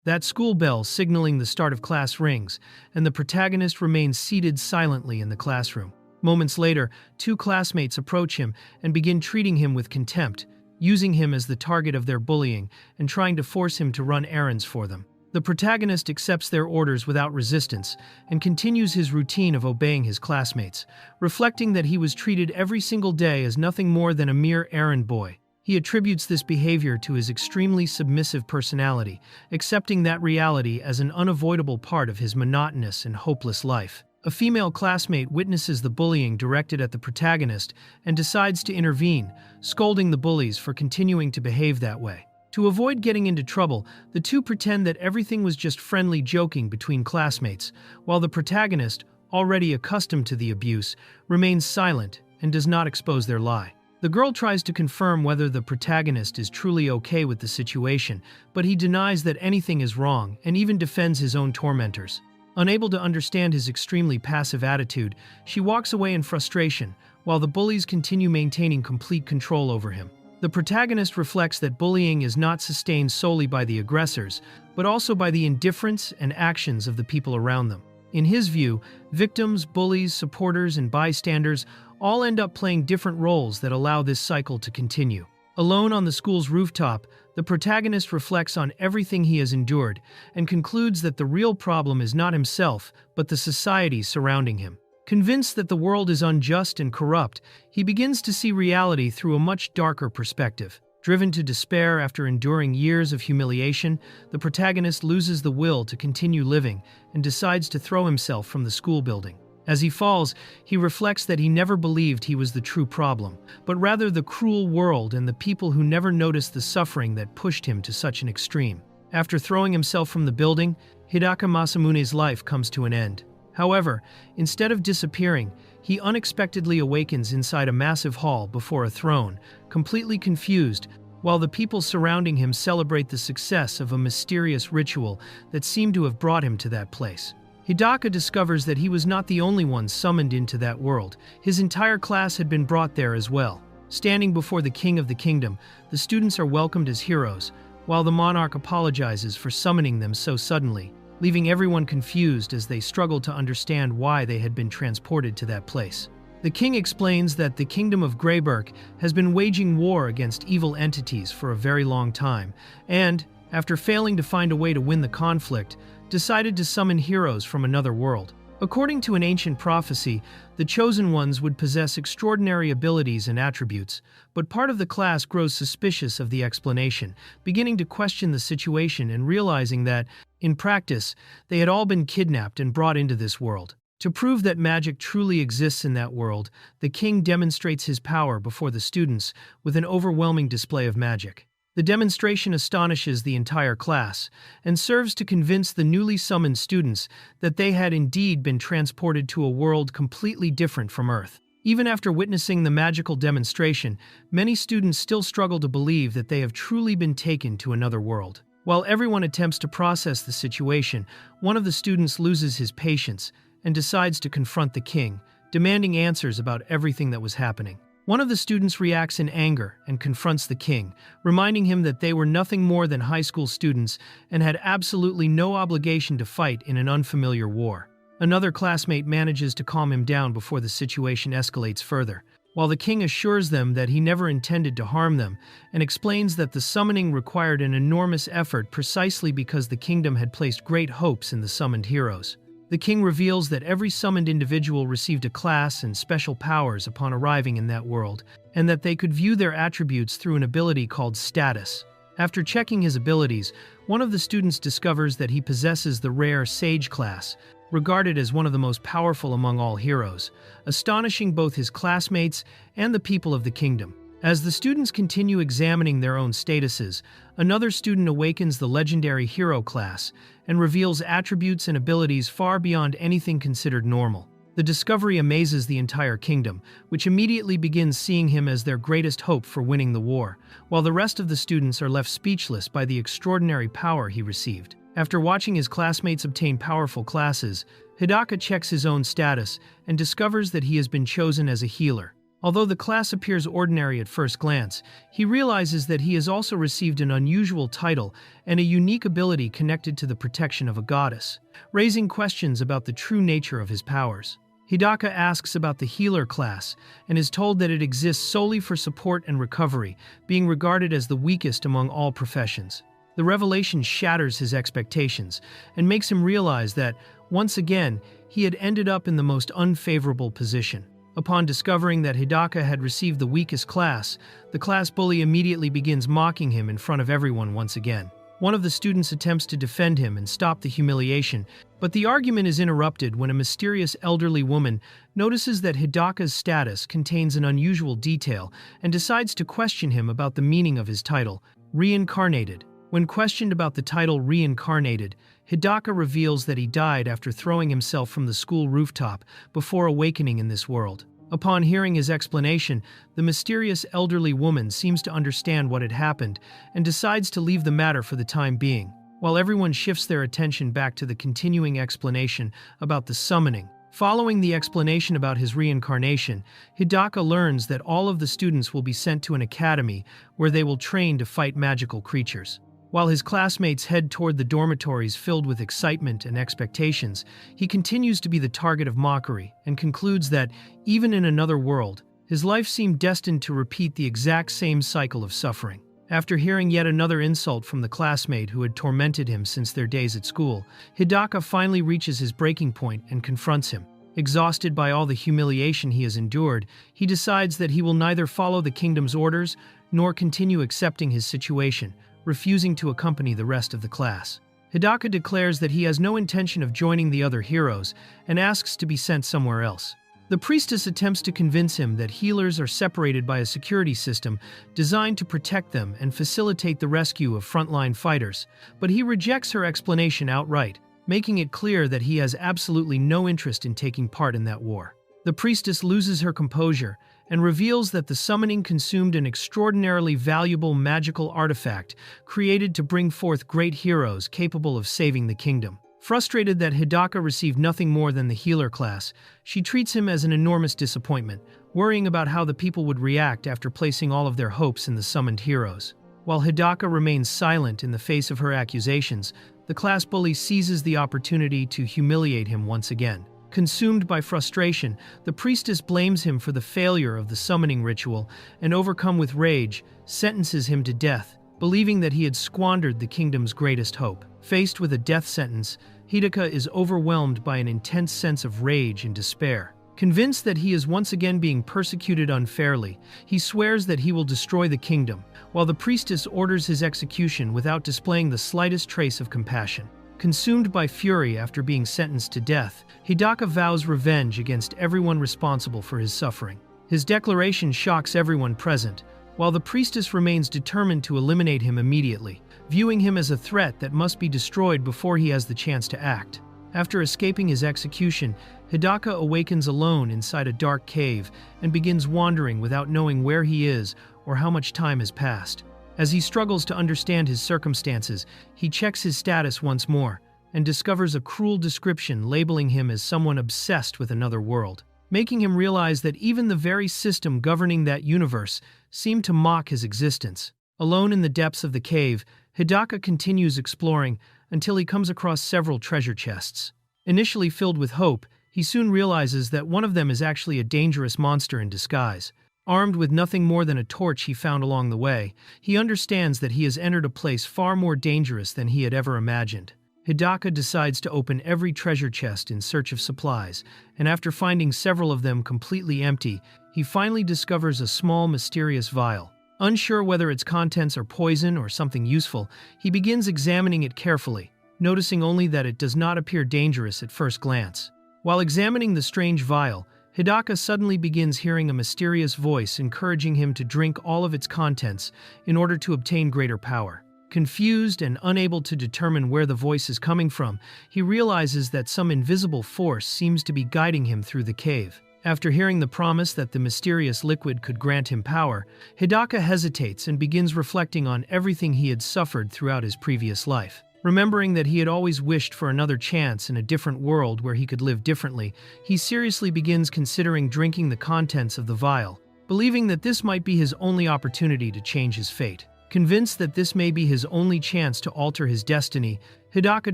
That school bell signaling the start of class rings, and the protagonist remains seated silently in the classroom. Moments later, two classmates approach him and begin treating him with contempt, using him as the target of their bullying and trying to force him to run errands for them. The protagonist accepts their orders without resistance and continues his routine of obeying his classmates, reflecting that he was treated every single day as nothing more than a mere errand boy. He attributes this behavior to his extremely submissive personality, accepting that reality as an unavoidable part of his monotonous and hopeless life. A female classmate witnesses the bullying directed at the protagonist and decides to intervene, scolding the bullies for continuing to behave that way. To avoid getting into trouble, the two pretend that everything was just friendly joking between classmates, while the protagonist, already accustomed to the abuse, remains silent and does not expose their lie. The girl tries to confirm whether the protagonist is truly okay with the situation, but he denies that anything is wrong and even defends his own tormentors. Unable to understand his extremely passive attitude, she walks away in frustration, while the bullies continue maintaining complete control over him. The protagonist reflects that bullying is not sustained solely by the aggressors, but also by the indifference and actions of the people around them. In his view, victims, bullies, supporters, and bystanders all end up playing different roles that allow this cycle to continue. Alone on the school's rooftop, the protagonist reflects on everything he has endured and concludes that the real problem is not himself, but the society surrounding him. Convinced that the world is unjust and corrupt, he begins to see reality through a much darker perspective. Driven to despair after enduring years of humiliation, the protagonist loses the will to continue living and decides to throw himself from the school building. As he falls, he reflects that he never believed he was the true problem, but rather the cruel world and the people who never noticed the suffering that pushed him to such an extreme. After throwing himself from the building, Hidaka Masamune's life comes to an end. However, instead of disappearing, he unexpectedly awakens inside a massive hall before a throne, completely confused, while the people surrounding him celebrate the success of a mysterious ritual that seemed to have brought him to that place. Hidaka discovers that he was not the only one summoned into that world. His entire class had been brought there as well. Standing before the king of the kingdom, the students are welcomed as heroes, while the monarch apologizes for summoning them so suddenly, leaving everyone confused as they struggle to understand why they had been transported to that place. The king explains that the kingdom of Greyberk has been waging war against evil entities for a very long time, and, after failing to find a way to win the conflict, decided to summon heroes from another world. According to an ancient prophecy, the chosen ones would possess extraordinary abilities and attributes, but part of the class grows suspicious of the explanation, beginning to question the situation and realizing that, in practice, they had all been kidnapped and brought into this world. To prove that magic truly exists in that world, the king demonstrates his power before the students with an overwhelming display of magic. The demonstration astonishes the entire class and serves to convince the newly summoned students that they had indeed been transported to a world completely different from Earth. Even after witnessing the magical demonstration, many students still struggle to believe that they have truly been taken to another world. While everyone attempts to process the situation, one of the students loses his patience and decides to confront the king, demanding answers about everything that was happening. One of the students reacts in anger and confronts the king, reminding him that they were nothing more than high school students and had absolutely no obligation to fight in an unfamiliar war. Another classmate manages to calm him down before the situation escalates further, while the king assures them that he never intended to harm them and explains that the summoning required an enormous effort precisely because the kingdom had placed great hopes in the summoned heroes. The king reveals that every summoned individual received a class and special powers upon arriving in that world, and that they could view their attributes through an ability called status. After checking his abilities, one of the students discovers that he possesses the rare Sage class, regarded as one of the most powerful among all heroes, astonishing both his classmates and the people of the kingdom. As the students continue examining their own statuses, another student awakens the legendary hero class and reveals attributes and abilities far beyond anything considered normal. The discovery amazes the entire kingdom, which immediately begins seeing him as their greatest hope for winning the war, while the rest of the students are left speechless by the extraordinary power he received. After watching his classmates obtain powerful classes, Hidaka checks his own status and discovers that he has been chosen as a healer. Although the class appears ordinary at first glance, he realizes that he has also received an unusual title and a unique ability connected to the protection of a goddess, raising questions about the true nature of his powers. Hidaka asks about the healer class and is told that it exists solely for support and recovery, being regarded as the weakest among all professions. The revelation shatters his expectations and makes him realize that, once again, he had ended up in the most unfavorable position. Upon discovering that Hidaka had received the weakest class, the class bully immediately begins mocking him in front of everyone once again. One of the students attempts to defend him and stop the humiliation, but the argument is interrupted when a mysterious elderly woman notices that Hidaka's status contains an unusual detail and decides to question him about the meaning of his title, Reincarnated. When questioned about the title Reincarnated, Hidaka reveals that he died after throwing himself from the school rooftop before awakening in this world. Upon hearing his explanation, the mysterious elderly woman seems to understand what had happened and decides to leave the matter for the time being, while everyone shifts their attention back to the continuing explanation about the summoning. Following the explanation about his reincarnation, Hidaka learns that all of the students will be sent to an academy where they will train to fight magical creatures. While his classmates head toward the dormitories filled with excitement and expectations, he continues to be the target of mockery and concludes that, even in another world, his life seemed destined to repeat the exact same cycle of suffering. After hearing yet another insult from the classmate who had tormented him since their days at school, Hidaka finally reaches his breaking point and confronts him. Exhausted by all the humiliation he has endured, he decides that he will neither follow the kingdom's orders nor continue accepting his situation, refusing to accompany the rest of the class. Hidaka declares that he has no intention of joining the other heroes and asks to be sent somewhere else. The priestess attempts to convince him that healers are separated by a security system designed to protect them and facilitate the rescue of frontline fighters, but he rejects her explanation outright, making it clear that he has absolutely no interest in taking part in that war. The priestess loses her composure and reveals that the summoning consumed an extraordinarily valuable magical artifact created to bring forth great heroes capable of saving the kingdom. Frustrated that Hidaka received nothing more than the healer class, she treats him as an enormous disappointment, worrying about how the people would react after placing all of their hopes in the summoned heroes. While Hidaka remains silent in the face of her accusations, the class bully seizes the opportunity to humiliate him once again. Consumed by frustration, the priestess blames him for the failure of the summoning ritual and, overcome with rage, sentences him to death, believing that he had squandered the kingdom's greatest hope. Faced with a death sentence, Hidaka is overwhelmed by an intense sense of rage and despair. Convinced that he is once again being persecuted unfairly, he swears that he will destroy the kingdom, while the priestess orders his execution without displaying the slightest trace of compassion. Consumed by fury after being sentenced to death, Hidaka vows revenge against everyone responsible for his suffering. His declaration shocks everyone present, while the priestess remains determined to eliminate him immediately, viewing him as a threat that must be destroyed before he has the chance to act. After escaping his execution, Hidaka awakens alone inside a dark cave and begins wandering without knowing where he is or how much time has passed. As he struggles to understand his circumstances, he checks his status once more and discovers a cruel description labeling him as someone obsessed with another world, making him realize that even the very system governing that universe seemed to mock his existence. Alone in the depths of the cave, Hidaka continues exploring until he comes across several treasure chests. Initially filled with hope, he soon realizes that one of them is actually a dangerous monster in disguise. Armed with nothing more than a torch he found along the way, he understands that he has entered a place far more dangerous than he had ever imagined. Hidaka decides to open every treasure chest in search of supplies, and after finding several of them completely empty, he finally discovers a small, mysterious vial. Unsure whether its contents are poison or something useful, he begins examining it carefully, noticing only that it does not appear dangerous at first glance. While examining the strange vial, Hidaka suddenly begins hearing a mysterious voice encouraging him to drink all of its contents in order to obtain greater power. Confused and unable to determine where the voice is coming from, he realizes that some invisible force seems to be guiding him through the cave. After hearing the promise that the mysterious liquid could grant him power, Hidaka hesitates and begins reflecting on everything he had suffered throughout his previous life. Remembering that he had always wished for another chance in a different world where he could live differently, he seriously begins considering drinking the contents of the vial, believing that this might be his only opportunity to change his fate. Convinced that this may be his only chance to alter his destiny, Hidaka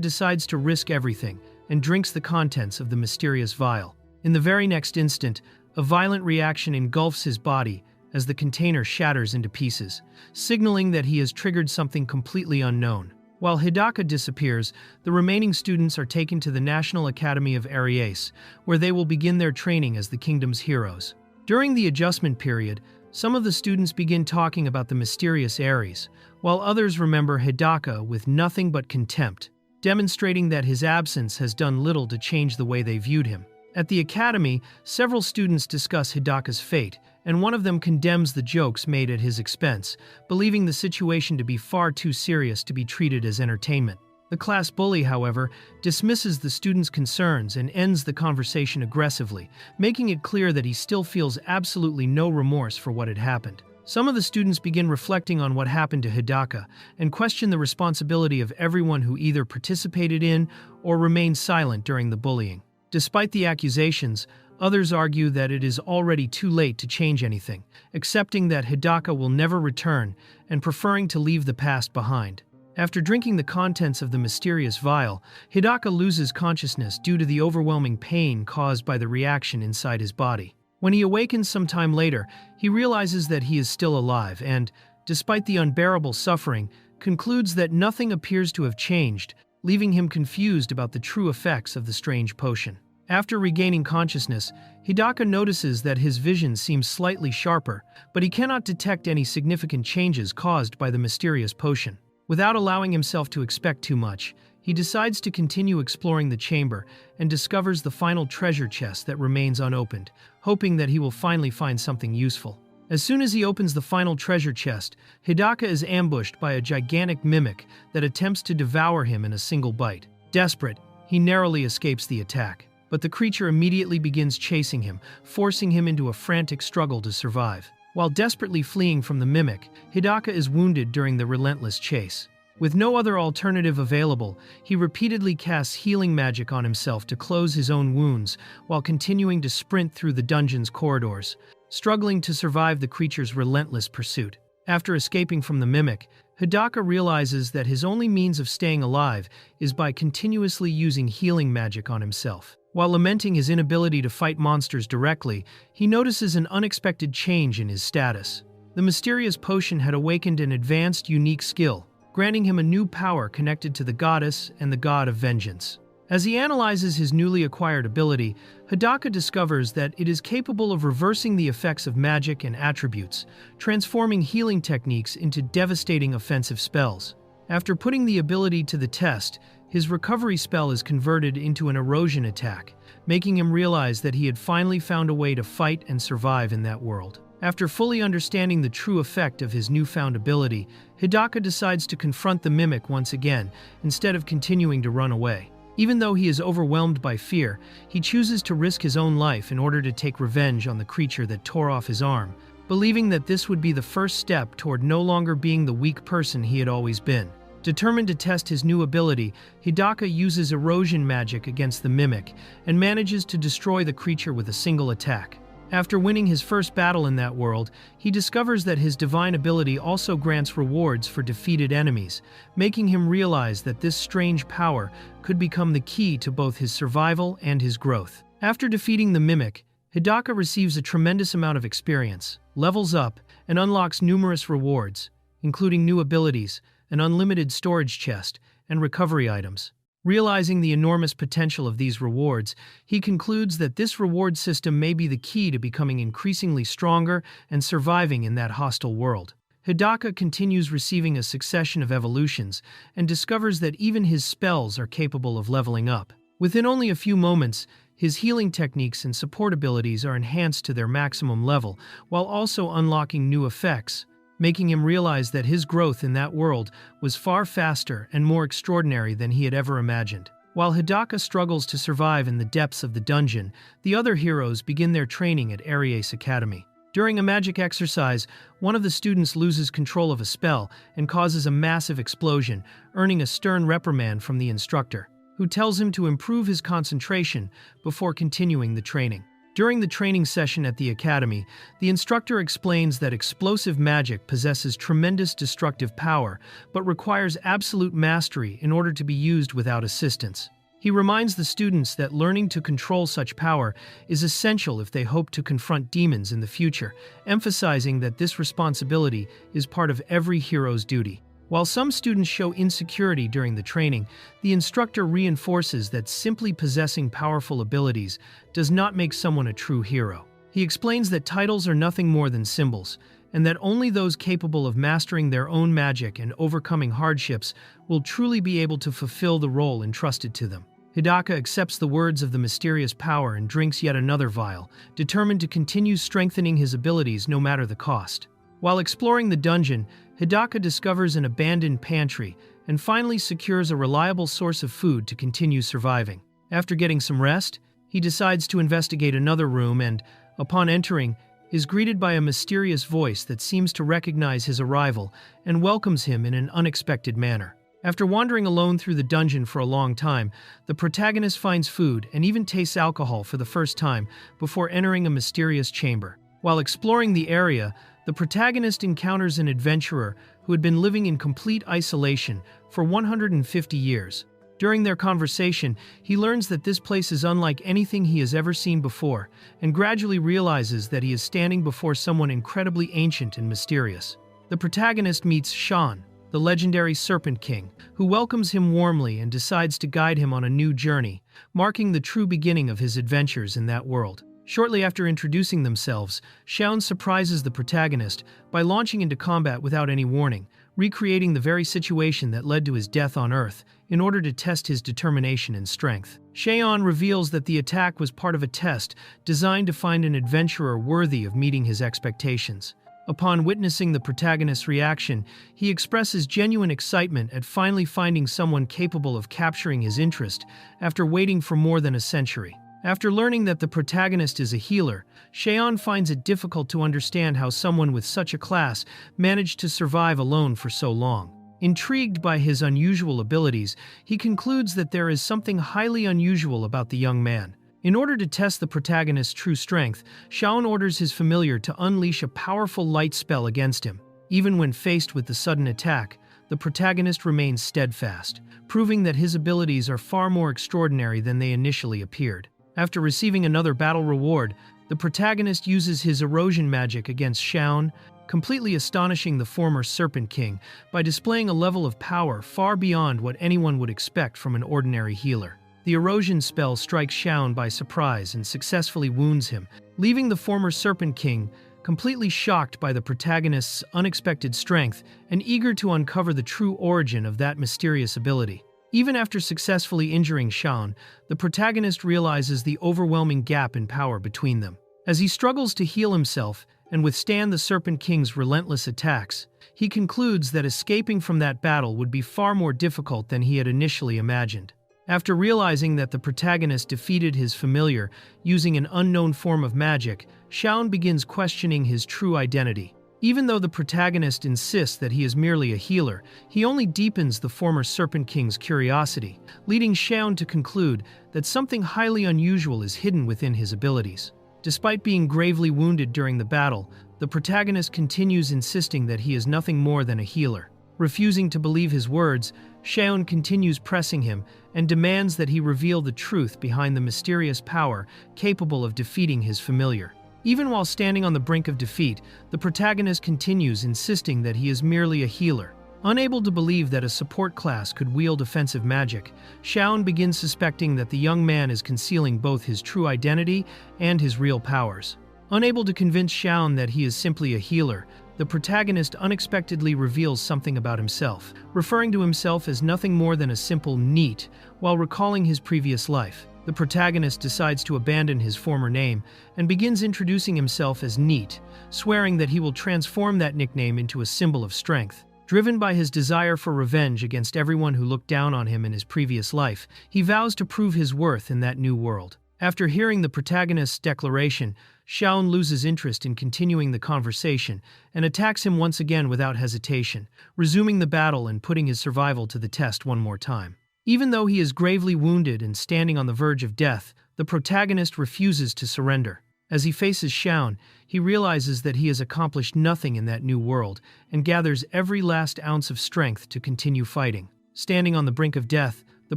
decides to risk everything and drinks the contents of the mysterious vial. In the very next instant, a violent reaction engulfs his body as the container shatters into pieces, signaling that he has triggered something completely unknown. While Hidaka disappears, the remaining students are taken to the National Academy of Aries, where they will begin their training as the kingdom's heroes. During the adjustment period, some of the students begin talking about the mysterious Aries, while others remember Hidaka with nothing but contempt, demonstrating that his absence has done little to change the way they viewed him. At the academy, several students discuss Hidaka's fate, and one of them condemns the jokes made at his expense, believing the situation to be far too serious to be treated as entertainment. The class bully, however, dismisses the students' concerns and ends the conversation aggressively, making it clear that he still feels absolutely no remorse for what had happened. Some of the students begin reflecting on what happened to Hidaka and question the responsibility of everyone who either participated in or remained silent during the bullying. Despite the accusations, others argue that it is already too late to change anything, accepting that Hidaka will never return and preferring to leave the past behind. After drinking the contents of the mysterious vial, Hidaka loses consciousness due to the overwhelming pain caused by the reaction inside his body. When he awakens some time later, he realizes that he is still alive and, despite the unbearable suffering, concludes that nothing appears to have changed, leaving him confused about the true effects of the strange potion. After regaining consciousness, Hidaka notices that his vision seems slightly sharper, but he cannot detect any significant changes caused by the mysterious potion. Without allowing himself to expect too much, he decides to continue exploring the chamber and discovers the final treasure chest that remains unopened, hoping that he will finally find something useful. As soon as he opens the final treasure chest, Hidaka is ambushed by a gigantic mimic that attempts to devour him in a single bite. Desperate, he narrowly escapes the attack, but the creature immediately begins chasing him, forcing him into a frantic struggle to survive. While desperately fleeing from the mimic, Hidaka is wounded during the relentless chase. With no other alternative available, he repeatedly casts healing magic on himself to close his own wounds while continuing to sprint through the dungeon's corridors, struggling to survive the creature's relentless pursuit. After escaping from the mimic, Hidaka realizes that his only means of staying alive is by continuously using healing magic on himself. While lamenting his inability to fight monsters directly, he notices an unexpected change in his status. The mysterious potion had awakened an advanced, unique skill, granting him a new power connected to the goddess and the god of vengeance. As he analyzes his newly acquired ability, Hidaka discovers that it is capable of reversing the effects of magic and attributes, transforming healing techniques into devastating offensive spells. After putting the ability to the test, his recovery spell is converted into an erosion attack, making him realize that he had finally found a way to fight and survive in that world. After fully understanding the true effect of his newfound ability, Hidaka decides to confront the mimic once again, instead of continuing to run away. Even though he is overwhelmed by fear, he chooses to risk his own life in order to take revenge on the creature that tore off his arm, believing that this would be the first step toward no longer being the weak person he had always been. Determined to test his new ability, Hidaka uses erosion magic against the mimic and manages to destroy the creature with a single attack. After winning his first battle in that world, he discovers that his divine ability also grants rewards for defeated enemies, making him realize that this strange power could become the key to both his survival and his growth. After defeating the mimic, Hidaka receives a tremendous amount of experience, levels up, and unlocks numerous rewards, including new abilities, an unlimited storage chest, and recovery items. Realizing the enormous potential of these rewards, he concludes that this reward system may be the key to becoming increasingly stronger and surviving in that hostile world. Hidaka continues receiving a succession of evolutions and discovers that even his spells are capable of leveling up. Within only a few moments, his healing techniques and support abilities are enhanced to their maximum level, while also unlocking new effects, making him realize that his growth in that world was far faster and more extraordinary than he had ever imagined. While Hidaka struggles to survive in the depths of the dungeon, the other heroes begin their training at Aries Academy. During a magic exercise, one of the students loses control of a spell and causes a massive explosion, earning a stern reprimand from the instructor, who tells him to improve his concentration before continuing the training. During the training session at the academy, the instructor explains that explosive magic possesses tremendous destructive power, but requires absolute mastery in order to be used without assistance. He reminds the students that learning to control such power is essential if they hope to confront demons in the future, emphasizing that this responsibility is part of every hero's duty. While some students show insecurity during the training, the instructor reinforces that simply possessing powerful abilities does not make someone a true hero. He explains that titles are nothing more than symbols, and that only those capable of mastering their own magic and overcoming hardships will truly be able to fulfill the role entrusted to them. Hidaka accepts the words of the mysterious power and drinks yet another vial, determined to continue strengthening his abilities no matter the cost. While exploring the dungeon, Hidaka discovers an abandoned pantry and finally secures a reliable source of food to continue surviving. After getting some rest, he decides to investigate another room and, upon entering, is greeted by a mysterious voice that seems to recognize his arrival and welcomes him in an unexpected manner. After wandering alone through the dungeon for a long time, the protagonist finds food and even tastes alcohol for the first time before entering a mysterious chamber. While exploring the area, the protagonist encounters an adventurer who had been living in complete isolation for 150 years. During their conversation, he learns that this place is unlike anything he has ever seen before, and gradually realizes that he is standing before someone incredibly ancient and mysterious. The protagonist meets Shan, the legendary Serpent King, who welcomes him warmly and decides to guide him on a new journey, marking the true beginning of his adventures in that world. Shortly after introducing themselves, Shaun surprises the protagonist by launching into combat without any warning, recreating the very situation that led to his death on Earth in order to test his determination and strength. Shaun reveals that the attack was part of a test designed to find an adventurer worthy of meeting his expectations. Upon witnessing the protagonist's reaction, he expresses genuine excitement at finally finding someone capable of capturing his interest after waiting for more than a century. After learning that the protagonist is a healer, Shaun finds it difficult to understand how someone with such a class managed to survive alone for so long. Intrigued by his unusual abilities, he concludes that there is something highly unusual about the young man. In order to test the protagonist's true strength, Shaun orders his familiar to unleash a powerful light spell against him. Even when faced with the sudden attack, the protagonist remains steadfast, proving that his abilities are far more extraordinary than they initially appeared. After receiving another battle reward, the protagonist uses his erosion magic against Shaun, completely astonishing the former Serpent King by displaying a level of power far beyond what anyone would expect from an ordinary healer. The erosion spell strikes Shaun by surprise and successfully wounds him, leaving the former Serpent King completely shocked by the protagonist's unexpected strength and eager to uncover the true origin of that mysterious ability. Even after successfully injuring Shaun, the protagonist realizes the overwhelming gap in power between them. As he struggles to heal himself and withstand the Serpent King's relentless attacks, he concludes that escaping from that battle would be far more difficult than he had initially imagined. After realizing that the protagonist defeated his familiar using an unknown form of magic, Shaun begins questioning his true identity. Even though the protagonist insists that he is merely a healer, he only deepens the former Serpent King's curiosity, leading Shaun to conclude that something highly unusual is hidden within his abilities. Despite being gravely wounded during the battle, the protagonist continues insisting that he is nothing more than a healer. Refusing to believe his words, Shaun continues pressing him and demands that he reveal the truth behind the mysterious power capable of defeating his familiar. Even while standing on the brink of defeat, the protagonist continues insisting that he is merely a healer. Unable to believe that a support class could wield offensive magic, Shaun begins suspecting that the young man is concealing both his true identity and his real powers. Unable to convince Shaun that he is simply a healer, the protagonist unexpectedly reveals something about himself, referring to himself as nothing more than a simple NEET while recalling his previous life. The protagonist decides to abandon his former name and begins introducing himself as NEET, swearing that he will transform that nickname into a symbol of strength. Driven by his desire for revenge against everyone who looked down on him in his previous life, he vows to prove his worth in that new world. After hearing the protagonist's declaration, Shaun loses interest in continuing the conversation and attacks him once again without hesitation, resuming the battle and putting his survival to the test one more time. Even though he is gravely wounded and standing on the verge of death, the protagonist refuses to surrender. As he faces Shaun, he realizes that he has accomplished nothing in that new world and gathers every last ounce of strength to continue fighting. Standing on the brink of death, the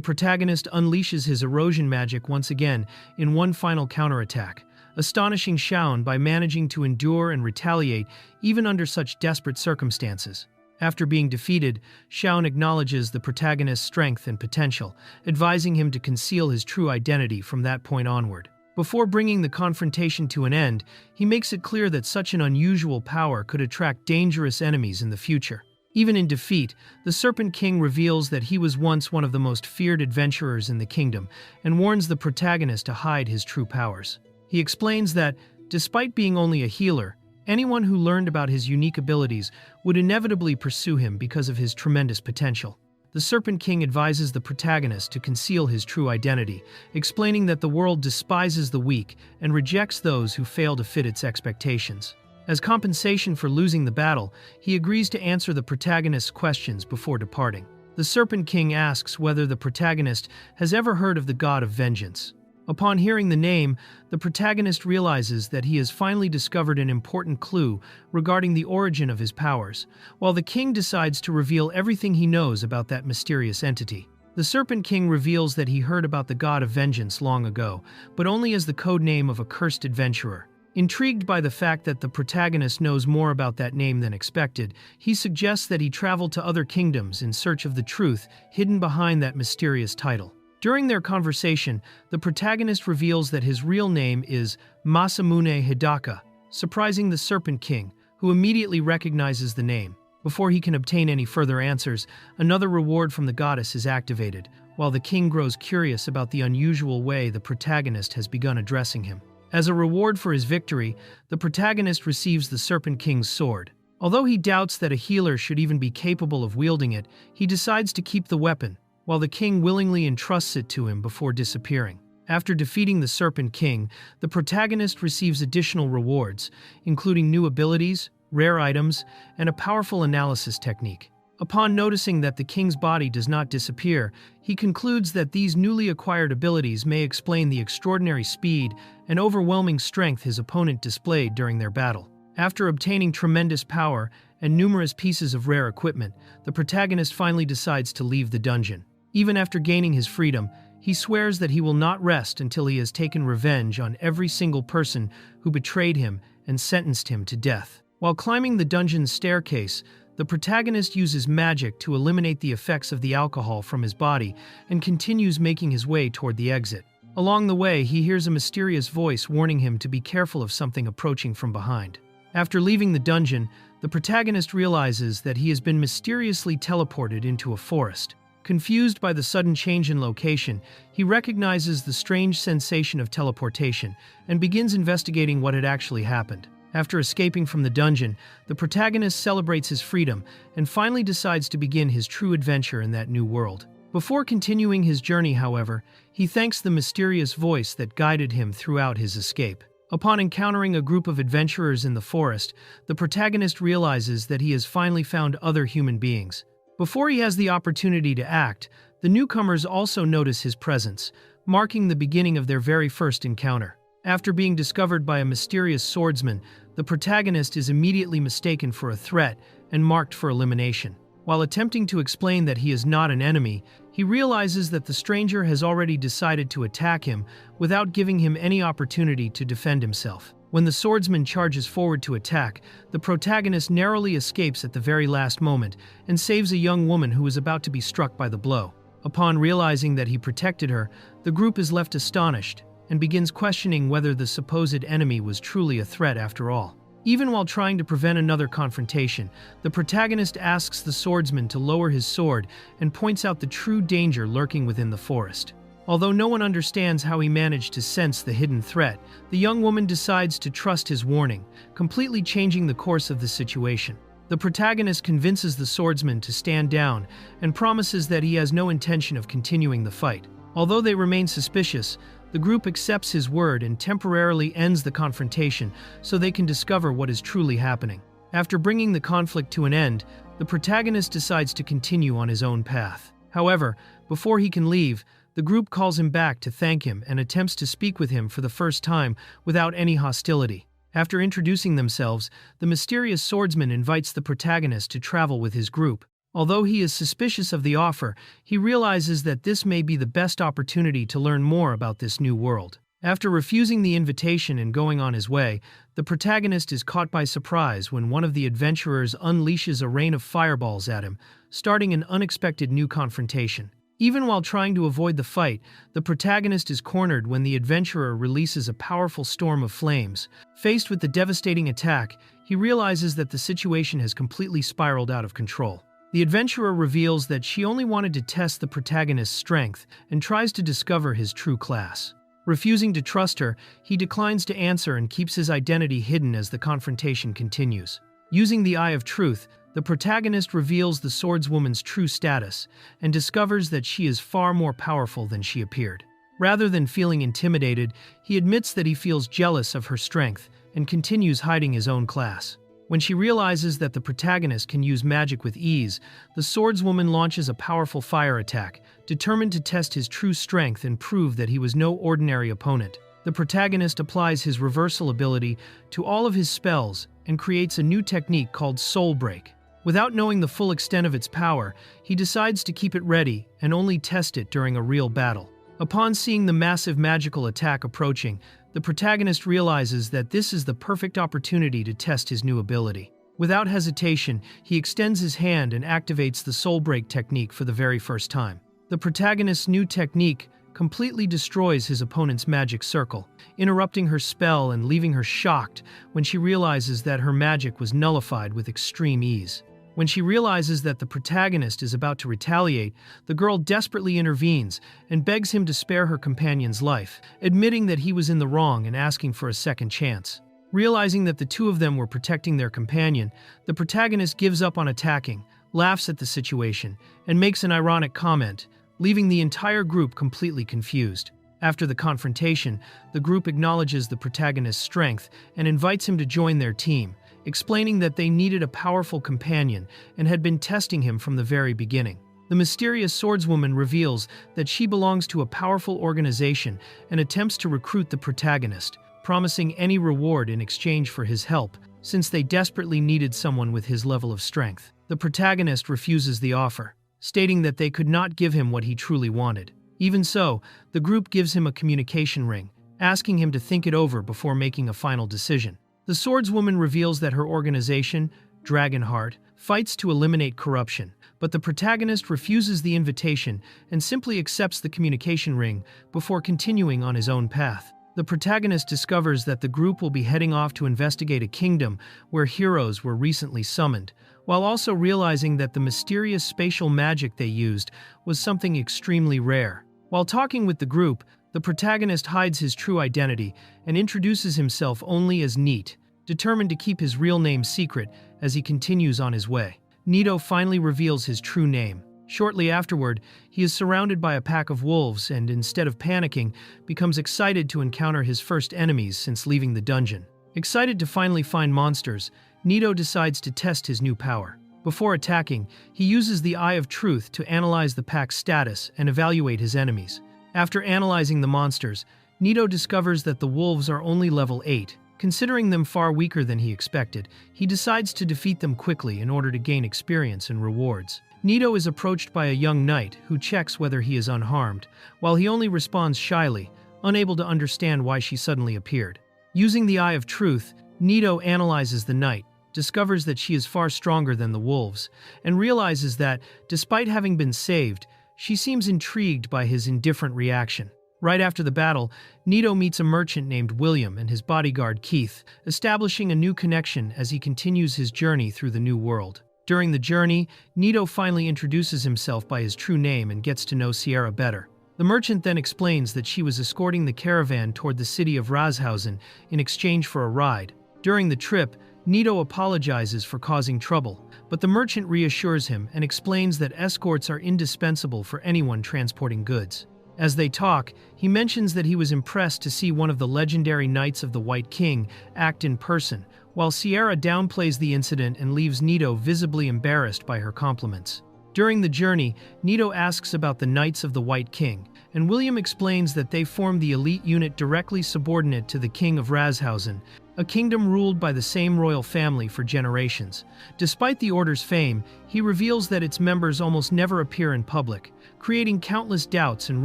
protagonist unleashes his erosion magic once again in one final counterattack, astonishing Shaun by managing to endure and retaliate even under such desperate circumstances. After being defeated, Shaun acknowledges the protagonist's strength and potential, advising him to conceal his true identity from that point onward. Before bringing the confrontation to an end, he makes it clear that such an unusual power could attract dangerous enemies in the future. Even in defeat, the Serpent King reveals that he was once one of the most feared adventurers in the kingdom and warns the protagonist to hide his true powers. He explains that, despite being only a healer, anyone who learned about his unique abilities would inevitably pursue him because of his tremendous potential. The Serpent King advises the protagonist to conceal his true identity, explaining that the world despises the weak and rejects those who fail to fit its expectations. As compensation for losing the battle, he agrees to answer the protagonist's questions before departing. The Serpent King asks whether the protagonist has ever heard of the god of vengeance. Upon hearing the name, the protagonist realizes that he has finally discovered an important clue regarding the origin of his powers, while the king decides to reveal everything he knows about that mysterious entity. The Serpent King reveals that he heard about the god of vengeance long ago, but only as the code name of a cursed adventurer. Intrigued by the fact that the protagonist knows more about that name than expected, he suggests that he travel to other kingdoms in search of the truth hidden behind that mysterious title. During their conversation, the protagonist reveals that his real name is Masamune Hidaka, surprising the Serpent King, who immediately recognizes the name. Before he can obtain any further answers, another reward from the goddess is activated, while the king grows curious about the unusual way the protagonist has begun addressing him. As a reward for his victory, the protagonist receives the Serpent King's sword. Although he doubts that a healer should even be capable of wielding it, he decides to keep the weapon, while the king willingly entrusts it to him before disappearing. After defeating the Serpent King, the protagonist receives additional rewards, including new abilities, rare items, and a powerful analysis technique. Upon noticing that the king's body does not disappear, he concludes that these newly acquired abilities may explain the extraordinary speed and overwhelming strength his opponent displayed during their battle. After obtaining tremendous power and numerous pieces of rare equipment, the protagonist finally decides to leave the dungeon. Even after gaining his freedom, he swears that he will not rest until he has taken revenge on every single person who betrayed him and sentenced him to death. While climbing the dungeon's staircase, the protagonist uses magic to eliminate the effects of the alcohol from his body and continues making his way toward the exit. Along the way, he hears a mysterious voice warning him to be careful of something approaching from behind. After leaving the dungeon, the protagonist realizes that he has been mysteriously teleported into a forest. Confused by the sudden change in location, he recognizes the strange sensation of teleportation and begins investigating what had actually happened. After escaping from the dungeon, the protagonist celebrates his freedom and finally decides to begin his true adventure in that new world. Before continuing his journey, however, he thanks the mysterious voice that guided him throughout his escape. Upon encountering a group of adventurers in the forest, the protagonist realizes that he has finally found other human beings. Before he has the opportunity to act, the newcomers also notice his presence, marking the beginning of their very first encounter. After being discovered by a mysterious swordsman, the protagonist is immediately mistaken for a threat and marked for elimination. While attempting to explain that he is not an enemy, he realizes that the stranger has already decided to attack him without giving him any opportunity to defend himself. When the swordsman charges forward to attack, the protagonist narrowly escapes at the very last moment and saves a young woman who is about to be struck by the blow. Upon realizing that he protected her, the group is left astonished and begins questioning whether the supposed enemy was truly a threat after all. Even while trying to prevent another confrontation, the protagonist asks the swordsman to lower his sword and points out the true danger lurking within the forest. Although no one understands how he managed to sense the hidden threat, the young woman decides to trust his warning, completely changing the course of the situation. The protagonist convinces the swordsman to stand down and promises that he has no intention of continuing the fight. Although they remain suspicious, the group accepts his word and temporarily ends the confrontation so they can discover what is truly happening. After bringing the conflict to an end, the protagonist decides to continue on his own path. However, before he can leave, The group calls him back to thank him and attempts to speak with him for the first time without any hostility. After introducing themselves, the mysterious swordsman invites the protagonist to travel with his group. Although he is suspicious of the offer, he realizes that this may be the best opportunity to learn more about this new world. After refusing the invitation and going on his way, the protagonist is caught by surprise when one of the adventurers unleashes a rain of fireballs at him, starting an unexpected new confrontation. Even while trying to avoid the fight, the protagonist is cornered when the adventurer releases a powerful storm of flames. Faced with the devastating attack, he realizes that the situation has completely spiraled out of control. The adventurer reveals that she only wanted to test the protagonist's strength and tries to discover his true class. Refusing to trust her, he declines to answer and keeps his identity hidden as the confrontation continues. Using the Eye of Truth, the protagonist reveals the swordswoman's true status and discovers that she is far more powerful than she appeared. Rather than feeling intimidated, he admits that he feels jealous of her strength and continues hiding his own class. When she realizes that the protagonist can use magic with ease, the swordswoman launches a powerful fire attack, determined to test his true strength and prove that he was no ordinary opponent. The protagonist applies his reversal ability to all of his spells and creates a new technique called Soul Break. Without knowing the full extent of its power, he decides to keep it ready and only test it during a real battle. Upon seeing the massive magical attack approaching, the protagonist realizes that this is the perfect opportunity to test his new ability. Without hesitation, he extends his hand and activates the Soul Break technique for the very first time. The protagonist's new technique completely destroys his opponent's magic circle, interrupting her spell and leaving her shocked when she realizes that her magic was nullified with extreme ease. When she realizes that the protagonist is about to retaliate, the girl desperately intervenes and begs him to spare her companion's life, admitting that he was in the wrong and asking for a second chance. Realizing that the two of them were protecting their companion, the protagonist gives up on attacking, laughs at the situation, and makes an ironic comment, leaving the entire group completely confused. After the confrontation, the group acknowledges the protagonist's strength and invites him to join their team, explaining that they needed a powerful companion and had been testing him from the very beginning. The mysterious swordswoman reveals that she belongs to a powerful organization and attempts to recruit the protagonist, promising any reward in exchange for his help, since they desperately needed someone with his level of strength. The protagonist refuses the offer, stating that they could not give him what he truly wanted. Even so, the group gives him a communication ring, asking him to think it over before making a final decision. The swordswoman reveals that her organization, Dragonheart, fights to eliminate corruption, but the protagonist refuses the invitation and simply accepts the communication ring before continuing on his own path. The protagonist discovers that the group will be heading off to investigate a kingdom where heroes were recently summoned, while also realizing that the mysterious spatial magic they used was something extremely rare. While talking with the group, the protagonist hides his true identity and introduces himself only as Neat, determined to keep his real name secret as he continues on his way. Neato finally reveals his true name. Shortly afterward, he is surrounded by a pack of wolves and, instead of panicking, becomes excited to encounter his first enemies since leaving the dungeon. Excited to finally find monsters, Neato decides to test his new power. Before attacking, he uses the Eye of Truth to analyze the pack's status and evaluate his enemies. After analyzing the monsters, Neato discovers that the wolves are only level 8. Considering them far weaker than he expected, he decides to defeat them quickly in order to gain experience and rewards. Neato is approached by a young knight who checks whether he is unharmed, while he only responds shyly, unable to understand why she suddenly appeared. Using the Eye of Truth, Neato analyzes the knight, discovers that she is far stronger than the wolves, and realizes that, despite having been saved, she seems intrigued by his indifferent reaction. Right after the battle, Neato meets a merchant named William and his bodyguard Keith, establishing a new connection as he continues his journey through the new world. During the journey, Neato finally introduces himself by his true name and gets to know Sierra better. The merchant then explains that she was escorting the caravan toward the city of Razhausen in exchange for a ride. During the trip, Neato apologizes for causing trouble, but the merchant reassures him and explains that escorts are indispensable for anyone transporting goods. As they talk, he mentions that he was impressed to see one of the legendary Knights of the White King act in person, while Sierra downplays the incident and leaves Neato visibly embarrassed by her compliments. During the journey, Nito asks about the Knights of the White King, and William explains that they form the elite unit directly subordinate to the King of Razhausen, a kingdom ruled by the same royal family for generations. Despite the Order's fame, he reveals that its members almost never appear in public, creating countless doubts and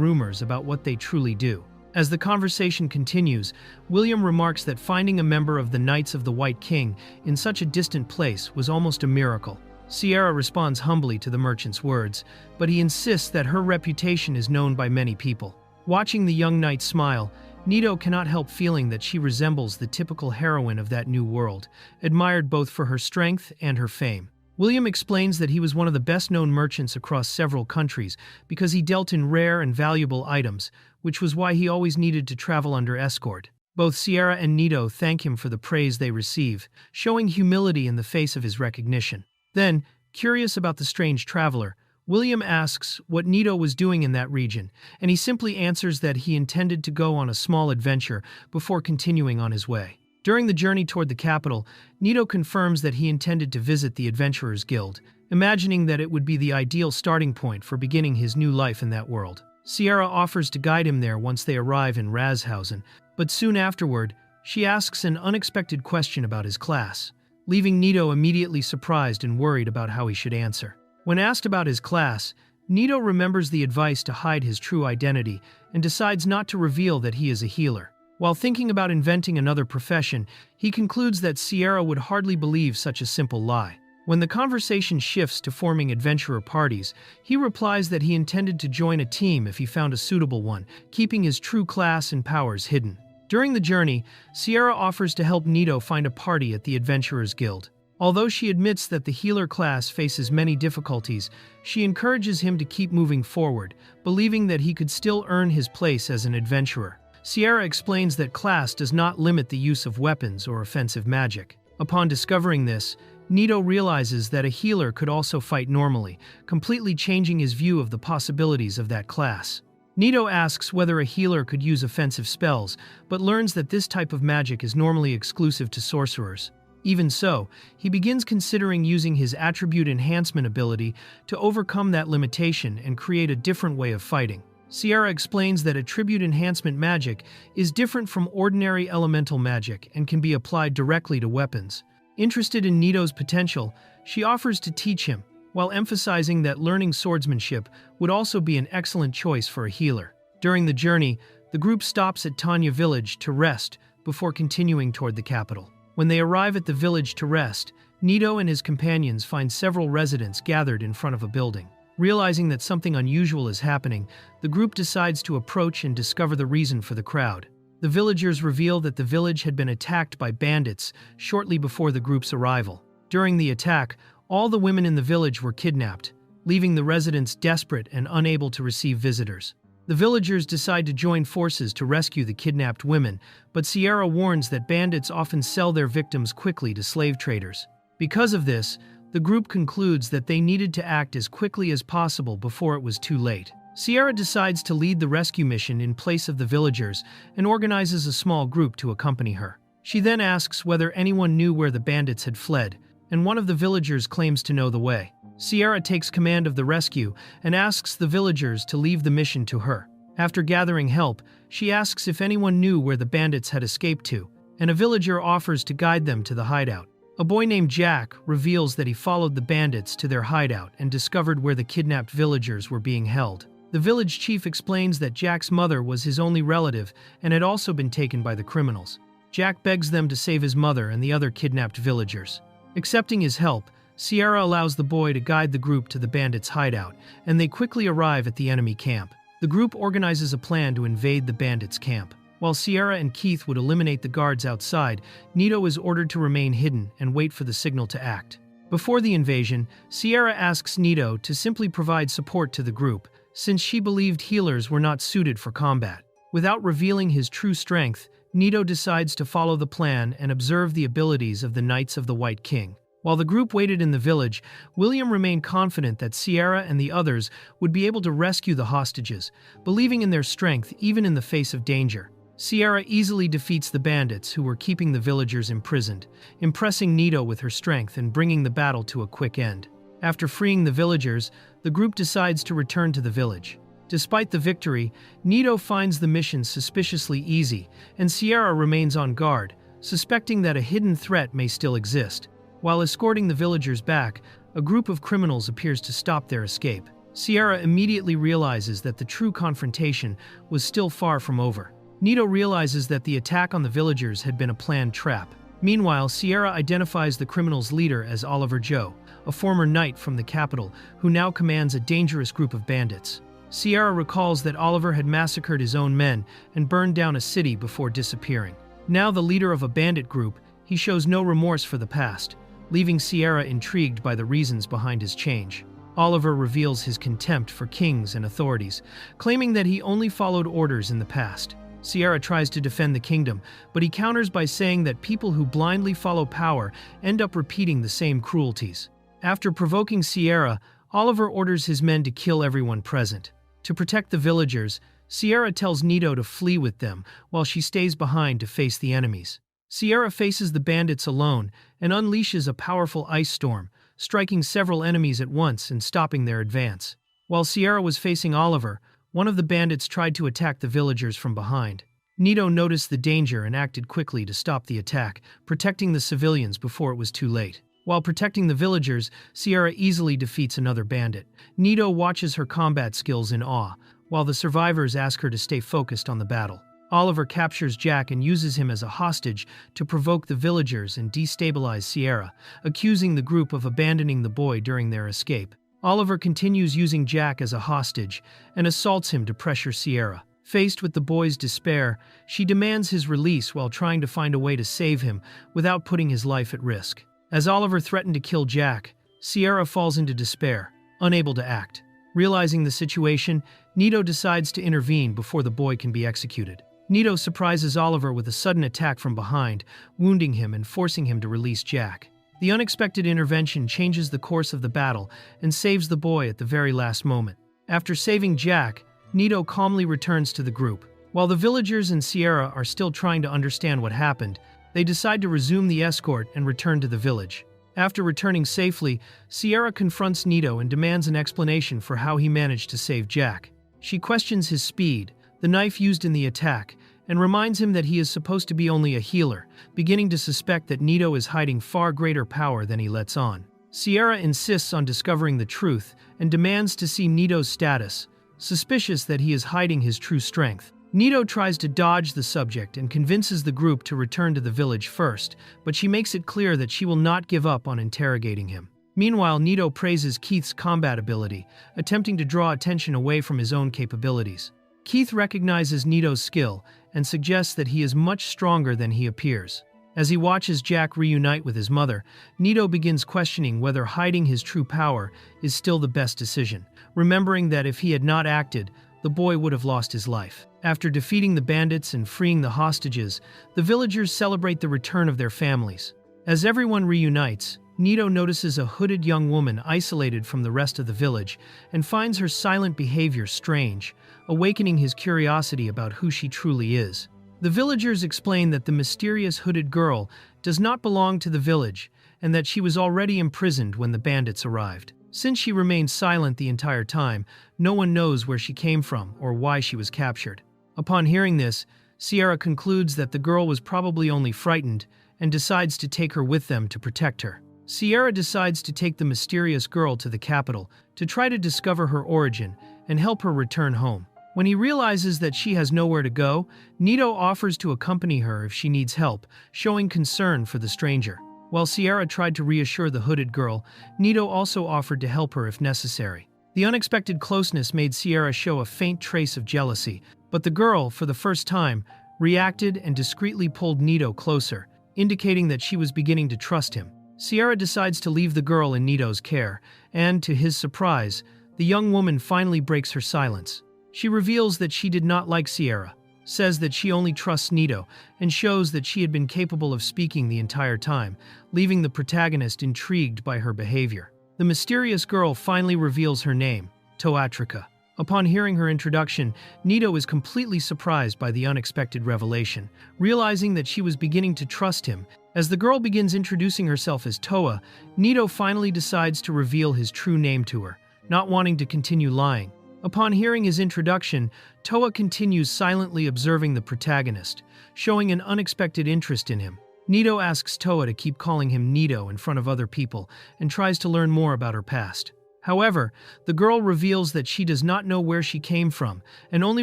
rumors about what they truly do. As the conversation continues, William remarks that finding a member of the Knights of the White King in such a distant place was almost a miracle. Sierra responds humbly to the merchant's words, but he insists that her reputation is known by many people. Watching the young knight smile, Nito cannot help feeling that she resembles the typical heroine of that new world, admired both for her strength and her fame. William explains that he was one of the best-known merchants across several countries because he dealt in rare and valuable items, which was why he always needed to travel under escort. Both Sierra and Nito thank him for the praise they receive, showing humility in the face of his recognition. Then, curious about the strange traveler, William asks what Nito was doing in that region, and he simply answers that he intended to go on a small adventure before continuing on his way. During the journey toward the capital, Nito confirms that he intended to visit the Adventurers Guild, imagining that it would be the ideal starting point for beginning his new life in that world. Sierra offers to guide him there once they arrive in Razhausen, but soon afterward, she asks an unexpected question about his class, leaving Nito immediately surprised and worried about how he should answer. When asked about his class, Nito remembers the advice to hide his true identity and decides not to reveal that he is a healer. While thinking about inventing another profession, he concludes that Sierra would hardly believe such a simple lie. When the conversation shifts to forming adventurer parties, he replies that he intended to join a team if he found a suitable one, keeping his true class and powers hidden. During the journey, Sierra offers to help Nito find a party at the Adventurers Guild. Although she admits that the healer class faces many difficulties, she encourages him to keep moving forward, believing that he could still earn his place as an adventurer. Sierra explains that class does not limit the use of weapons or offensive magic. Upon discovering this, Nito realizes that a healer could also fight normally, completely changing his view of the possibilities of that class. Nito asks whether a healer could use offensive spells, but learns that this type of magic is normally exclusive to sorcerers. Even so, he begins considering using his attribute enhancement ability to overcome that limitation and create a different way of fighting. Sierra explains that attribute enhancement magic is different from ordinary elemental magic and can be applied directly to weapons. Interested in Nito's potential, she offers to teach him, while emphasizing that learning swordsmanship would also be an excellent choice for a healer. During the journey, the group stops at Tanya village to rest before continuing toward the capital. When they arrive at the village to rest, Nito and his companions find several residents gathered in front of a building. Realizing that something unusual is happening, the group decides to approach and discover the reason for the crowd. The villagers reveal that the village had been attacked by bandits shortly before the group's arrival. During the attack, all the women in the village were kidnapped, leaving the residents desperate and unable to receive visitors. The villagers decide to join forces to rescue the kidnapped women, but Sierra warns that bandits often sell their victims quickly to slave traders. Because of this, the group concludes that they needed to act as quickly as possible before it was too late. Sierra decides to lead the rescue mission in place of the villagers and organizes a small group to accompany her. She then asks whether anyone knew where the bandits had fled, and one of the villagers claims to know the way. Sierra takes command of the rescue and asks the villagers to leave the mission to her. After gathering help, she asks if anyone knew where the bandits had escaped to, and a villager offers to guide them to the hideout. A boy named Jack reveals that he followed the bandits to their hideout and discovered where the kidnapped villagers were being held. The village chief explains that Jack's mother was his only relative and had also been taken by the criminals. Jack begs them to save his mother and the other kidnapped villagers. Accepting his help, Sierra allows the boy to guide the group to the bandits' hideout, and they quickly arrive at the enemy camp. The group organizes a plan to invade the bandits' camp. While Sierra and Keith would eliminate the guards outside, Nito is ordered to remain hidden and wait for the signal to act. Before the invasion, Sierra asks Nito to simply provide support to the group, since she believed healers were not suited for combat. Without revealing his true strength, Nito decides to follow the plan and observe the abilities of the Knights of the White King. While the group waited in the village, William remained confident that Sierra and the others would be able to rescue the hostages, believing in their strength even in the face of danger. Sierra easily defeats the bandits who were keeping the villagers imprisoned, impressing Nito with her strength and bringing the battle to a quick end. After freeing the villagers, the group decides to return to the village. Despite the victory, Nito finds the mission suspiciously easy, and Sierra remains on guard, suspecting that a hidden threat may still exist. While escorting the villagers back, a group of criminals appears to stop their escape. Sierra immediately realizes that the true confrontation was still far from over. Nito realizes that the attack on the villagers had been a planned trap. Meanwhile, Sierra identifies the criminals' leader as Oliver Joe, a former knight from the capital who now commands a dangerous group of bandits. Sierra recalls that Oliver had massacred his own men and burned down a city before disappearing. Now the leader of a bandit group, he shows no remorse for the past, leaving Sierra intrigued by the reasons behind his change. Oliver reveals his contempt for kings and authorities, claiming that he only followed orders in the past. Sierra tries to defend the kingdom, but he counters by saying that people who blindly follow power end up repeating the same cruelties. After provoking Sierra, Oliver orders his men to kill everyone present. To protect the villagers, Sierra tells Nito to flee with them while she stays behind to face the enemies. Sierra faces the bandits alone and unleashes a powerful ice storm, striking several enemies at once and stopping their advance. While Sierra was facing Oliver, one of the bandits tried to attack the villagers from behind. Nito noticed the danger and acted quickly to stop the attack, protecting the civilians before it was too late. While protecting the villagers, Sierra easily defeats another bandit. Nito watches her combat skills in awe, while the survivors ask her to stay focused on the battle. Oliver captures Jack and uses him as a hostage to provoke the villagers and destabilize Sierra, accusing the group of abandoning the boy during their escape. Oliver continues using Jack as a hostage and assaults him to pressure Sierra. Faced with the boy's despair, she demands his release while trying to find a way to save him without putting his life at risk. As Oliver threatened to kill Jack, Sierra falls into despair, unable to act. Realizing the situation, Nito decides to intervene before the boy can be executed. Nito surprises Oliver with a sudden attack from behind, wounding him and forcing him to release Jack. The unexpected intervention changes the course of the battle and saves the boy at the very last moment. After saving Jack, Nito calmly returns to the group. While the villagers and Sierra are still trying to understand what happened, they decide to resume the escort and return to the village. After returning safely, Sierra confronts Nito and demands an explanation for how he managed to save Jack. She questions his speed, the knife used in the attack, and reminds him that he is supposed to be only a healer, beginning to suspect that Nito is hiding far greater power than he lets on. Sierra insists on discovering the truth and demands to see Nito's status, suspicious that he is hiding his true strength. Nito tries to dodge the subject and convinces the group to return to the village first, but she makes it clear that she will not give up on interrogating him. Meanwhile, Nito praises Keith's combat ability, attempting to draw attention away from his own capabilities. Keith recognizes Nito's skill and suggests that he is much stronger than he appears. As he watches Jack reunite with his mother, Nito begins questioning whether hiding his true power is still the best decision, remembering that if he had not acted, the boy would have lost his life. After defeating the bandits and freeing the hostages, the villagers celebrate the return of their families. As everyone reunites, Nito notices a hooded young woman isolated from the rest of the village and finds her silent behavior strange, awakening his curiosity about who she truly is. The villagers explain that the mysterious hooded girl does not belong to the village and that she was already imprisoned when the bandits arrived. Since she remained silent the entire time, no one knows where she came from or why she was captured. Upon hearing this, Sierra concludes that the girl was probably only frightened and decides to take her with them to protect her. Sierra decides to take the mysterious girl to the capital to try to discover her origin and help her return home. When he realizes that she has nowhere to go, Nito offers to accompany her if she needs help, showing concern for the stranger. While Sierra tried to reassure the hooded girl, Nito also offered to help her if necessary. The unexpected closeness made Sierra show a faint trace of jealousy, but the girl, for the first time, reacted and discreetly pulled Nito closer, indicating that she was beginning to trust him. Sierra decides to leave the girl in Nito's care, and, to his surprise, the young woman finally breaks her silence. She reveals that she did not like Sierra, says that she only trusts Nito, and shows that she had been capable of speaking the entire time, leaving the protagonist intrigued by her behavior. The mysterious girl finally reveals her name, Toatrika. Upon hearing her introduction, Nito is completely surprised by the unexpected revelation, realizing that she was beginning to trust him. As the girl begins introducing herself as Toa, Nito finally decides to reveal his true name to her, not wanting to continue lying. Upon hearing his introduction, Toa continues silently observing the protagonist, showing an unexpected interest in him. Nito asks Toa to keep calling him Nito in front of other people and tries to learn more about her past. However, the girl reveals that she does not know where she came from and only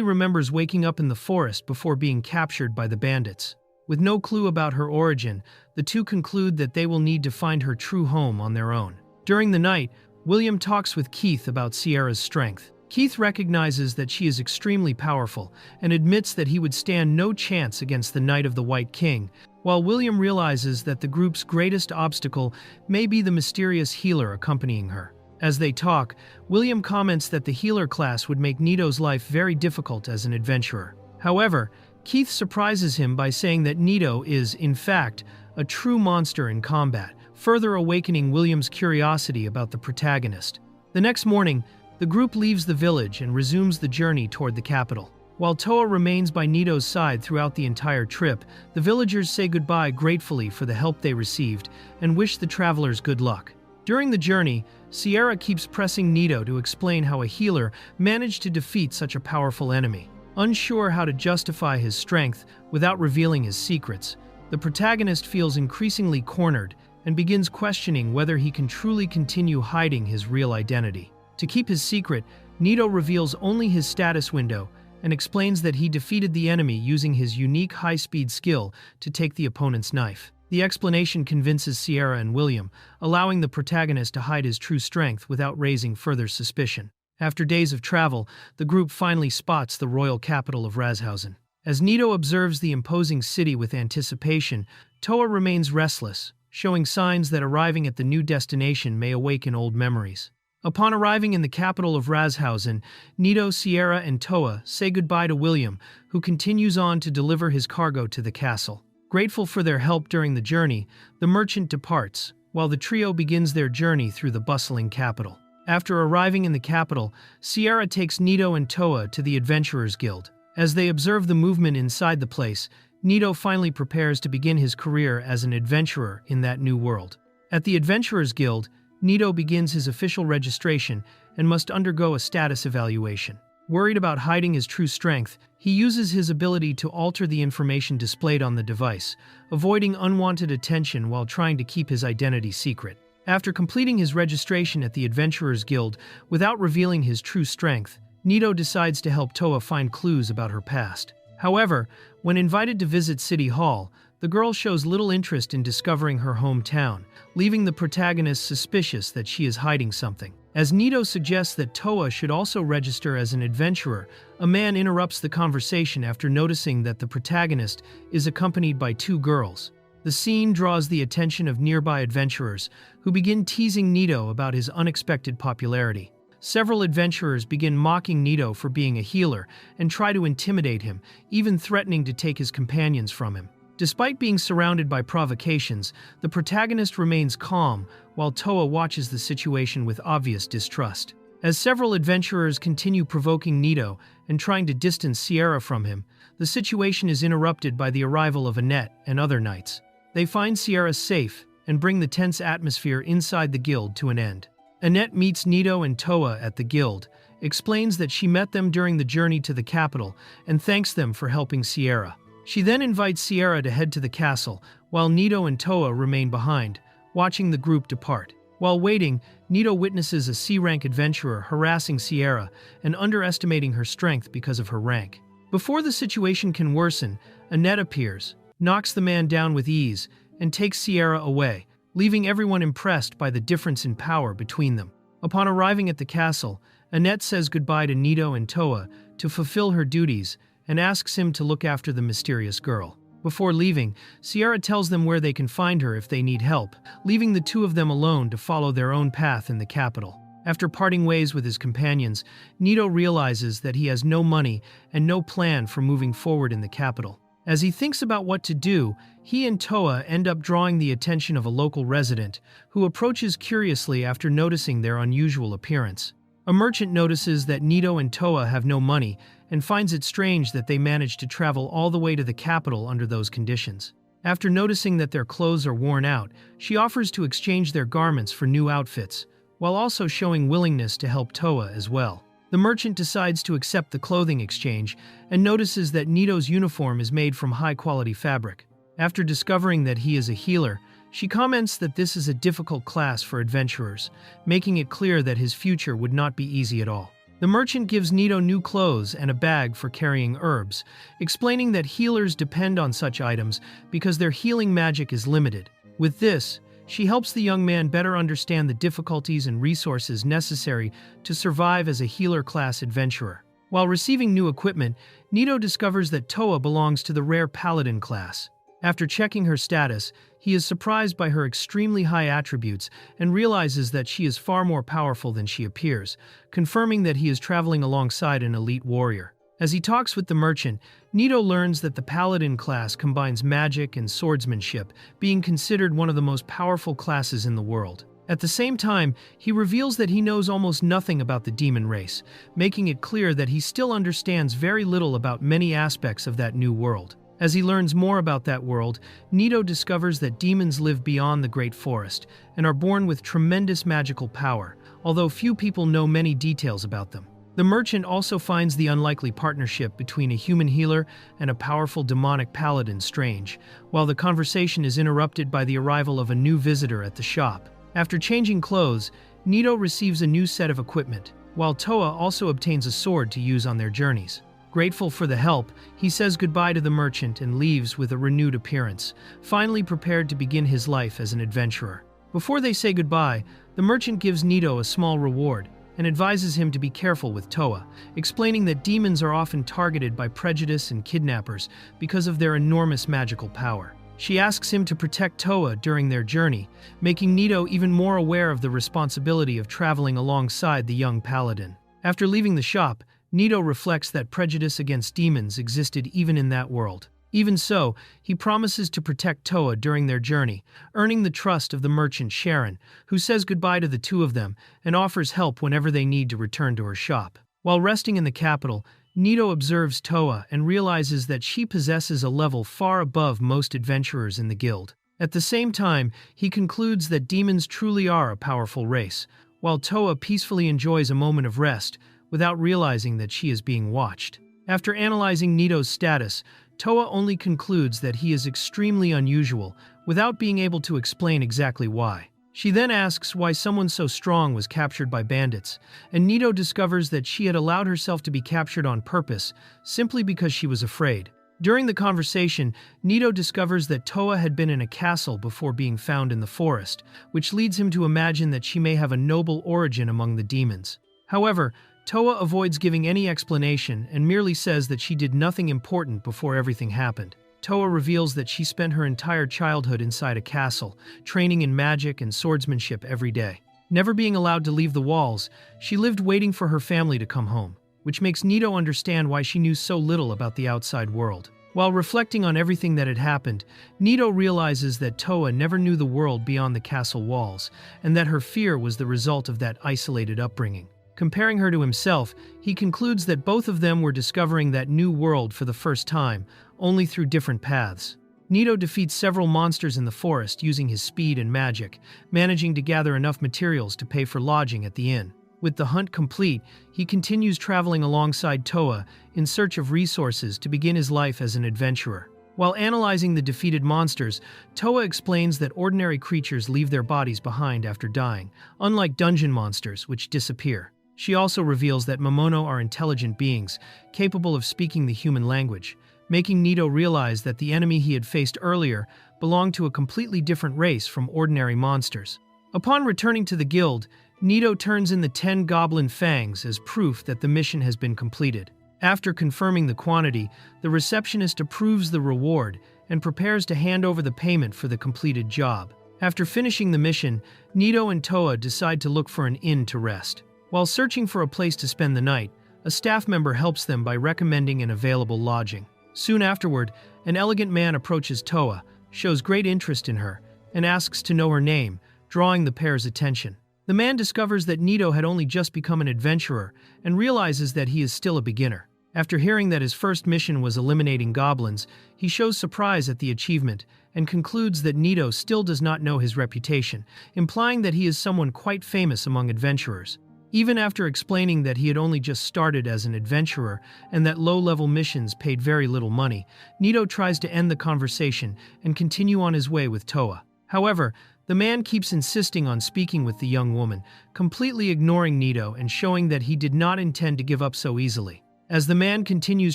remembers waking up in the forest before being captured by the bandits. With no clue about her origin, the two conclude that they will need to find her true home on their own. During the night, William talks with Keith about Sierra's strength. Keith recognizes that she is extremely powerful and admits that he would stand no chance against the Knight of the White King, while William realizes that the group's greatest obstacle may be the mysterious healer accompanying her. As they talk, William comments that the healer class would make Nito's life very difficult as an adventurer. However, Keith surprises him by saying that Nito is, in fact, a true monster in combat, further awakening William's curiosity about the protagonist. The next morning, the group leaves the village and resumes the journey toward the capital. While Toa remains by Nito's side throughout the entire trip, the villagers say goodbye gratefully for the help they received and wish the travelers good luck. During the journey, Sierra keeps pressing Nito to explain how a healer managed to defeat such a powerful enemy. Unsure how to justify his strength without revealing his secrets, the protagonist feels increasingly cornered and begins questioning whether he can truly continue hiding his real identity. To keep his secret, Nito reveals only his status window and explains that he defeated the enemy using his unique high-speed skill to take the opponent's knife. The explanation convinces Sierra and William, allowing the protagonist to hide his true strength without raising further suspicion. After days of travel, the group finally spots the royal capital of Razhausen. As Nito observes the imposing city with anticipation, Toa remains restless, showing signs that arriving at the new destination may awaken old memories. Upon arriving in the capital of Razhausen, Nito, Sierra, and Toa say goodbye to William, who continues on to deliver his cargo to the castle. Grateful for their help during the journey, the merchant departs, while the trio begins their journey through the bustling capital. After arriving in the capital, Sierra takes Nito and Toa to the Adventurers Guild. As they observe the movement inside the place, Nito finally prepares to begin his career as an adventurer in that new world. At the Adventurers Guild, Nito begins his official registration and must undergo a status evaluation. Worried about hiding his true strength, he uses his ability to alter the information displayed on the device, avoiding unwanted attention while trying to keep his identity secret. After completing his registration at the Adventurers Guild without revealing his true strength, Nito decides to help Toa find clues about her past. However, when invited to visit City Hall, the girl shows little interest in discovering her hometown, leaving the protagonist suspicious that she is hiding something. As Nito suggests that Toa should also register as an adventurer, a man interrupts the conversation after noticing that the protagonist is accompanied by two girls. The scene draws the attention of nearby adventurers, who begin teasing Nito about his unexpected popularity. Several adventurers begin mocking Nito for being a healer and try to intimidate him, even threatening to take his companions from him. Despite being surrounded by provocations, the protagonist remains calm while Toa watches the situation with obvious distrust. As several adventurers continue provoking Nito and trying to distance Sierra from him, the situation is interrupted by the arrival of Annette and other knights. They find Sierra safe and bring the tense atmosphere inside the guild to an end. Annette meets Nito and Toa at the guild, explains that she met them during the journey to the capital, and thanks them for helping Sierra. She then invites Sierra to head to the castle, while Nito and Toa remain behind, watching the group depart. While waiting, Nito witnesses a C-rank adventurer harassing Sierra and underestimating her strength because of her rank. Before the situation can worsen, Annette appears, knocks the man down with ease, and takes Sierra away, leaving everyone impressed by the difference in power between them. Upon arriving at the castle, Annette says goodbye to Nito and Toa to fulfill her duties and asks him to look after the mysterious girl. Before leaving, Sierra tells them where they can find her if they need help, leaving the two of them alone to follow their own path in the capital. After parting ways with his companions, Nito realizes that he has no money and no plan for moving forward in the capital. As he thinks about what to do, he and Toa end up drawing the attention of a local resident, who approaches curiously after noticing their unusual appearance. A merchant notices that Nito and Toa have no money and finds it strange that they managed to travel all the way to the capital under those conditions. After noticing that their clothes are worn out, she offers to exchange their garments for new outfits, while also showing willingness to help Toa as well. The merchant decides to accept the clothing exchange and notices that Nito's uniform is made from high-quality fabric. After discovering that he is a healer, she comments that this is a difficult class for adventurers, making it clear that his future would not be easy at all. The merchant gives Nito new clothes and a bag for carrying herbs, explaining that healers depend on such items because their healing magic is limited. With this, she helps the young man better understand the difficulties and resources necessary to survive as a healer-class adventurer. While receiving new equipment, Nito discovers that Toa belongs to the rare paladin class. After checking her status, he is surprised by her extremely high attributes and realizes that she is far more powerful than she appears, confirming that he is traveling alongside an elite warrior. As he talks with the merchant, Nito learns that the paladin class combines magic and swordsmanship, being considered one of the most powerful classes in the world. At the same time, he reveals that he knows almost nothing about the demon race, making it clear that he still understands very little about many aspects of that new world. As he learns more about that world, Nito discovers that demons live beyond the Great Forest and are born with tremendous magical power, although few people know many details about them. The merchant also finds the unlikely partnership between a human healer and a powerful demonic paladin strange, while the conversation is interrupted by the arrival of a new visitor at the shop. After changing clothes, Nito receives a new set of equipment, while Toa also obtains a sword to use on their journeys. Grateful for the help, he says goodbye to the merchant and leaves with a renewed appearance, finally prepared to begin his life as an adventurer. Before they say goodbye, the merchant gives Nito a small reward and advises him to be careful with Toa, explaining that demons are often targeted by prejudice and kidnappers because of their enormous magical power. She asks him to protect Toa during their journey, making Nito even more aware of the responsibility of traveling alongside the young paladin. After leaving the shop, Nito reflects that prejudice against demons existed even in that world. Even so, he promises to protect Toa during their journey, earning the trust of the merchant Sharon, who says goodbye to the two of them and offers help whenever they need to return to her shop. While resting in the capital, Nito observes Toa and realizes that she possesses a level far above most adventurers in the guild. At the same time, he concludes that demons truly are a powerful race, while Toa peacefully enjoys a moment of rest, without realizing that she is being watched. After analyzing Nito's status, Toa only concludes that he is extremely unusual, without being able to explain exactly why. She then asks why someone so strong was captured by bandits, and Nito discovers that she had allowed herself to be captured on purpose, simply because she was afraid. During the conversation, Nito discovers that Toa had been in a castle before being found in the forest, which leads him to imagine that she may have a noble origin among the demons. However, Toa avoids giving any explanation and merely says that she did nothing important before everything happened. Toa reveals that she spent her entire childhood inside a castle, training in magic and swordsmanship every day. Never being allowed to leave the walls, she lived waiting for her family to come home, which makes Nito understand why she knew so little about the outside world. While reflecting on everything that had happened, Nito realizes that Toa never knew the world beyond the castle walls, and that her fear was the result of that isolated upbringing. Comparing her to himself, he concludes that both of them were discovering that new world for the first time, only through different paths. Nito defeats several monsters in the forest using his speed and magic, managing to gather enough materials to pay for lodging at the inn. With the hunt complete, he continues traveling alongside Toa in search of resources to begin his life as an adventurer. While analyzing the defeated monsters, Toa explains that ordinary creatures leave their bodies behind after dying, unlike dungeon monsters, which disappear. She also reveals that Momono are intelligent beings, capable of speaking the human language, making Nito realize that the enemy he had faced earlier belonged to a completely different race from ordinary monsters. Upon returning to the guild, Nito turns in the 10 goblin fangs as proof that the mission has been completed. After confirming the quantity, the receptionist approves the reward and prepares to hand over the payment for the completed job. After finishing the mission, Nito and Toa decide to look for an inn to rest. While searching for a place to spend the night, a staff member helps them by recommending an available lodging. Soon afterward, an elegant man approaches Toa, shows great interest in her, and asks to know her name, drawing the pair's attention. The man discovers that Nito had only just become an adventurer and realizes that he is still a beginner. After hearing that his first mission was eliminating goblins, he shows surprise at the achievement and concludes that Nito still does not know his reputation, implying that he is someone quite famous among adventurers. Even after explaining that he had only just started as an adventurer and that low-level missions paid very little money, Nito tries to end the conversation and continue on his way with Toa. However, the man keeps insisting on speaking with the young woman, completely ignoring Nito and showing that he did not intend to give up so easily. As the man continues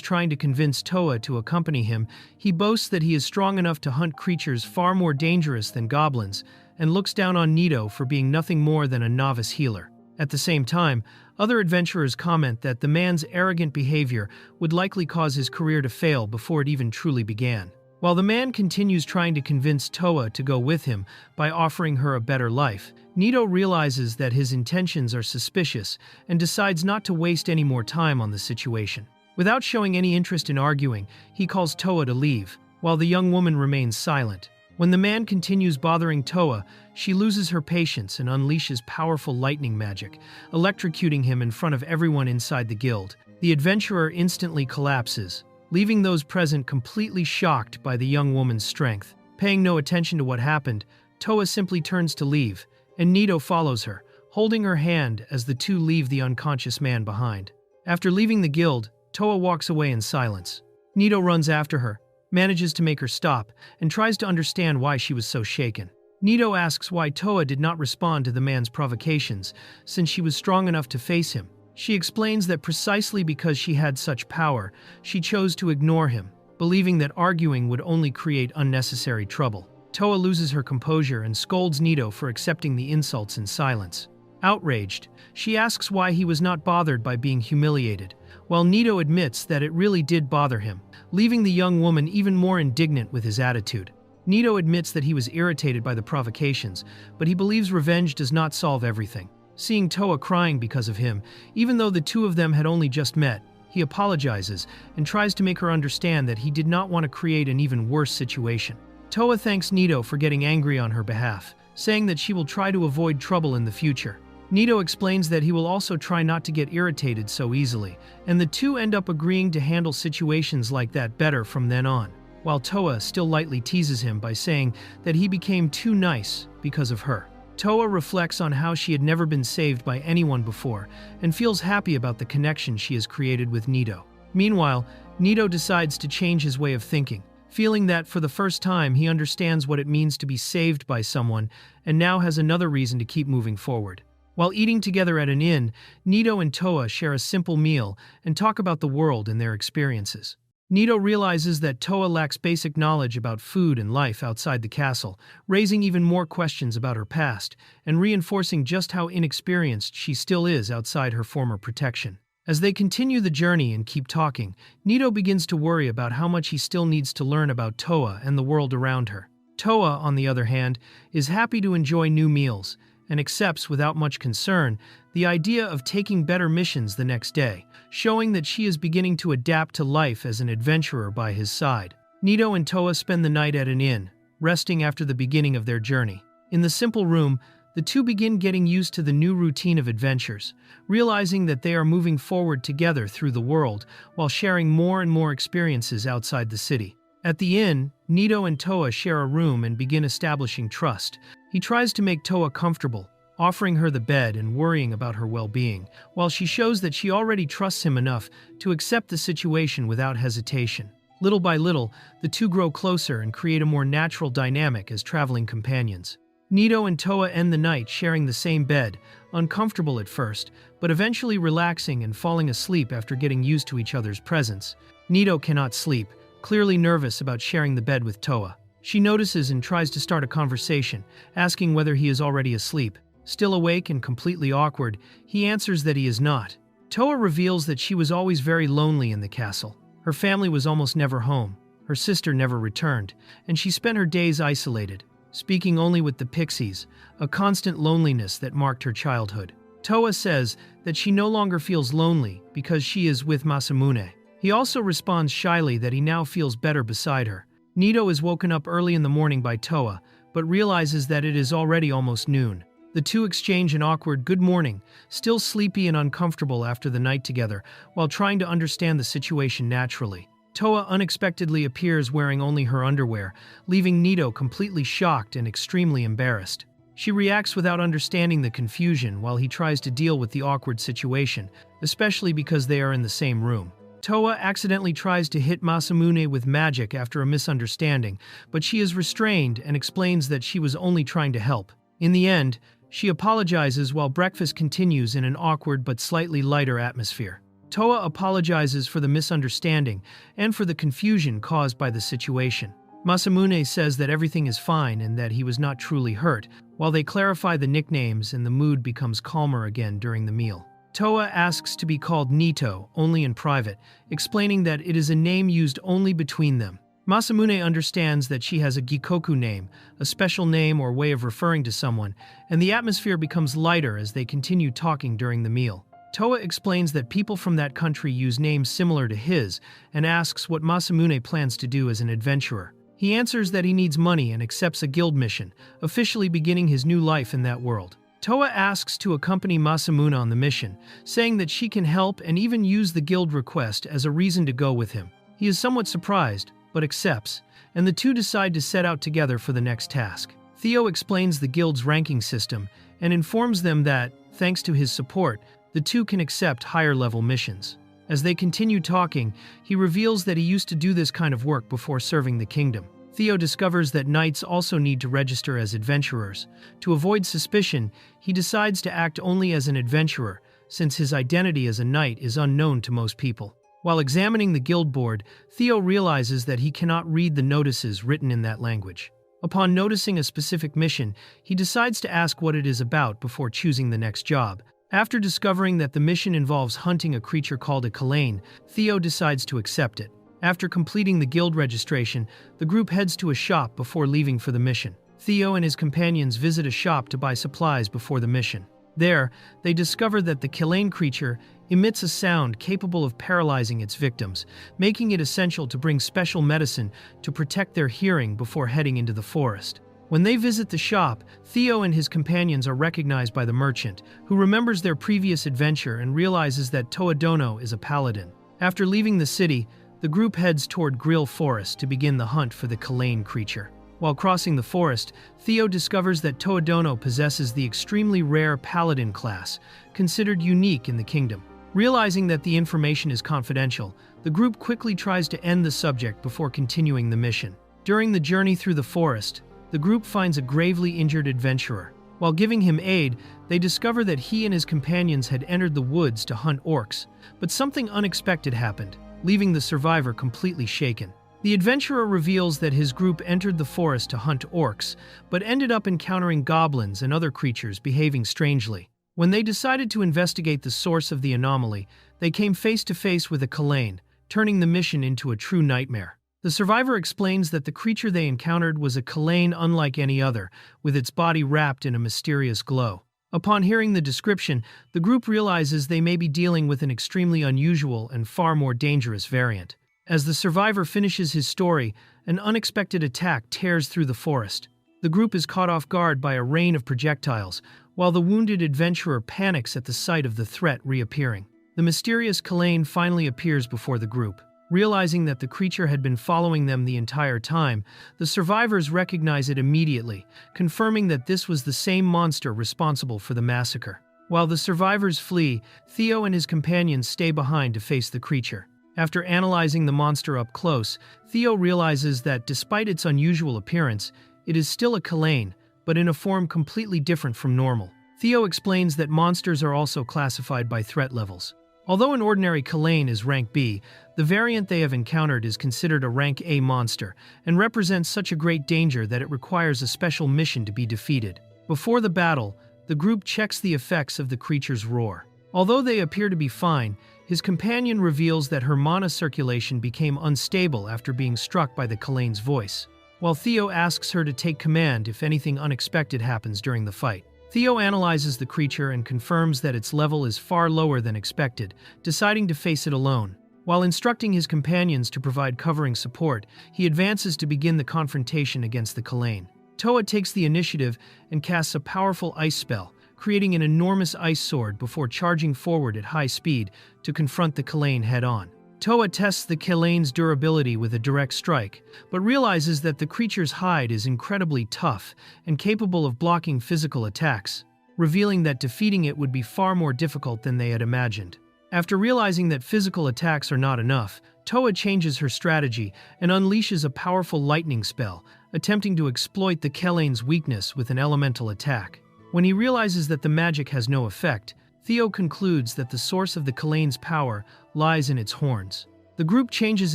trying to convince Toa to accompany him, he boasts that he is strong enough to hunt creatures far more dangerous than goblins and looks down on Nito for being nothing more than a novice healer. At the same time, other adventurers comment that the man's arrogant behavior would likely cause his career to fail before it even truly began. While the man continues trying to convince Toa to go with him by offering her a better life, Nito realizes that his intentions are suspicious and decides not to waste any more time on the situation. Without showing any interest in arguing, he calls Toa to leave, while the young woman remains silent. When the man continues bothering Toa, she loses her patience and unleashes powerful lightning magic, electrocuting him in front of everyone inside the guild. The adventurer instantly collapses, leaving those present completely shocked by the young woman's strength. Paying no attention to what happened, Toa simply turns to leave, and Nito follows her, holding her hand as the two leave the unconscious man behind. After leaving the guild, Toa walks away in silence. Nito runs after her, manages to make her stop, and tries to understand why she was so shaken. Nito asks why Toa did not respond to the man's provocations, since she was strong enough to face him. She explains that precisely because she had such power, she chose to ignore him, believing that arguing would only create unnecessary trouble. Toa loses her composure and scolds Nito for accepting the insults in silence. Outraged, she asks why he was not bothered by being humiliated, while Nito admits that it really did bother him, leaving the young woman even more indignant with his attitude. Nito admits that he was irritated by the provocations, but he believes revenge does not solve everything. Seeing Toa crying because of him, even though the two of them had only just met, he apologizes and tries to make her understand that he did not want to create an even worse situation. Toa thanks Nito for getting angry on her behalf, saying that she will try to avoid trouble in the future. Nito explains that he will also try not to get irritated so easily, and the two end up agreeing to handle situations like that better from then on, while Toa still lightly teases him by saying that he became too nice because of her. Toa reflects on how she had never been saved by anyone before and feels happy about the connection she has created with Nito. Meanwhile, Nito decides to change his way of thinking, feeling that for the first time he understands what it means to be saved by someone and now has another reason to keep moving forward. While eating together at an inn, Nito and Toa share a simple meal and talk about the world and their experiences. Nito realizes that Toa lacks basic knowledge about food and life outside the castle, raising even more questions about her past and reinforcing just how inexperienced she still is outside her former protection. As they continue the journey and keep talking, Nito begins to worry about how much he still needs to learn about Toa and the world around her. Toa, on the other hand, is happy to enjoy new meals and accepts without much concern the idea of taking better missions the next day, showing that she is beginning to adapt to life as an adventurer by his side. Nito and Toa spend the night at an inn, resting after the beginning of their journey. In the simple room, the two begin getting used to the new routine of adventures, realizing that they are moving forward together through the world while sharing more and more experiences outside the city. At the inn, Nito and Toa share a room and begin establishing trust. He tries to make Toa comfortable, offering her the bed and worrying about her well-being, while she shows that she already trusts him enough to accept the situation without hesitation. Little by little, the two grow closer and create a more natural dynamic as traveling companions. Nito and Toa end the night sharing the same bed, uncomfortable at first, but eventually relaxing and falling asleep after getting used to each other's presence. Nito cannot sleep, clearly nervous about sharing the bed with Toa. She notices and tries to start a conversation, asking whether he is already asleep. Still awake and completely awkward, he answers that he is not. Toa reveals that she was always very lonely in the castle. Her family was almost never home, her sister never returned, and she spent her days isolated, speaking only with the pixies, a constant loneliness that marked her childhood. Toa says that she no longer feels lonely because she is with Masamune. He also responds shyly that he now feels better beside her. Nito is woken up early in the morning by Toa, but realizes that it is already almost noon. The two exchange an awkward good morning, still sleepy and uncomfortable after the night together, while trying to understand the situation naturally. Toa unexpectedly appears wearing only her underwear, leaving Nito completely shocked and extremely embarrassed. She reacts without understanding the confusion while he tries to deal with the awkward situation, especially because they are in the same room. Toa accidentally tries to hit Masamune with magic after a misunderstanding, but she is restrained and explains that she was only trying to help. In the end, she apologizes while breakfast continues in an awkward but slightly lighter atmosphere. Toa apologizes for the misunderstanding and for the confusion caused by the situation. Masamune says that everything is fine and that he was not truly hurt, while they clarify the nicknames and the mood becomes calmer again during the meal. Toa asks to be called Nito, only in private, explaining that it is a name used only between them. Masamune understands that she has a Gikoku name, a special name or way of referring to someone, and the atmosphere becomes lighter as they continue talking during the meal. Toa explains that people from that country use names similar to his and asks what Masamune plans to do as an adventurer. He answers that he needs money and accepts a guild mission, officially beginning his new life in that world. Toa asks to accompany Masamune on the mission, saying that she can help and even use the guild request as a reason to go with him. He is somewhat surprised, but accepts, and the two decide to set out together for the next task. Theo explains the guild's ranking system and informs them that, thanks to his support, the two can accept higher-level missions. As they continue talking, he reveals that he used to do this kind of work before serving the kingdom. Theo discovers that knights also need to register as adventurers. To avoid suspicion, he decides to act only as an adventurer, since his identity as a knight is unknown to most people. While examining the guild board, Theo realizes that he cannot read the notices written in that language. Upon noticing a specific mission, he decides to ask what it is about before choosing the next job. After discovering that the mission involves hunting a creature called a Kalane, Theo decides to accept it. After completing the guild registration, the group heads to a shop before leaving for the mission. Theo and his companions visit a shop to buy supplies before the mission. There, they discover that the Kalane creature emits a sound capable of paralyzing its victims, making it essential to bring special medicine to protect their hearing before heading into the forest. When they visit the shop, Theo and his companions are recognized by the merchant, who remembers their previous adventure and realizes that Toadono is a paladin. After leaving the city, the group heads toward Grill Forest to begin the hunt for the Kalane creature. While crossing the forest, Theo discovers that Toadono possesses the extremely rare paladin class, considered unique in the kingdom. Realizing that the information is confidential, the group quickly tries to end the subject before continuing the mission. During the journey through the forest, the group finds a gravely injured adventurer. While giving him aid, they discover that he and his companions had entered the woods to hunt orcs, but something unexpected happened, leaving the survivor completely shaken. The adventurer reveals that his group entered the forest to hunt orcs, but ended up encountering goblins and other creatures behaving strangely. When they decided to investigate the source of the anomaly, they came face to face with a Kalane, turning the mission into a true nightmare. The survivor explains that the creature they encountered was a Kalane unlike any other, with its body wrapped in a mysterious glow. Upon hearing the description, the group realizes they may be dealing with an extremely unusual and far more dangerous variant. As the survivor finishes his story, an unexpected attack tears through the forest. The group is caught off guard by a rain of projectiles, while the wounded adventurer panics at the sight of the threat reappearing. The mysterious Kalane finally appears before the group. Realizing that the creature had been following them the entire time, the survivors recognize it immediately, confirming that this was the same monster responsible for the massacre. While the survivors flee, Theo and his companions stay behind to face the creature. After analyzing the monster up close, Theo realizes that despite its unusual appearance, it is still a Kalane, but in a form completely different from normal. Theo explains that monsters are also classified by threat levels. Although an ordinary Kalane is rank B, the variant they have encountered is considered a rank A monster and represents such a great danger that it requires a special mission to be defeated. Before the battle, the group checks the effects of the creature's roar. Although they appear to be fine, his companion reveals that her mana circulation became unstable after being struck by the Kalane's voice. While Theo asks her to take command if anything unexpected happens during the fight. Theo analyzes the creature and confirms that its level is far lower than expected, deciding to face it alone. While instructing his companions to provide covering support, he advances to begin the confrontation against the Kalane. Toa takes the initiative and casts a powerful ice spell, creating an enormous ice sword before charging forward at high speed to confront the Kalane head-on. Toa tests the Kalane's durability with a direct strike, but realizes that the creature's hide is incredibly tough and capable of blocking physical attacks, revealing that defeating it would be far more difficult than they had imagined. After realizing that physical attacks are not enough, Toa changes her strategy and unleashes a powerful lightning spell, attempting to exploit the Kalane's weakness with an elemental attack. When he realizes that the magic has no effect, Theo concludes that the source of the Kalane's power lies in its horns. The group changes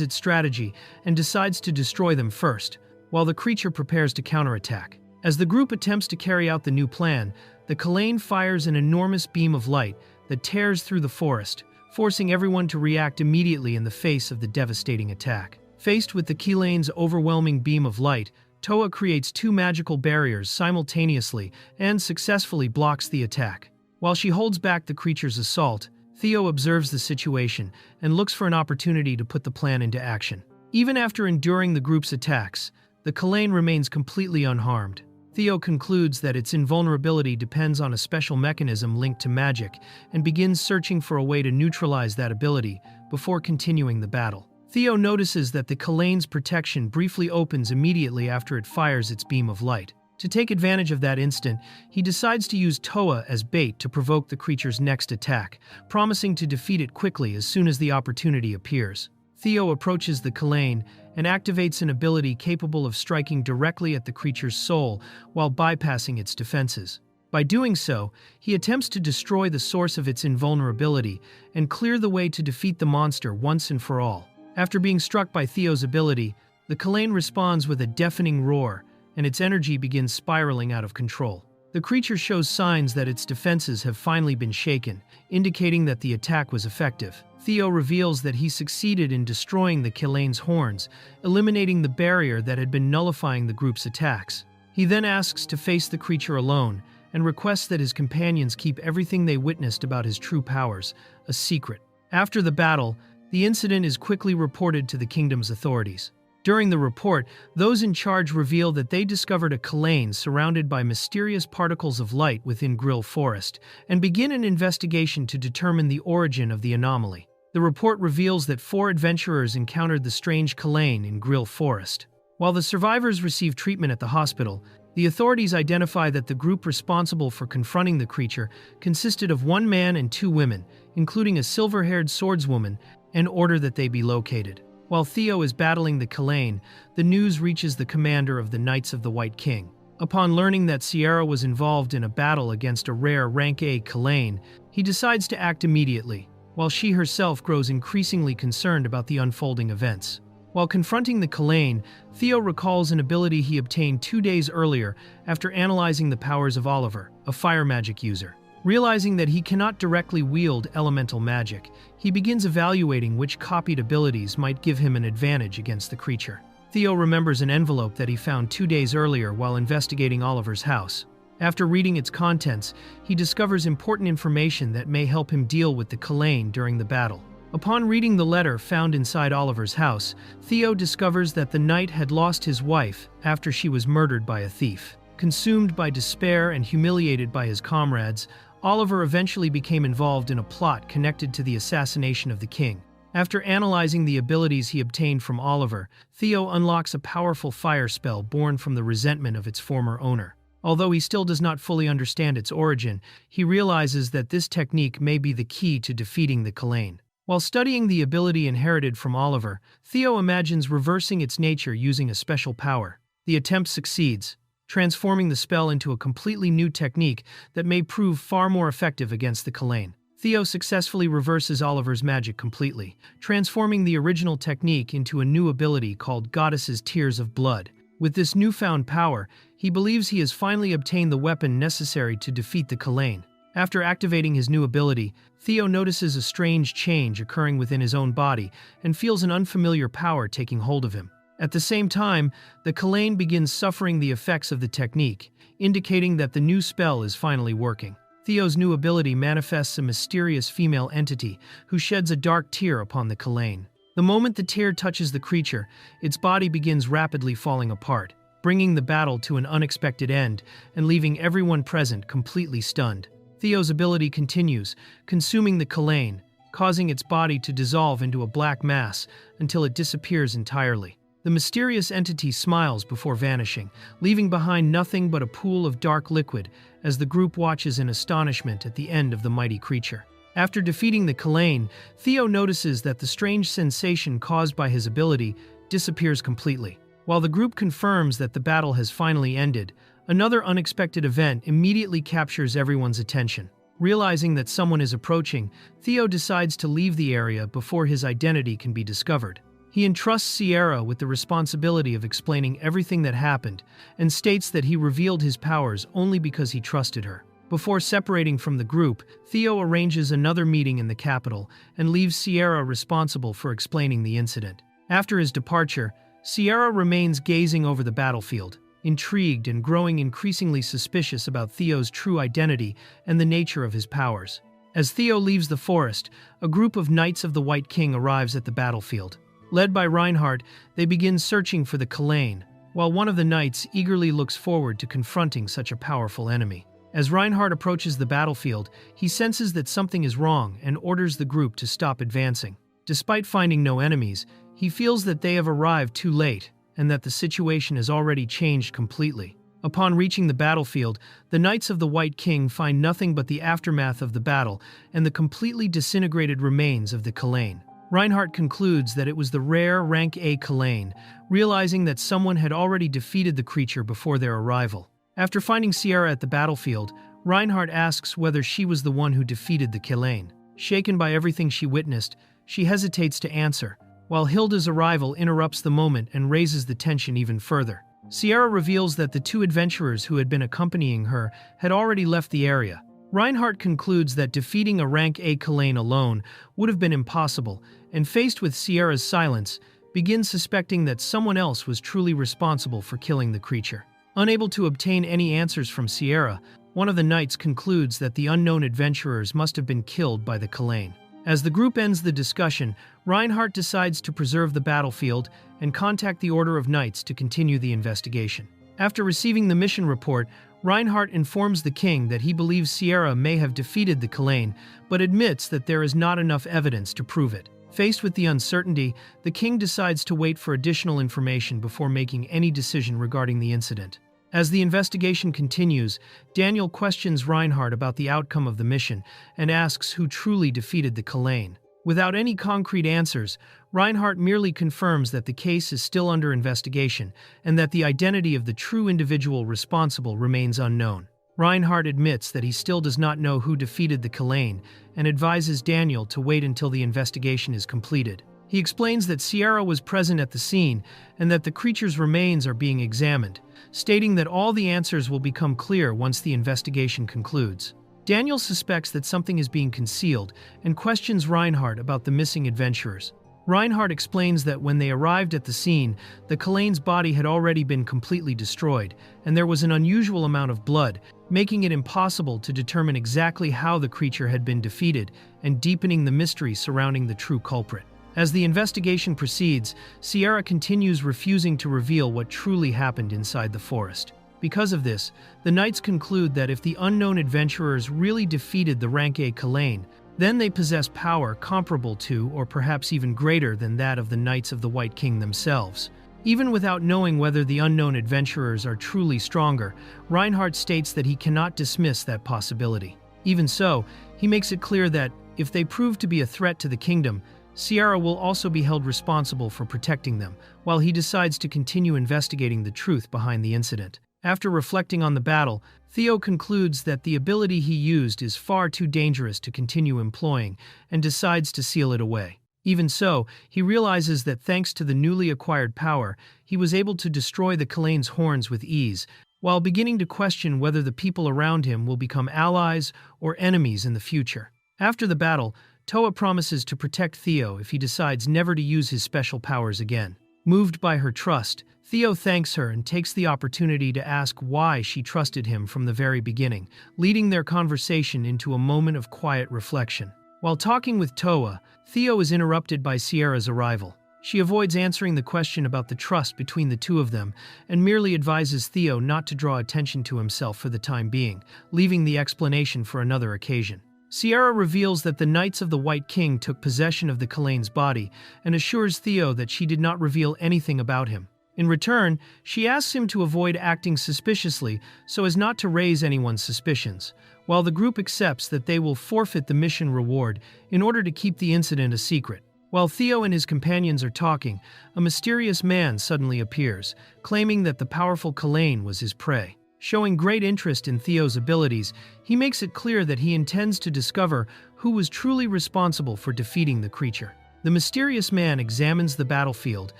its strategy and decides to destroy them first, while the creature prepares to counterattack. As the group attempts to carry out the new plan, the Kalane fires an enormous beam of light that tears through the forest, forcing everyone to react immediately in the face of the devastating attack. Faced with the Kalane's overwhelming beam of light, Toa creates two magical barriers simultaneously and successfully blocks the attack. While she holds back the creature's assault, Theo observes the situation and looks for an opportunity to put the plan into action. Even after enduring the group's attacks, the Kalane remains completely unharmed. Theo concludes that its invulnerability depends on a special mechanism linked to magic and begins searching for a way to neutralize that ability before continuing the battle. Theo notices that the Kalane's protection briefly opens immediately after it fires its beam of light. To take advantage of that instant, he decides to use Toa as bait to provoke the creature's next attack, promising to defeat it quickly as soon as the opportunity appears. Theo approaches the Kalane and activates an ability capable of striking directly at the creature's soul while bypassing its defenses. By doing so, he attempts to destroy the source of its invulnerability and clear the way to defeat the monster once and for all. After being struck by Theo's ability, the Kalane responds with a deafening roar, and its energy begins spiraling out of control. The creature shows signs that its defenses have finally been shaken, indicating that the attack was effective. Theo reveals that he succeeded in destroying the Kalane's horns, eliminating the barrier that had been nullifying the group's attacks. He then asks to face the creature alone and requests that his companions keep everything they witnessed about his true powers a secret. After the battle, the incident is quickly reported to the kingdom's authorities. During the report, those in charge reveal that they discovered a Kalane surrounded by mysterious particles of light within Grill Forest and begin an investigation to determine the origin of the anomaly. The report reveals that 4 adventurers encountered the strange Kalane in Grill Forest. While the survivors receive treatment at the hospital, the authorities identify that the group responsible for confronting the creature consisted of 1 man and 2 women, including a silver-haired swordswoman, and order that they be located. While Theo is battling the Kalane, the news reaches the commander of the Knights of the White King. Upon learning that Sierra was involved in a battle against a rare Rank A Kalane, he decides to act immediately, while she herself grows increasingly concerned about the unfolding events. While confronting the Kalane, Theo recalls an ability he obtained 2 days earlier after analyzing the powers of Oliver, a fire magic user. Realizing that he cannot directly wield elemental magic, he begins evaluating which copied abilities might give him an advantage against the creature. Theo remembers an envelope that he found 2 days earlier while investigating Oliver's house. After reading its contents, he discovers important information that may help him deal with the Kalane during the battle. Upon reading the letter found inside Oliver's house, Theo discovers that the knight had lost his wife after she was murdered by a thief. Consumed by despair and humiliated by his comrades, Oliver eventually became involved in a plot connected to the assassination of the king. After analyzing the abilities he obtained from Oliver, Theo unlocks a powerful fire spell born from the resentment of its former owner. Although he still does not fully understand its origin, he realizes that this technique may be the key to defeating the Kalane. While studying the ability inherited from Oliver, Theo imagines reversing its nature using a special power. The attempt succeeds, transforming the spell into a completely new technique that may prove far more effective against the Kalane. Theo successfully reverses Oliver's magic completely, transforming the original technique into a new ability called Goddess's Tears of Blood. With this newfound power, he believes he has finally obtained the weapon necessary to defeat the Kalane. After activating his new ability, Theo notices a strange change occurring within his own body and feels an unfamiliar power taking hold of him. At the same time, the Kalane begins suffering the effects of the technique, indicating that the new spell is finally working. Theo's new ability manifests a mysterious female entity who sheds a dark tear upon the Kalane. The moment the tear touches the creature, its body begins rapidly falling apart, bringing the battle to an unexpected end and leaving everyone present completely stunned. Theo's ability continues, consuming the Kalain, causing its body to dissolve into a black mass until it disappears entirely. The mysterious entity smiles before vanishing, leaving behind nothing but a pool of dark liquid as the group watches in astonishment at the end of the mighty creature. After defeating the Kalain, Theo notices that the strange sensation caused by his ability disappears completely. While the group confirms that the battle has finally ended, another unexpected event immediately captures everyone's attention. Realizing that someone is approaching, Theo decides to leave the area before his identity can be discovered. He entrusts Sierra with the responsibility of explaining everything that happened and states that he revealed his powers only because he trusted her. Before separating from the group, Theo arranges another meeting in the capital and leaves Sierra responsible for explaining the incident. After his departure, Sierra remains gazing over the battlefield, intrigued and growing increasingly suspicious about Theo's true identity and the nature of his powers. As Theo leaves the forest, a group of Knights of the White King arrives at the battlefield. Led by Reinhardt, they begin searching for the Kalain, while one of the knights eagerly looks forward to confronting such a powerful enemy. As Reinhardt approaches the battlefield, he senses that something is wrong and orders the group to stop advancing. Despite finding no enemies, he feels that they have arrived too late and that the situation has already changed completely. Upon reaching the battlefield, the Knights of the White King find nothing but the aftermath of the battle and the completely disintegrated remains of the Kalain. Reinhardt concludes that it was the rare rank A Kalain, realizing that someone had already defeated the creature before their arrival. After finding Sierra at the battlefield, Reinhardt asks whether she was the one who defeated the Kalain. Shaken by everything she witnessed, she hesitates to answer, while Hilda's arrival interrupts the moment and raises the tension even further. Sierra reveals that the two adventurers who had been accompanying her had already left the area. Reinhardt concludes that defeating a rank A Kalain alone would have been impossible, and faced with Sierra's silence, begins suspecting that someone else was truly responsible for killing the creature. Unable to obtain any answers from Sierra, one of the knights concludes that the unknown adventurers must have been killed by the Kalain. As the group ends the discussion, Reinhardt decides to preserve the battlefield and contact the Order of Knights to continue the investigation. After receiving the mission report, Reinhardt informs the king that he believes Sierra may have defeated the Kalain, but admits that there is not enough evidence to prove it. Faced with the uncertainty, the king decides to wait for additional information before making any decision regarding the incident. As the investigation continues, Daniel questions Reinhardt about the outcome of the mission and asks who truly defeated the Kalain. Without any concrete answers, Reinhardt merely confirms that the case is still under investigation and that the identity of the true individual responsible remains unknown. Reinhardt admits that he still does not know who defeated the Kalain and advises Daniel to wait until the investigation is completed. He explains that Sierra was present at the scene and that the creature's remains are being examined, stating that all the answers will become clear once the investigation concludes. Daniel suspects that something is being concealed and questions Reinhardt about the missing adventurers. Reinhardt explains that when they arrived at the scene, the Kalain's body had already been completely destroyed, and there was an unusual amount of blood, making it impossible to determine exactly how the creature had been defeated and deepening the mystery surrounding the true culprit. As the investigation proceeds, Sierra continues refusing to reveal what truly happened inside the forest. Because of this, the knights conclude that if the unknown adventurers really defeated the rank A Kalain, then they possess power comparable to, or perhaps even greater than that of the Knights of the White King themselves. Even without knowing whether the unknown adventurers are truly stronger, Reinhardt states that he cannot dismiss that possibility. Even so, he makes it clear that, if they prove to be a threat to the kingdom, Sierra will also be held responsible for protecting them, while he decides to continue investigating the truth behind the incident. After reflecting on the battle, Theo concludes that the ability he used is far too dangerous to continue employing and decides to seal it away. Even so, he realizes that thanks to the newly acquired power, he was able to destroy the Kalain's horns with ease, while beginning to question whether the people around him will become allies or enemies in the future. After the battle, Toa promises to protect Theo if he decides never to use his special powers again. Moved by her trust, Theo thanks her and takes the opportunity to ask why she trusted him from the very beginning, leading their conversation into a moment of quiet reflection. While talking with Toa, Theo is interrupted by Sierra's arrival. She avoids answering the question about the trust between the two of them and merely advises Theo not to draw attention to himself for the time being, leaving the explanation for another occasion. Sierra reveals that the Knights of the White King took possession of the Kalane's body and assures Theo that she did not reveal anything about him. In return, she asks him to avoid acting suspiciously so as not to raise anyone's suspicions, while the group accepts that they will forfeit the mission reward in order to keep the incident a secret. While Theo and his companions are talking, a mysterious man suddenly appears, claiming that the powerful Kalane was his prey. Showing great interest in Theo's abilities, he makes it clear that he intends to discover who was truly responsible for defeating the creature. The mysterious man examines the battlefield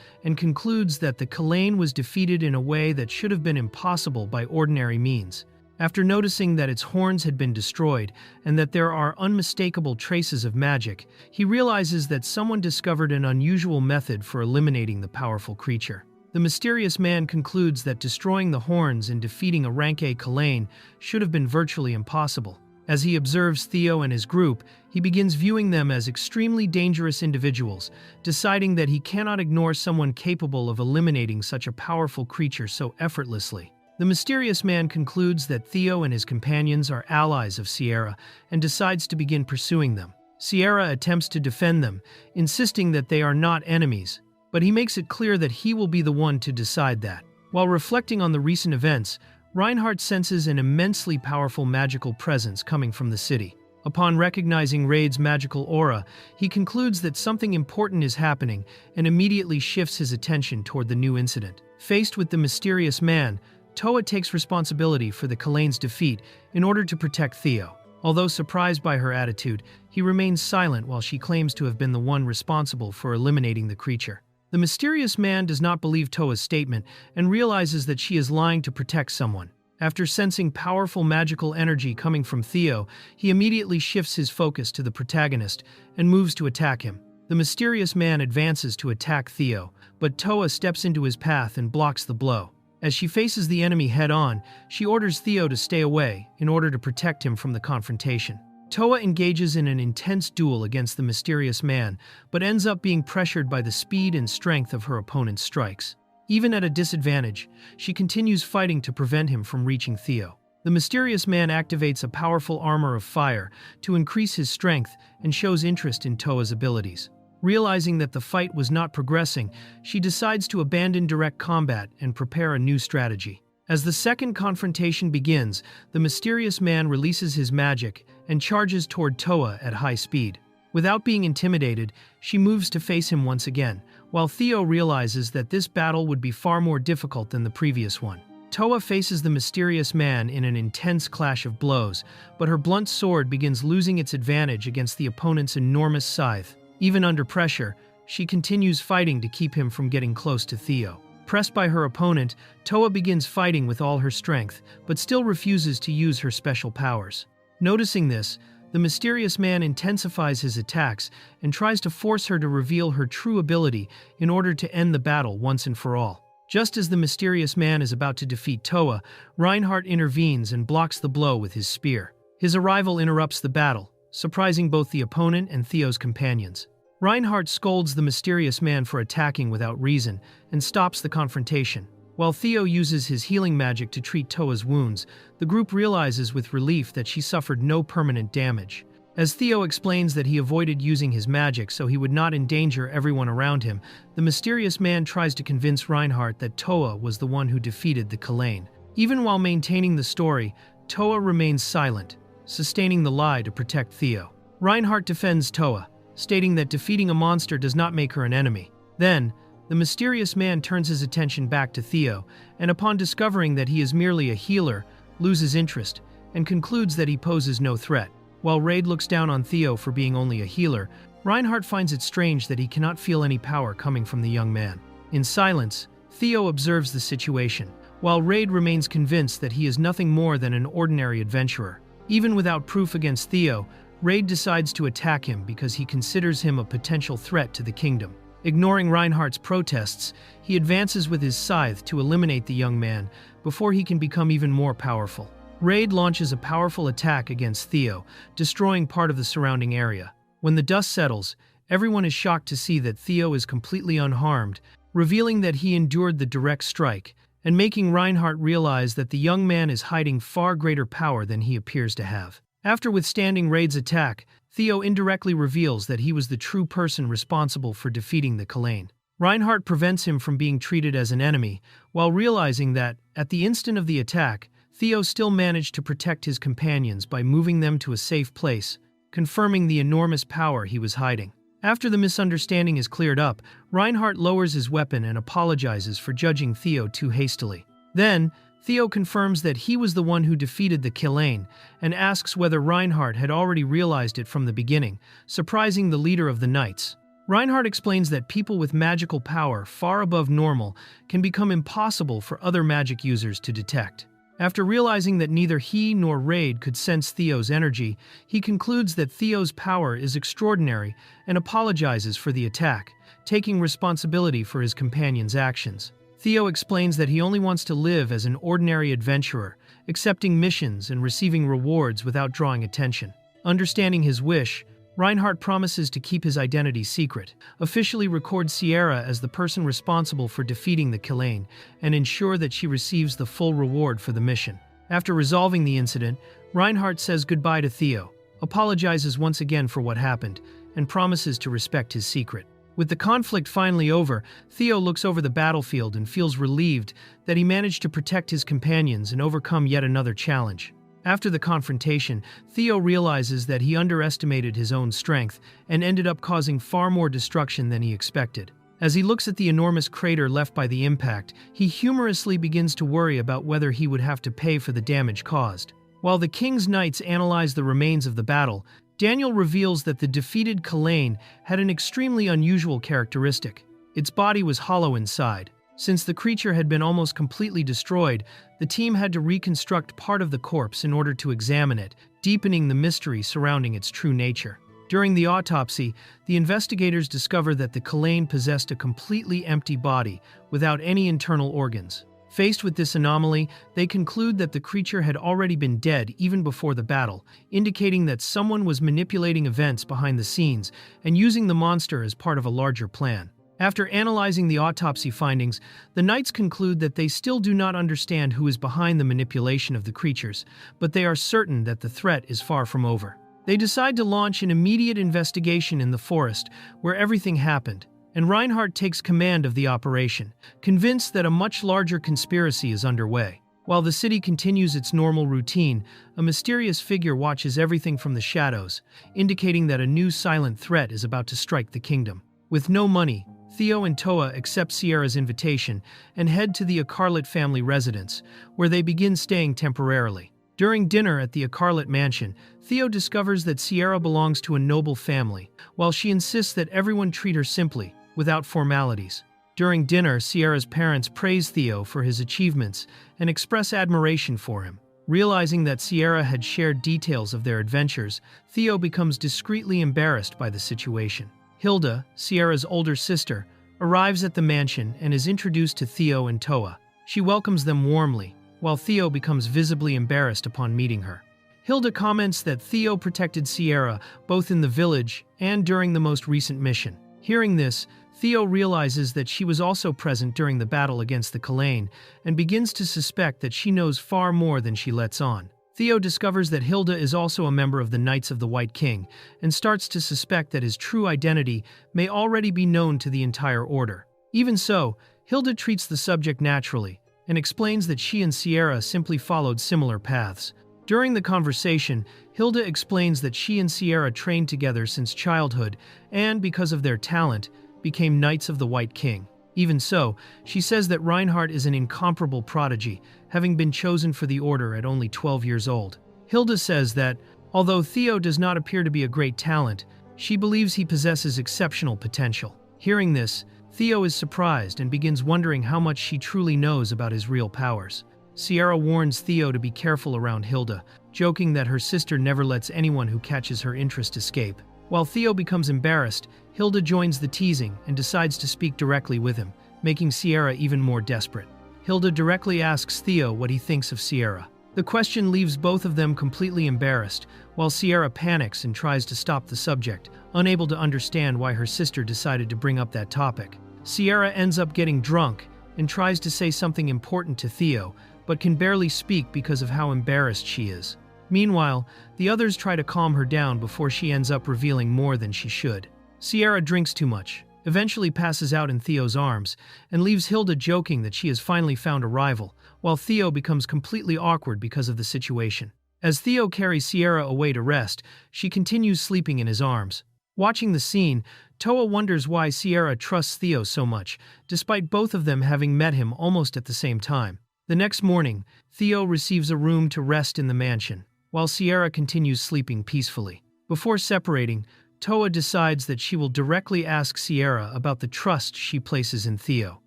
and concludes that the Kalane was defeated in a way that should have been impossible by ordinary means. After noticing that its horns had been destroyed and that there are unmistakable traces of magic, he realizes that someone discovered an unusual method for eliminating the powerful creature. The mysterious man concludes that destroying the horns and defeating a rank A Kalane should have been virtually impossible. As he observes Theo and his group, he begins viewing them as extremely dangerous individuals, deciding that he cannot ignore someone capable of eliminating such a powerful creature so effortlessly. The mysterious man concludes that Theo and his companions are allies of Sierra and decides to begin pursuing them. Sierra attempts to defend them, insisting that they are not enemies, but he makes it clear that he will be the one to decide that. While reflecting on the recent events, Reinhardt senses an immensely powerful magical presence coming from the city. Upon recognizing Raid's magical aura, he concludes that something important is happening and immediately shifts his attention toward the new incident. Faced with the mysterious man, Toa takes responsibility for the Kalane's defeat in order to protect Theo. Although surprised by her attitude, he remains silent while she claims to have been the one responsible for eliminating the creature. The mysterious man does not believe Toa's statement and realizes that she is lying to protect someone. After sensing powerful magical energy coming from Theo, he immediately shifts his focus to the protagonist and moves to attack him. The mysterious man advances to attack Theo, but Toa steps into his path and blocks the blow. As she faces the enemy head-on, she orders Theo to stay away in order to protect him from the confrontation. Toa engages in an intense duel against the mysterious man, but ends up being pressured by the speed and strength of her opponent's strikes. Even at a disadvantage, she continues fighting to prevent him from reaching Theo. The mysterious man activates a powerful armor of fire to increase his strength and shows interest in Toa's abilities. Realizing that the fight was not progressing, she decides to abandon direct combat and prepare a new strategy. As the second confrontation begins, the mysterious man releases his magic and charges toward Toa at high speed. Without being intimidated, she moves to face him once again, while Theo realizes that this battle would be far more difficult than the previous one. Toa faces the mysterious man in an intense clash of blows, but her blunt sword begins losing its advantage against the opponent's enormous scythe. Even under pressure, she continues fighting to keep him from getting close to Theo. Pressed by her opponent, Toa begins fighting with all her strength, but still refuses to use her special powers. Noticing this, the mysterious man intensifies his attacks and tries to force her to reveal her true ability in order to end the battle once and for all. Just as the mysterious man is about to defeat Toa, Reinhardt intervenes and blocks the blow with his spear. His arrival interrupts the battle, surprising both the opponent and Theo's companions. Reinhardt scolds the mysterious man for attacking without reason and stops the confrontation. While Theo uses his healing magic to treat Toa's wounds, the group realizes with relief that she suffered no permanent damage. As Theo explains that he avoided using his magic so he would not endanger everyone around him, the mysterious man tries to convince Reinhardt that Toa was the one who defeated the Kalane. Even while maintaining the story, Toa remains silent, sustaining the lie to protect Theo. Reinhardt defends Toa, stating that defeating a monster does not make her an enemy. Then, the mysterious man turns his attention back to Theo, and upon discovering that he is merely a healer, loses interest, and concludes that he poses no threat. While Raid looks down on Theo for being only a healer, Reinhardt finds it strange that he cannot feel any power coming from the young man. In silence, Theo observes the situation, while Raid remains convinced that he is nothing more than an ordinary adventurer. Even without proof against Theo, Raid decides to attack him because he considers him a potential threat to the kingdom. Ignoring Reinhardt's protests, he advances with his scythe to eliminate the young man before he can become even more powerful. Raid launches a powerful attack against Theo, destroying part of the surrounding area. When the dust settles, Everyone is shocked to see that Theo is completely unharmed, revealing that he endured the direct strike, and making Reinhardt realize that the young man is hiding far greater power than he appears to have. After withstanding Raid's attack, Theo indirectly reveals that he was the true person responsible for defeating the Kalain. Reinhardt prevents him from being treated as an enemy, while realizing that, at the instant of the attack, Theo still managed to protect his companions by moving them to a safe place, confirming the enormous power he was hiding. After the misunderstanding is cleared up, Reinhardt lowers his weapon and apologizes for judging Theo too hastily. Then, Theo confirms that he was the one who defeated the Kalain and asks whether Reinhardt had already realized it from the beginning, surprising the leader of the Knights. Reinhardt explains that people with magical power far above normal can become impossible for other magic users to detect. After realizing that neither he nor Raid could sense Theo's energy, he concludes that Theo's power is extraordinary and apologizes for the attack, taking responsibility for his companion's actions. Theo explains that he only wants to live as an ordinary adventurer, accepting missions and receiving rewards without drawing attention. Understanding his wish, Reinhardt promises to keep his identity secret, officially record Sierra as the person responsible for defeating the Kalain, and ensure that she receives the full reward for the mission. After resolving the incident, Reinhardt says goodbye to Theo, apologizes once again for what happened, and promises to respect his secret. With the conflict finally over, Theo looks over the battlefield and feels relieved that he managed to protect his companions and overcome yet another challenge. After the confrontation, Theo realizes that he underestimated his own strength and ended up causing far more destruction than he expected. As he looks at the enormous crater left by the impact, he humorously begins to worry about whether he would have to pay for the damage caused. While the King's Knights analyze the remains of the battle, Daniel reveals that the defeated Kalain had an extremely unusual characteristic. Its body was hollow inside. Since the creature had been almost completely destroyed, the team had to reconstruct part of the corpse in order to examine it, deepening the mystery surrounding its true nature. During the autopsy, the investigators discover that the Kalain possessed a completely empty body, without any internal organs. Faced with this anomaly, they conclude that the creature had already been dead even before the battle, indicating that someone was manipulating events behind the scenes and using the monster as part of a larger plan. After analyzing the autopsy findings, the Knights conclude that they still do not understand who is behind the manipulation of the creatures, but they are certain that the threat is far from over. They decide to launch an immediate investigation in the forest where everything happened, and Reinhardt takes command of the operation, convinced that a much larger conspiracy is underway. While the city continues its normal routine, a mysterious figure watches everything from the shadows, indicating that a new silent threat is about to strike the kingdom. With no money, Theo and Toa accept Sierra's invitation and head to the Acarlet family residence, where they begin staying temporarily. During dinner at the Acarlet mansion, Theo discovers that Sierra belongs to a noble family, while she insists that everyone treat her simply, without formalities. During dinner, Sierra's parents praise Theo for his achievements and express admiration for him. Realizing that Sierra had shared details of their adventures, Theo becomes discreetly embarrassed by the situation. Hilda, Sierra's older sister, arrives at the mansion and is introduced to Theo and Toa. She welcomes them warmly, while Theo becomes visibly embarrassed upon meeting her. Hilda comments that Theo protected Sierra both in the village and during the most recent mission. Hearing this, Theo realizes that she was also present during the battle against the Kalain and begins to suspect that she knows far more than she lets on. Theo discovers that Hilda is also a member of the Knights of the White King and starts to suspect that his true identity may already be known to the entire order. Even so, Hilda treats the subject naturally and explains that she and Sierra simply followed similar paths. During the conversation, Hilda explains that she and Sierra trained together since childhood and, because of their talent, became Knights of the White King. Even so, she says that Reinhardt is an incomparable prodigy, having been chosen for the order at only 12 years old. Hilda says that, although Theo does not appear to be a great talent, she believes he possesses exceptional potential. Hearing this, Theo is surprised and begins wondering how much she truly knows about his real powers. Sierra warns Theo to be careful around Hilda, joking that her sister never lets anyone who catches her interest escape. While Theo becomes embarrassed, Hilda joins the teasing and decides to speak directly with him, making Sierra even more desperate. Hilda directly asks Theo what he thinks of Sierra. The question leaves both of them completely embarrassed, while Sierra panics and tries to stop the subject, unable to understand why her sister decided to bring up that topic. Sierra ends up getting drunk and tries to say something important to Theo, but can barely speak because of how embarrassed she is. Meanwhile, the others try to calm her down before she ends up revealing more than she should. Sierra drinks too much, eventually passes out in Theo's arms, and leaves Hilda joking that she has finally found a rival, while Theo becomes completely awkward because of the situation. As Theo carries Sierra away to rest, she continues sleeping in his arms. Watching the scene, Toa wonders why Sierra trusts Theo so much, despite both of them having met him almost at the same time. The next morning, Theo receives a room to rest in the mansion, while Sierra continues sleeping peacefully. Before separating, Toa decides that she will directly ask Sierra about the trust she places in Theo.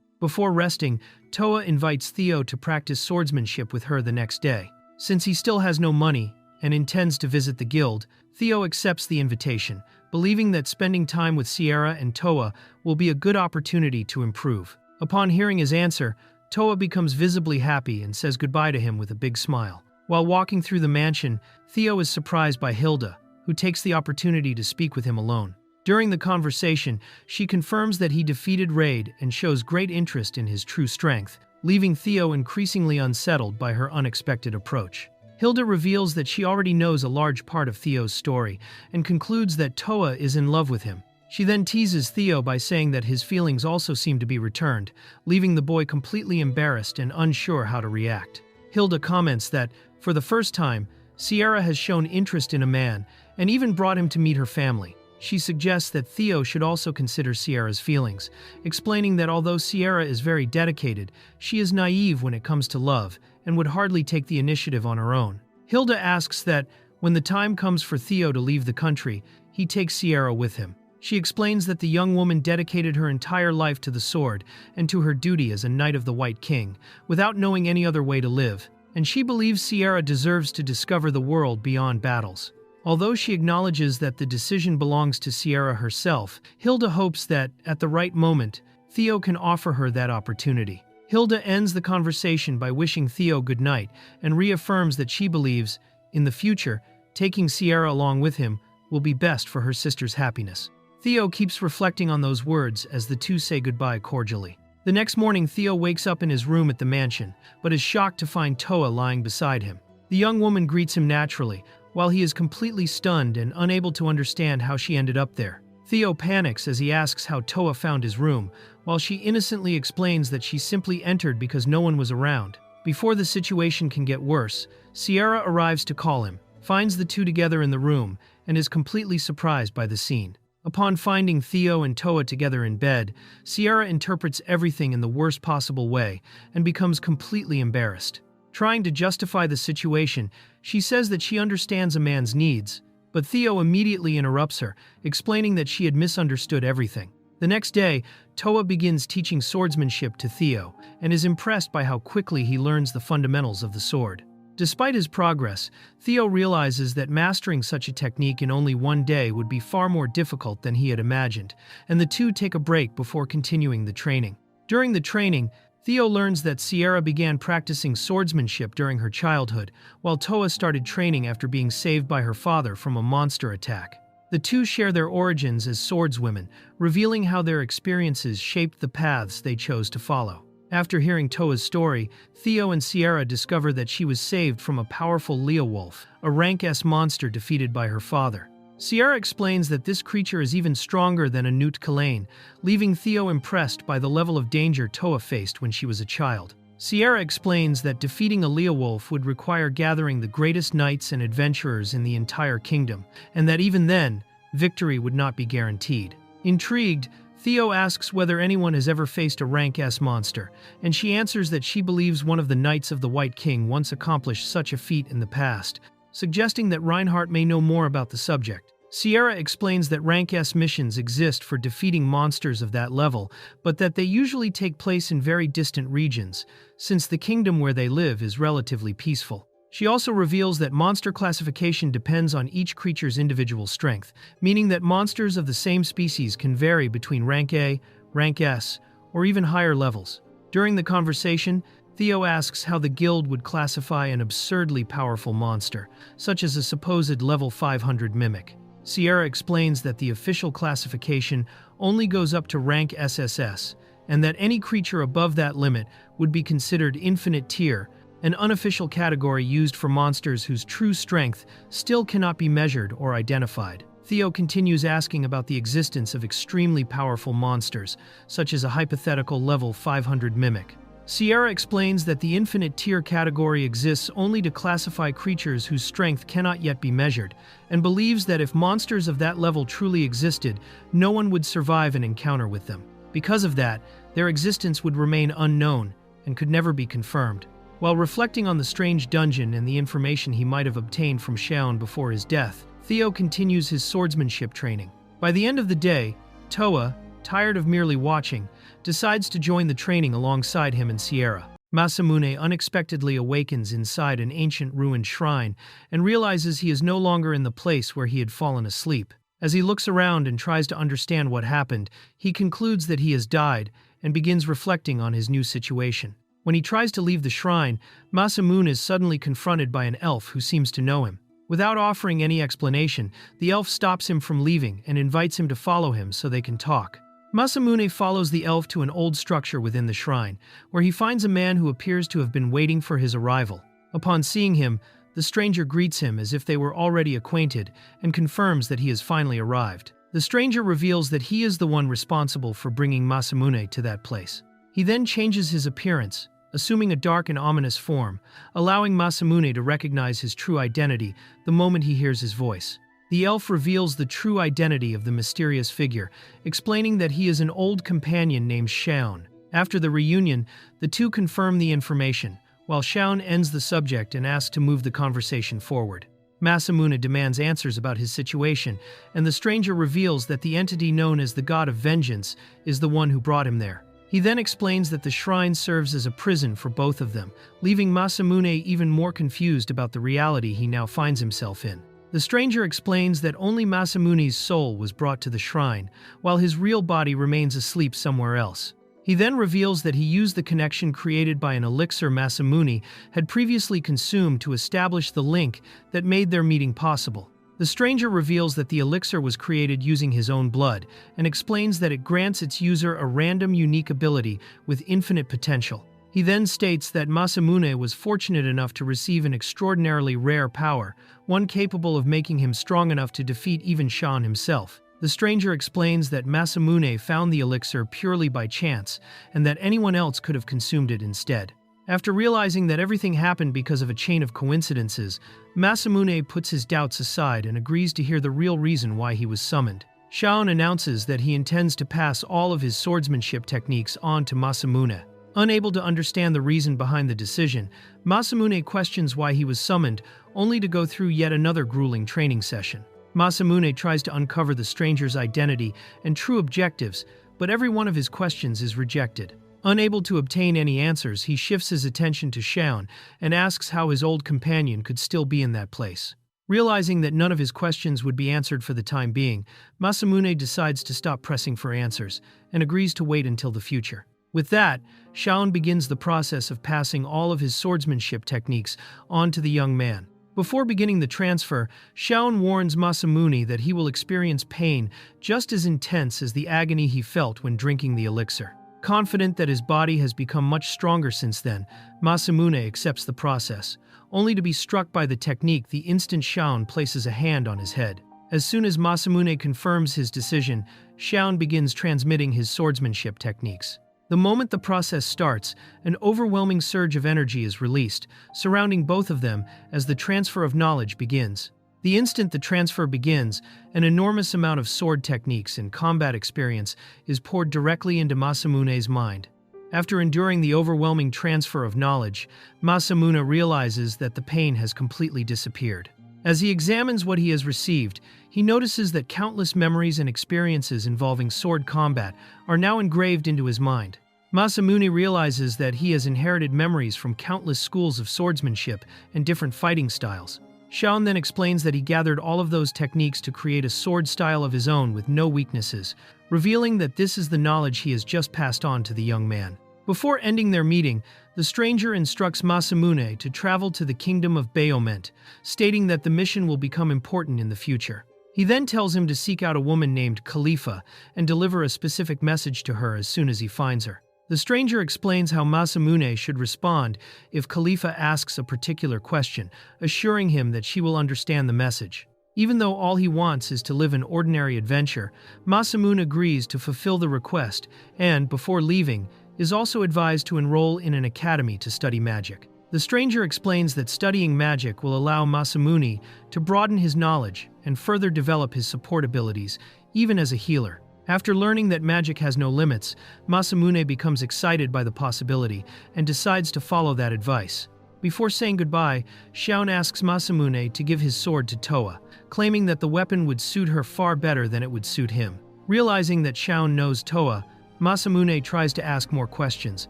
Before resting, Toa invites Theo to practice swordsmanship with her the next day. Since he still has no money and intends to visit the guild, Theo accepts the invitation, believing that spending time with Sierra and Toa will be a good opportunity to improve. Upon hearing his answer, Toa becomes visibly happy and says goodbye to him with a big smile. While walking through the mansion, Theo is surprised by Hilda, who takes the opportunity to speak with him alone. During the conversation, she confirms that he defeated Raid and shows great interest in his true strength, leaving Theo increasingly unsettled by her unexpected approach. Hilda reveals that she already knows a large part of Theo's story and concludes that Toa is in love with him. She then teases Theo by saying that his feelings also seem to be returned, leaving the boy completely embarrassed and unsure how to react. Hilda comments that, for the first time, Sierra has shown interest in a man and even brought him to meet her family. She suggests that Theo should also consider Sierra's feelings, explaining that although Sierra is very dedicated, she is naive when it comes to love and would hardly take the initiative on her own. Hilda asks that, when the time comes for Theo to leave the country, he takes Sierra with him. She explains that the young woman dedicated her entire life to the sword and to her duty as a Knight of the White King, without knowing any other way to live, and she believes Sierra deserves to discover the world beyond battles. Although she acknowledges that the decision belongs to Sierra herself, Hilda hopes that, at the right moment, Theo can offer her that opportunity. Hilda ends the conversation by wishing Theo good night and reaffirms that she believes, in the future, taking Sierra along with him will be best for her sister's happiness. Theo keeps reflecting on those words as the two say goodbye cordially. The next morning, Theo wakes up in his room at the mansion, but is shocked to find Toa lying beside him. The young woman greets him naturally, while he is completely stunned and unable to understand how she ended up there. Theo panics as he asks how Toa found his room, while she innocently explains that she simply entered because no one was around. Before the situation can get worse, Sierra arrives to call him, finds the two together in the room, and is completely surprised by the scene. Upon finding Theo and Toa together in bed, Sierra interprets everything in the worst possible way and becomes completely embarrassed. Trying to justify the situation, she says that she understands a man's needs, but Theo immediately interrupts her, explaining that she had misunderstood everything. The next day, Toa begins teaching swordsmanship to Theo and is impressed by how quickly he learns the fundamentals of the sword. Despite his progress, Theo realizes that mastering such a technique in only one day would be far more difficult than he had imagined, and the two take a break before continuing the training. During the training, Theo learns that Sierra began practicing swordsmanship during her childhood, while Toa started training after being saved by her father from a monster attack. The two share their origins as swordswomen, revealing how their experiences shaped the paths they chose to follow. After hearing Toa's story, Theo and Sierra discover that she was saved from a powerful Leowolf, a rank S monster defeated by her father. Sierra explains that this creature is even stronger than a Newt Kalain, leaving Theo impressed by the level of danger Toa faced when she was a child. Sierra explains that defeating a Leowolf would require gathering the greatest knights and adventurers in the entire kingdom, and that even then, victory would not be guaranteed. Intrigued, Theo asks whether anyone has ever faced a rank S monster, and she answers that she believes one of the Knights of the White King once accomplished such a feat in the past, suggesting that Reinhardt may know more about the subject. Sierra explains that rank S missions exist for defeating monsters of that level, but that they usually take place in very distant regions, since the kingdom where they live is relatively peaceful. She also reveals that monster classification depends on each creature's individual strength, meaning that monsters of the same species can vary between rank A, rank S, or even higher levels. During the conversation, Theo asks how the guild would classify an absurdly powerful monster, such as a supposed level 500 mimic. Sierra explains that the official classification only goes up to rank SSS, and that any creature above that limit would be considered infinite tier, an unofficial category used for monsters whose true strength still cannot be measured or identified. Theo continues asking about the existence of extremely powerful monsters, such as a hypothetical level 500 mimic. Sierra explains that the infinite tier category exists only to classify creatures whose strength cannot yet be measured, and believes that if monsters of that level truly existed, no one would survive an encounter with them. Because of that, their existence would remain unknown and could never be confirmed. While reflecting on the strange dungeon and the information he might have obtained from Xiaon before his death, Theo continues his swordsmanship training. By the end of the day, Toa, tired of merely watching, decides to join the training alongside him and Sierra. Masamune unexpectedly awakens inside an ancient ruined shrine and realizes he is no longer in the place where he had fallen asleep. As he looks around and tries to understand what happened, he concludes that he has died and begins reflecting on his new situation. When he tries to leave the shrine, Masamune is suddenly confronted by an elf who seems to know him. Without offering any explanation, the elf stops him from leaving and invites him to follow him so they can talk. Masamune follows the elf to an old structure within the shrine, where he finds a man who appears to have been waiting for his arrival. Upon seeing him, the stranger greets him as if they were already acquainted and confirms that he has finally arrived. The stranger reveals that he is the one responsible for bringing Masamune to that place. He then changes his appearance, assuming a dark and ominous form, allowing Masamune to recognize his true identity the moment he hears his voice. The elf reveals the true identity of the mysterious figure, explaining that he is an old companion named Xiaon. After the reunion, the two confirm the information, while Xiaon ends the subject and asks to move the conversation forward. Masamune demands answers about his situation, and the stranger reveals that the entity known as the God of Vengeance is the one who brought him there. He then explains that the shrine serves as a prison for both of them, leaving Masamune even more confused about the reality he now finds himself in. The stranger explains that only Masamune's soul was brought to the shrine, while his real body remains asleep somewhere else. He then reveals that he used the connection created by an elixir Masamune had previously consumed to establish the link that made their meeting possible. The stranger reveals that the elixir was created using his own blood, and explains that it grants its user a random unique ability with infinite potential. He then states that Masamune was fortunate enough to receive an extraordinarily rare power, one capable of making him strong enough to defeat even Xiaon himself. The stranger explains that Masamune found the elixir purely by chance, and that anyone else could have consumed it instead. After realizing that everything happened because of a chain of coincidences, Masamune puts his doubts aside and agrees to hear the real reason why he was summoned. Xiaon announces that he intends to pass all of his swordsmanship techniques on to Masamune. Unable to understand the reason behind the decision, Masamune questions why he was summoned, only to go through yet another grueling training session. Masamune tries to uncover the stranger's identity and true objectives, but every one of his questions is rejected. Unable to obtain any answers, he shifts his attention to Xiaon and asks how his old companion could still be in that place. Realizing that none of his questions would be answered for the time being, Masamune decides to stop pressing for answers and agrees to wait until the future. With that, Xiaon begins the process of passing all of his swordsmanship techniques on to the young man. Before beginning the transfer, Xiaon warns Masamune that he will experience pain just as intense as the agony he felt when drinking the elixir. Confident that his body has become much stronger since then, Masamune accepts the process, only to be struck by the technique the instant Xiaon places a hand on his head. As soon as Masamune confirms his decision, Xiaon begins transmitting his swordsmanship techniques. The moment the process starts, an overwhelming surge of energy is released, surrounding both of them as the transfer of knowledge begins. The instant the transfer begins, an enormous amount of sword techniques and combat experience is poured directly into Masamune's mind. After enduring the overwhelming transfer of knowledge, Masamune realizes that the pain has completely disappeared. As he examines what he has received, he notices that countless memories and experiences involving sword combat are now engraved into his mind. Masamune realizes that he has inherited memories from countless schools of swordsmanship and different fighting styles. Xiaon then explains that he gathered all of those techniques to create a sword style of his own with no weaknesses, revealing that this is the knowledge he has just passed on to the young man. Before ending their meeting, the stranger instructs Masamune to travel to the kingdom of Bayoment, stating that the mission will become important in the future. He then tells him to seek out a woman named Khalifa and deliver a specific message to her as soon as he finds her. The stranger explains how Masamune should respond if Khalifa asks a particular question, assuring him that she will understand the message. Even though all he wants is to live an ordinary adventure, Masamune agrees to fulfill the request and, before leaving, is also advised to enroll in an academy to study magic. The stranger explains that studying magic will allow Masamune to broaden his knowledge and further develop his support abilities, even as a healer. After learning that magic has no limits, Masamune becomes excited by the possibility and decides to follow that advice. Before saying goodbye, Shaun asks Masamune to give his sword to Toa, claiming that the weapon would suit her far better than it would suit him. Realizing that Shaun knows Toa, Masamune tries to ask more questions,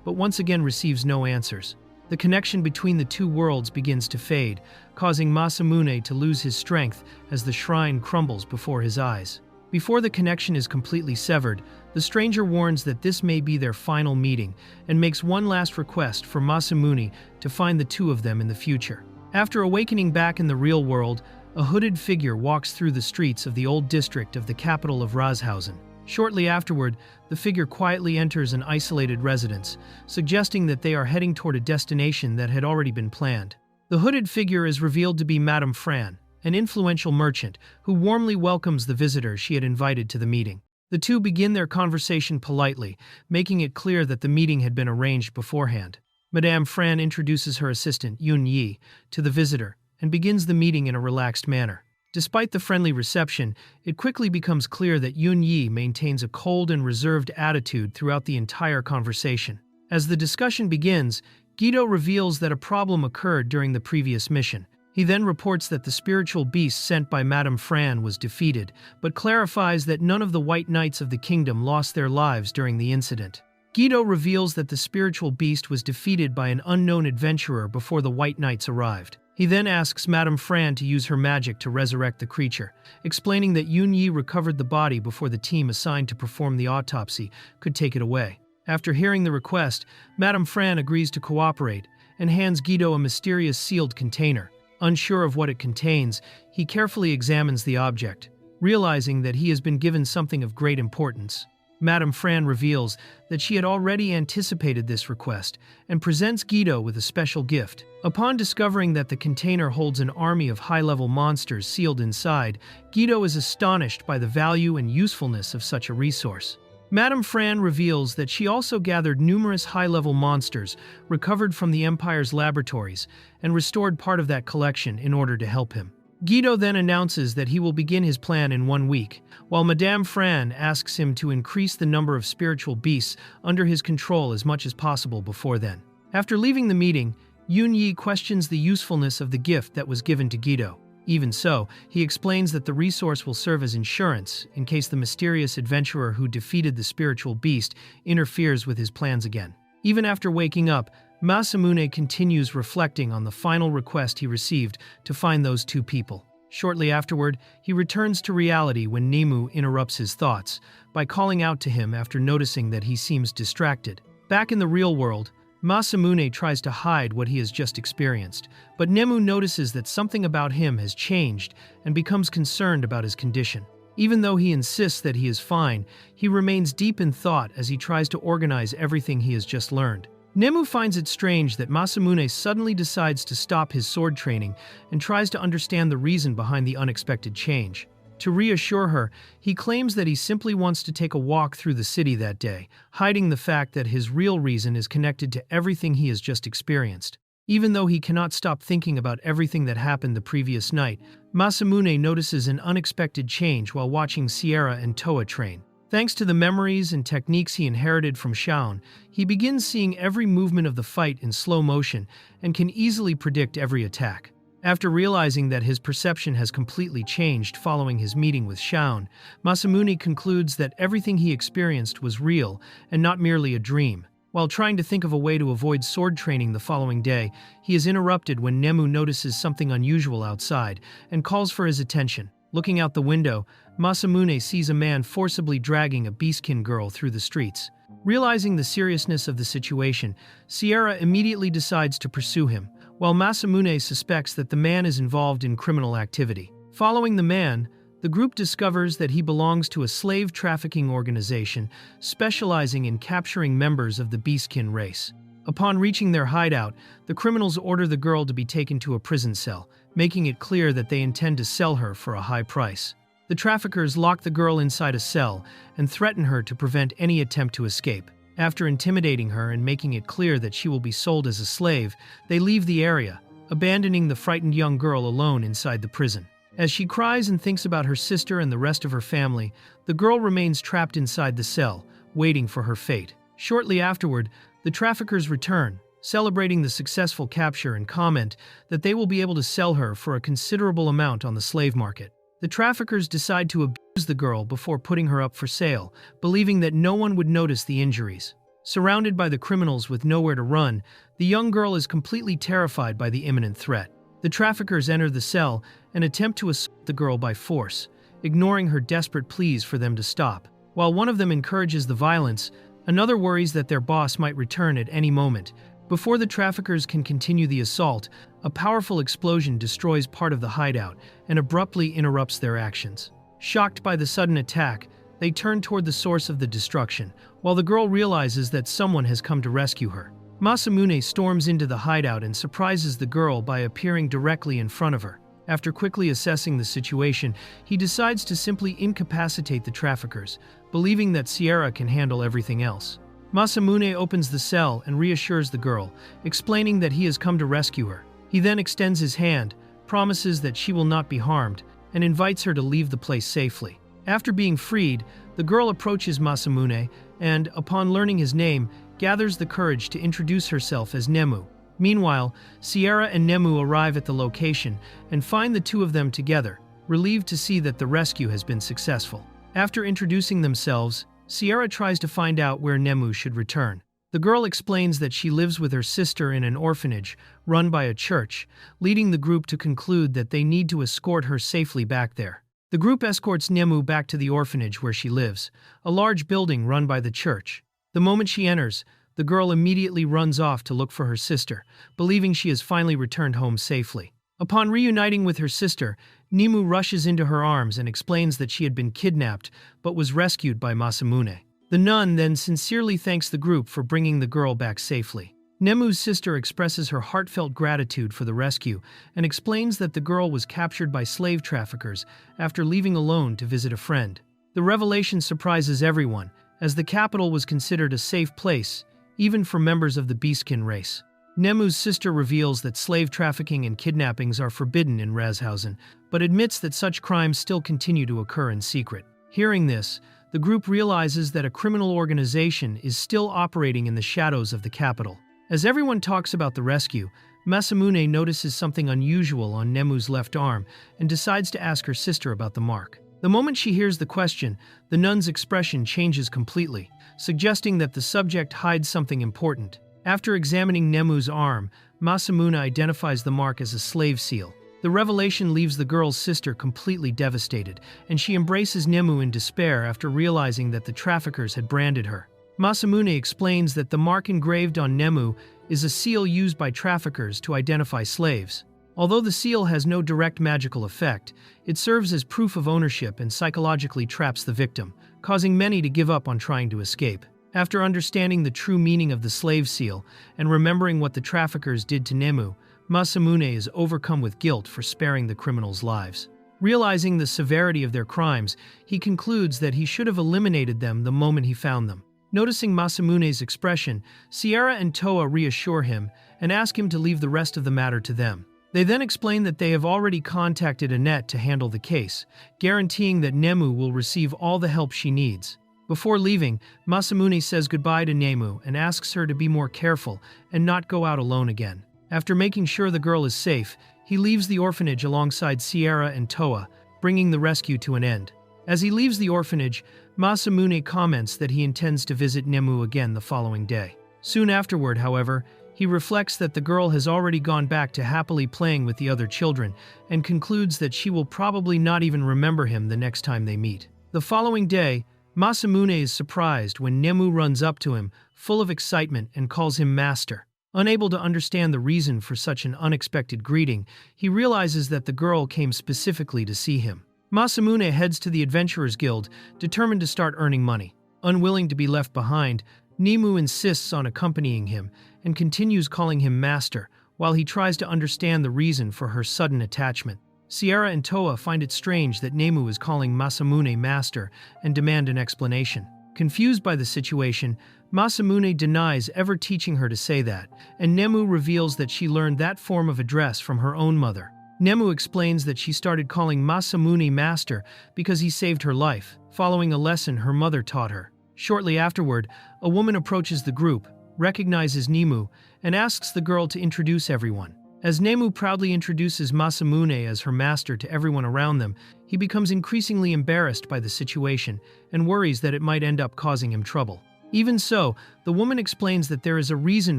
but once again receives no answers. The connection between the two worlds begins to fade, causing Masamune to lose his strength as the shrine crumbles before his eyes. Before the connection is completely severed, the stranger warns that this may be their final meeting and makes one last request for Masamune to find the two of them in the future. After awakening back in the real world, a hooded figure walks through the streets of the old district of the capital of Razhausen. Shortly afterward, the figure quietly enters an isolated residence, suggesting that they are heading toward a destination that had already been planned. The hooded figure is revealed to be Madame Fran, an influential merchant who warmly welcomes the visitor she had invited to the meeting. The two begin their conversation politely, making it clear that the meeting had been arranged beforehand. Madame Fran introduces her assistant, Yun Yi, to the visitor and begins the meeting in a relaxed manner. Despite the friendly reception, it quickly becomes clear that Yun Yi maintains a cold and reserved attitude throughout the entire conversation. As the discussion begins, Guido reveals that a problem occurred during the previous mission. He then reports that the spiritual beast sent by Madame Fran was defeated, but clarifies that none of the White Knights of the kingdom lost their lives during the incident. Guido reveals that the spiritual beast was defeated by an unknown adventurer before the White Knights arrived. He then asks Madame Fran to use her magic to resurrect the creature, explaining that Yun Yi recovered the body before the team assigned to perform the autopsy could take it away. After hearing the request, Madame Fran agrees to cooperate and hands Guido a mysterious sealed container. Unsure of what it contains, he carefully examines the object, realizing that he has been given something of great importance. Madame Fran reveals that she had already anticipated this request and presents Guido with a special gift. Upon discovering that the container holds an army of high-level monsters sealed inside, Guido is astonished by the value and usefulness of such a resource. Madame Fran reveals that she also gathered numerous high-level monsters recovered from the Empire's laboratories and restored part of that collection in order to help him. Guido then announces that he will begin his plan in 1 week, while Madame Fran asks him to increase the number of spiritual beasts under his control as much as possible before then. After leaving the meeting, Yun Yi questions the usefulness of the gift that was given to Guido. Even so, he explains that the resource will serve as insurance in case the mysterious adventurer who defeated the spiritual beast interferes with his plans again. Even after waking up, Masamune continues reflecting on the final request he received to find those two people. Shortly afterward, he returns to reality when Nemu interrupts his thoughts by calling out to him after noticing that he seems distracted. Back in the real world, Masamune tries to hide what he has just experienced, but Nemu notices that something about him has changed and becomes concerned about his condition. Even though he insists that he is fine, he remains deep in thought as he tries to organize everything he has just learned. Nemu finds it strange that Masamune suddenly decides to stop his sword training and tries to understand the reason behind the unexpected change. To reassure her, he claims that he simply wants to take a walk through the city that day, hiding the fact that his real reason is connected to everything he has just experienced. Even though he cannot stop thinking about everything that happened the previous night, Masamune notices an unexpected change while watching Sierra and Toa train. Thanks to the memories and techniques he inherited from Shaun, he begins seeing every movement of the fight in slow motion and can easily predict every attack. After realizing that his perception has completely changed following his meeting with Shaun, Masamune concludes that everything he experienced was real and not merely a dream. While trying to think of a way to avoid sword training the following day, he is interrupted when Nemu notices something unusual outside and calls for his attention. Looking out the window, Masamune sees a man forcibly dragging a beastkin girl through the streets. Realizing the seriousness of the situation, Sierra immediately decides to pursue him, while Masamune suspects that the man is involved in criminal activity. Following the man, the group discovers that he belongs to a slave trafficking organization specializing in capturing members of the beastkin race. Upon reaching their hideout, the criminals order the girl to be taken to a prison cell, making it clear that they intend to sell her for a high price. The traffickers lock the girl inside a cell and threaten her to prevent any attempt to escape. After intimidating her and making it clear that she will be sold as a slave, they leave the area, abandoning the frightened young girl alone inside the prison. As she cries and thinks about her sister and the rest of her family, the girl remains trapped inside the cell, waiting for her fate. Shortly afterward, the traffickers return, celebrating the successful capture, and comment that they will be able to sell her for a considerable amount on the slave market. The traffickers decide to abuse the girl before putting her up for sale, believing that no one would notice the injuries. Surrounded by the criminals with nowhere to run, the young girl is completely terrified by the imminent threat. The traffickers enter the cell and attempt to assault the girl by force, ignoring her desperate pleas for them to stop. While one of them encourages the violence, another worries that their boss might return at any moment. Before the traffickers can continue the assault, a powerful explosion destroys part of the hideout and abruptly interrupts their actions. Shocked by the sudden attack, they turn toward the source of the destruction, while the girl realizes that someone has come to rescue her. Masamune storms into the hideout and surprises the girl by appearing directly in front of her. After quickly assessing the situation, he decides to simply incapacitate the traffickers, believing that Sierra can handle everything else. Masamune opens the cell and reassures the girl, explaining that he has come to rescue her. He then extends his hand, promises that she will not be harmed, and invites her to leave the place safely. After being freed, the girl approaches Masamune and, upon learning his name, gathers the courage to introduce herself as Nemu. Meanwhile, Sierra and Nemu arrive at the location and find the two of them together, relieved to see that the rescue has been successful. After introducing themselves, Sierra tries to find out where Nemu should return. The girl explains that she lives with her sister in an orphanage run by a church, leading the group to conclude that they need to escort her safely back there. The group escorts Nemu back to the orphanage where she lives, a large building run by the church. The moment she enters, the girl immediately runs off to look for her sister, believing she has finally returned home safely. Upon reuniting with her sister, Nemu rushes into her arms and explains that she had been kidnapped but was rescued by Masamune. The nun then sincerely thanks the group for bringing the girl back safely. Nemu's sister expresses her heartfelt gratitude for the rescue and explains that the girl was captured by slave traffickers after leaving alone to visit a friend. The revelation surprises everyone, as the capital was considered a safe place, even for members of the beastkin race. Nemu's sister reveals that slave trafficking and kidnappings are forbidden in Razhausen, but admits that such crimes still continue to occur in secret. Hearing this, the group realizes that a criminal organization is still operating in the shadows of the capital. As everyone talks about the rescue, Masamune notices something unusual on Nemu's left arm and decides to ask her sister about the mark. The moment she hears the question, the nun's expression changes completely, suggesting that the subject hides something important. After examining Nemu's arm, Masamune identifies the mark as a slave seal. The revelation leaves the girl's sister completely devastated, and she embraces Nemu in despair after realizing that the traffickers had branded her. Masamune explains that the mark engraved on Nemu is a seal used by traffickers to identify slaves. Although the seal has no direct magical effect, it serves as proof of ownership and psychologically traps the victim, causing many to give up on trying to escape. After understanding the true meaning of the slave seal and remembering what the traffickers did to Nemu, Masamune is overcome with guilt for sparing the criminals' lives. Realizing the severity of their crimes, he concludes that he should have eliminated them the moment he found them. Noticing Masamune's expression, Sierra and Toa reassure him and ask him to leave the rest of the matter to them. They then explain that they have already contacted Annette to handle the case, guaranteeing that Nemu will receive all the help she needs. Before leaving, Masamune says goodbye to Nemu and asks her to be more careful and not go out alone again. After making sure the girl is safe, he leaves the orphanage alongside Sierra and Toa, bringing the rescue to an end. As he leaves the orphanage, Masamune comments that he intends to visit Nemu again the following day. Soon afterward, however, he reflects that the girl has already gone back to happily playing with the other children and concludes that she will probably not even remember him the next time they meet. The following day, Masamune is surprised when Nemu runs up to him, full of excitement, and calls him master. Unable to understand the reason for such an unexpected greeting, he realizes that the girl came specifically to see him. Masamune heads to the Adventurers Guild, determined to start earning money. Unwilling to be left behind, Nemu insists on accompanying him and continues calling him master, while he tries to understand the reason for her sudden attachment. Sierra and Toa find it strange that Nemu is calling Masamune master and demand an explanation. Confused by the situation, Masamune denies ever teaching her to say that, and Nemu reveals that she learned that form of address from her own mother. Nemu explains that she started calling Masamune master because he saved her life, following a lesson her mother taught her. Shortly afterward, a woman approaches the group, recognizes Nemu, and asks the girl to introduce everyone. As Nemu proudly introduces Masamune as her master to everyone around them, he becomes increasingly embarrassed by the situation and worries that it might end up causing him trouble. Even so, the woman explains that there is a reason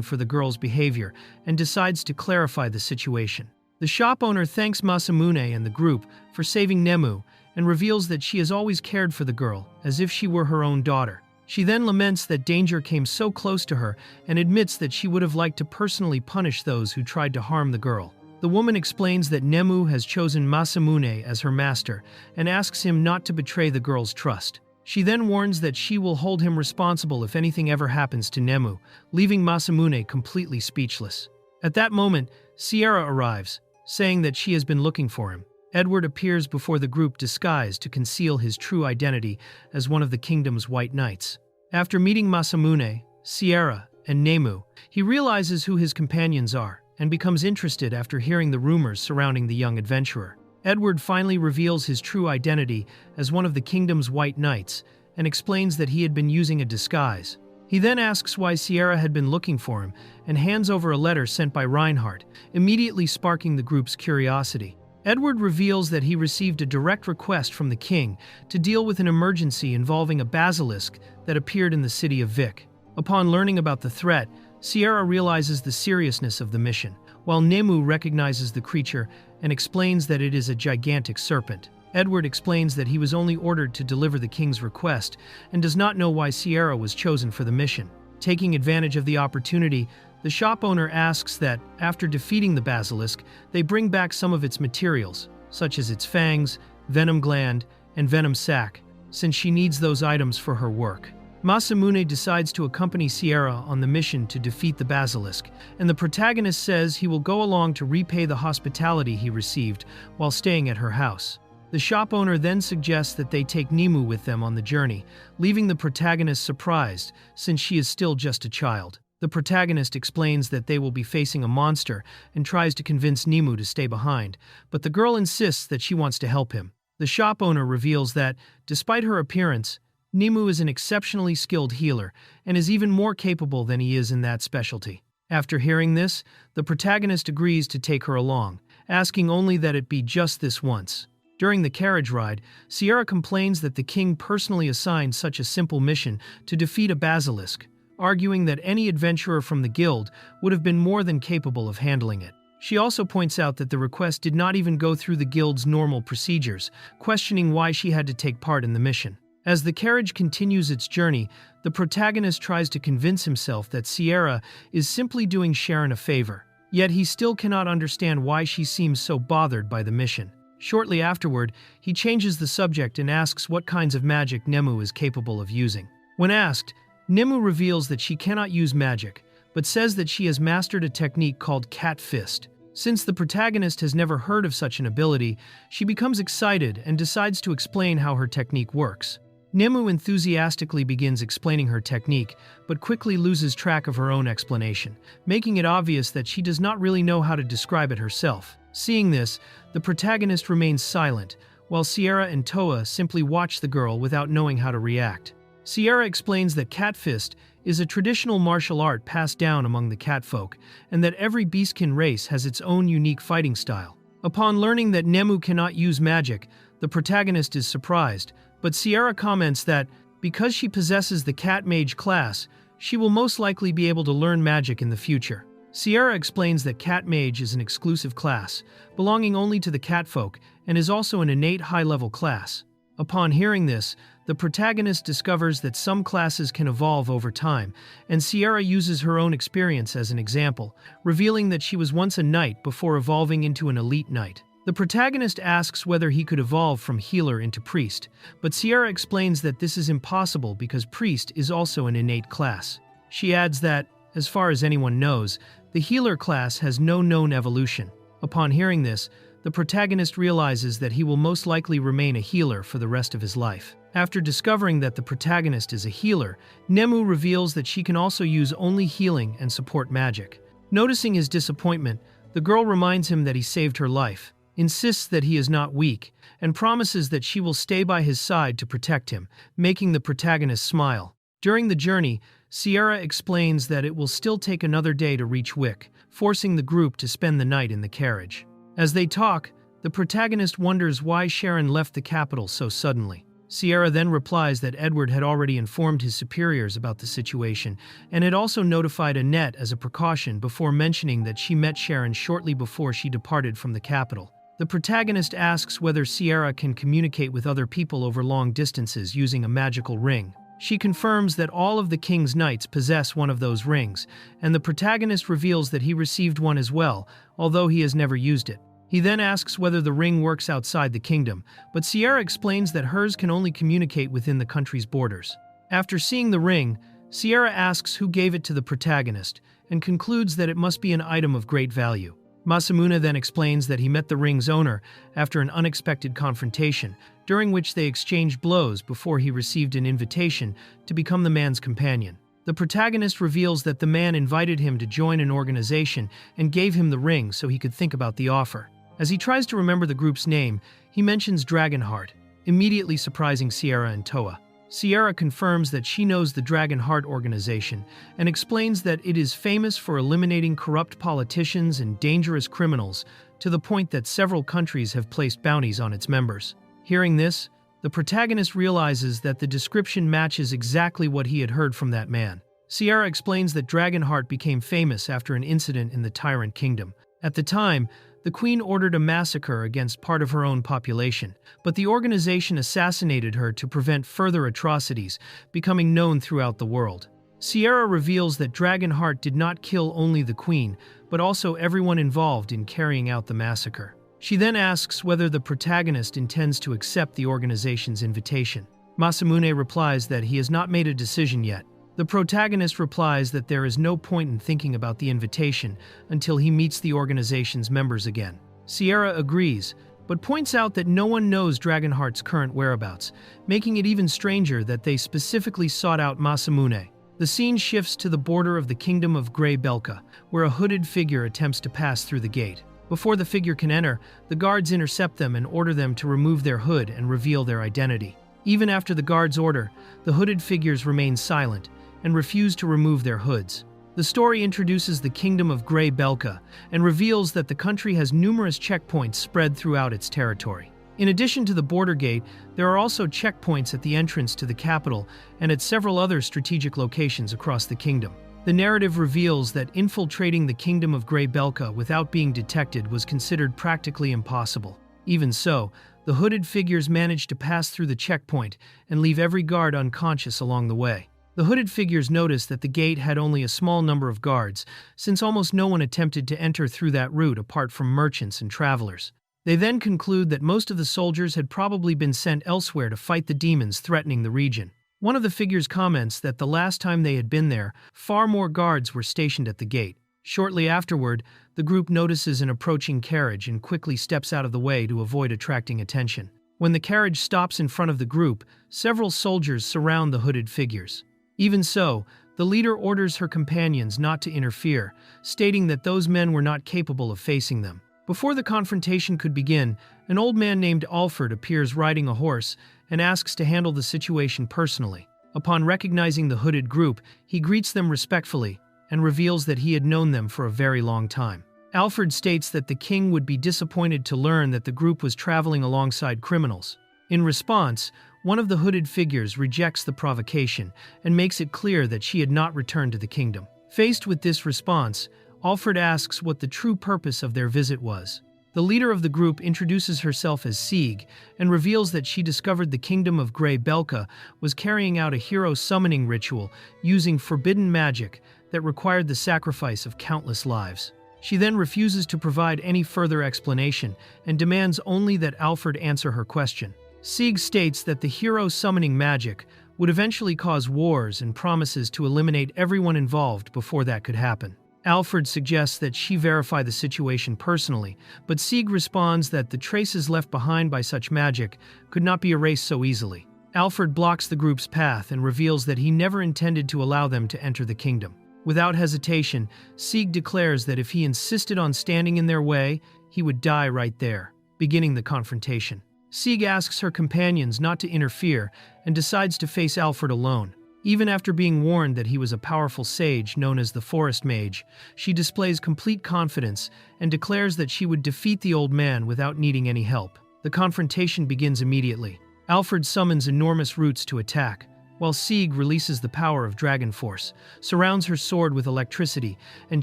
for the girl's behavior and decides to clarify the situation. The shop owner thanks Masamune and the group for saving Nemu and reveals that she has always cared for the girl, as if she were her own daughter. She then laments that danger came so close to her and admits that she would have liked to personally punish those who tried to harm the girl. The woman explains that Nemu has chosen Masamune as her master and asks him not to betray the girl's trust. She then warns that she will hold him responsible if anything ever happens to Nemu, leaving Masamune completely speechless. At that moment, Sierra arrives, saying that she has been looking for him. Edward appears before the group disguised to conceal his true identity as one of the kingdom's white knights. After meeting Masamune, Sierra, and Nemu, he realizes who his companions are and becomes interested after hearing the rumors surrounding the young adventurer. Edward finally reveals his true identity as one of the kingdom's white knights and explains that he had been using a disguise. He then asks why Sierra had been looking for him and hands over a letter sent by Reinhardt, immediately sparking the group's curiosity. Edward reveals that he received a direct request from the king to deal with an emergency involving a basilisk that appeared in the city of Vic. Upon learning about the threat, Sierra realizes the seriousness of the mission, while Nemu recognizes the creature and explains that it is a gigantic serpent. Edward explains that he was only ordered to deliver the king's request and does not know why Sierra was chosen for the mission. Taking advantage of the opportunity, the shop owner asks that, after defeating the basilisk, they bring back some of its materials, such as its fangs, venom gland, and venom sac, since she needs those items for her work. Masamune decides to accompany Sierra on the mission to defeat the basilisk, and the protagonist says he will go along to repay the hospitality he received while staying at her house. The shop owner then suggests that they take Nemu with them on the journey, leaving the protagonist surprised since she is still just a child. The protagonist explains that they will be facing a monster and tries to convince Nemu to stay behind, but the girl insists that she wants to help him. The shop owner reveals that, despite her appearance, Nemu is an exceptionally skilled healer and is even more capable than he is in that specialty. After hearing this, the protagonist agrees to take her along, asking only that it be just this once. During the carriage ride, Sierra complains that the king personally assigned such a simple mission to defeat a basilisk, arguing that any adventurer from the guild would have been more than capable of handling it. She also points out that the request did not even go through the guild's normal procedures, questioning why she had to take part in the mission. As the carriage continues its journey, the protagonist tries to convince himself that Sierra is simply doing Sharon a favor, yet he still cannot understand why she seems so bothered by the mission. Shortly afterward, he changes the subject and asks what kinds of magic Nemu is capable of using. When asked, Nemu reveals that she cannot use magic, but says that she has mastered a technique called Cat Fist. Since the protagonist has never heard of such an ability, she becomes excited and decides to explain how her technique works. Nemu enthusiastically begins explaining her technique, but quickly loses track of her own explanation, making it obvious that she does not really know how to describe it herself. Seeing this, the protagonist remains silent, while Sierra and Toa simply watch the girl without knowing how to react. Sierra explains that Cat Fist is a traditional martial art passed down among the catfolk, and that every beastkin race has its own unique fighting style. Upon learning that Nemu cannot use magic, the protagonist is surprised, but Sierra comments that, because she possesses the Cat Mage class, she will most likely be able to learn magic in the future. Sierra explains that Cat Mage is an exclusive class, belonging only to the catfolk, and is also an innate high-level class. Upon hearing this, the protagonist discovers that some classes can evolve over time, and Sierra uses her own experience as an example, revealing that she was once a knight before evolving into an elite knight. The protagonist asks whether he could evolve from healer into priest, but Sierra explains that this is impossible because priest is also an innate class. She adds that, as far as anyone knows, the healer class has no known evolution. Upon hearing this, the protagonist realizes that he will most likely remain a healer for the rest of his life. After discovering that the protagonist is a healer, Nemu reveals that she can also use only healing and support magic. Noticing his disappointment, the girl reminds him that he saved her life, insists that he is not weak, and promises that she will stay by his side to protect him, making the protagonist smile. During the journey, Sierra explains that it will still take another day to reach Wick, forcing the group to spend the night in the carriage. As they talk, the protagonist wonders why Sharon left the capital so suddenly. Sierra then replies that Edward had already informed his superiors about the situation and had also notified Annette as a precaution before mentioning that she met Sharon shortly before she departed from the capital. The protagonist asks whether Sierra can communicate with other people over long distances using a magical ring. She confirms that all of the king's knights possess one of those rings, and the protagonist reveals that he received one as well, although he has never used it. He then asks whether the ring works outside the kingdom, but Sierra explains that hers can only communicate within the country's borders. After seeing the ring, Sierra asks who gave it to the protagonist, and concludes that it must be an item of great value. Masamune then explains that he met the ring's owner after an unexpected confrontation, during which they exchanged blows before he received an invitation to become the man's companion. The protagonist reveals that the man invited him to join an organization and gave him the ring so he could think about the offer. As he tries to remember the group's name, he mentions Dragonheart, immediately surprising Sierra and Toa. Sierra confirms that she knows the Dragonheart organization and explains that it is famous for eliminating corrupt politicians and dangerous criminals to the point that several countries have placed bounties on its members. Hearing this, the protagonist realizes that the description matches exactly what he had heard from that man. Sierra explains that Dragonheart became famous after an incident in the Tyrant Kingdom. At the time, the queen ordered a massacre against part of her own population, but the organization assassinated her to prevent further atrocities becoming known throughout the world. Sierra reveals that Dragonheart did not kill only the queen, but also everyone involved in carrying out the massacre. She then asks whether the protagonist intends to accept the organization's invitation. Masamune replies that he has not made a decision yet. The protagonist replies that there is no point in thinking about the invitation until he meets the organization's members again. Sierra agrees, but points out that no one knows Dragonheart's current whereabouts, making it even stranger that they specifically sought out Masamune. The scene shifts to the border of the Kingdom of Grey Belka, where a hooded figure attempts to pass through the gate. Before the figure can enter, the guards intercept them and order them to remove their hood and reveal their identity. Even after the guards' order, the hooded figures remain silent and refuse to remove their hoods. The story introduces the Kingdom of Grey Belka and reveals that the country has numerous checkpoints spread throughout its territory. In addition to the border gate, there are also checkpoints at the entrance to the capital and at several other strategic locations across the kingdom. The narrative reveals that infiltrating the Kingdom of Grey Belka without being detected was considered practically impossible. Even so, the hooded figures managed to pass through the checkpoint and leave every guard unconscious along the way. The hooded figures noticed that the gate had only a small number of guards, since almost no one attempted to enter through that route apart from merchants and travelers. They then conclude that most of the soldiers had probably been sent elsewhere to fight the demons threatening the region. One of the figures comments that the last time they had been there, far more guards were stationed at the gate. Shortly afterward, the group notices an approaching carriage and quickly steps out of the way to avoid attracting attention. When the carriage stops in front of the group, several soldiers surround the hooded figures. Even so, the leader orders her companions not to interfere, stating that those men were not capable of facing them. Before the confrontation could begin, an old man named Alfred appears riding a horse and asks to handle the situation personally. Upon recognizing the hooded group, he greets them respectfully and reveals that he had known them for a very long time. Alfred states that the king would be disappointed to learn that the group was traveling alongside criminals. In response, one of the hooded figures rejects the provocation and makes it clear that she had not returned to the kingdom. Faced with this response, Alfred asks what the true purpose of their visit was. The leader of the group introduces herself as Sieg and reveals that she discovered the kingdom of Grey Belka was carrying out a hero summoning ritual using forbidden magic that required the sacrifice of countless lives. She then refuses to provide any further explanation and demands only that Alfred answer her question. Sieg states that the hero summoning magic would eventually cause wars and promises to eliminate everyone involved before that could happen. Alfred suggests that she verify the situation personally, but Sieg responds that the traces left behind by such magic could not be erased so easily. Alfred blocks the group's path and reveals that he never intended to allow them to enter the kingdom. Without hesitation, Sieg declares that if he insisted on standing in their way, he would die right there, beginning the confrontation. Sieg asks her companions not to interfere and decides to face Alfred alone. Even after being warned that he was a powerful sage known as the Forest Mage, she displays complete confidence and declares that she would defeat the old man without needing any help. The confrontation begins immediately. Alfred summons enormous roots to attack, while Sieg releases the power of Dragon Force, surrounds her sword with electricity, and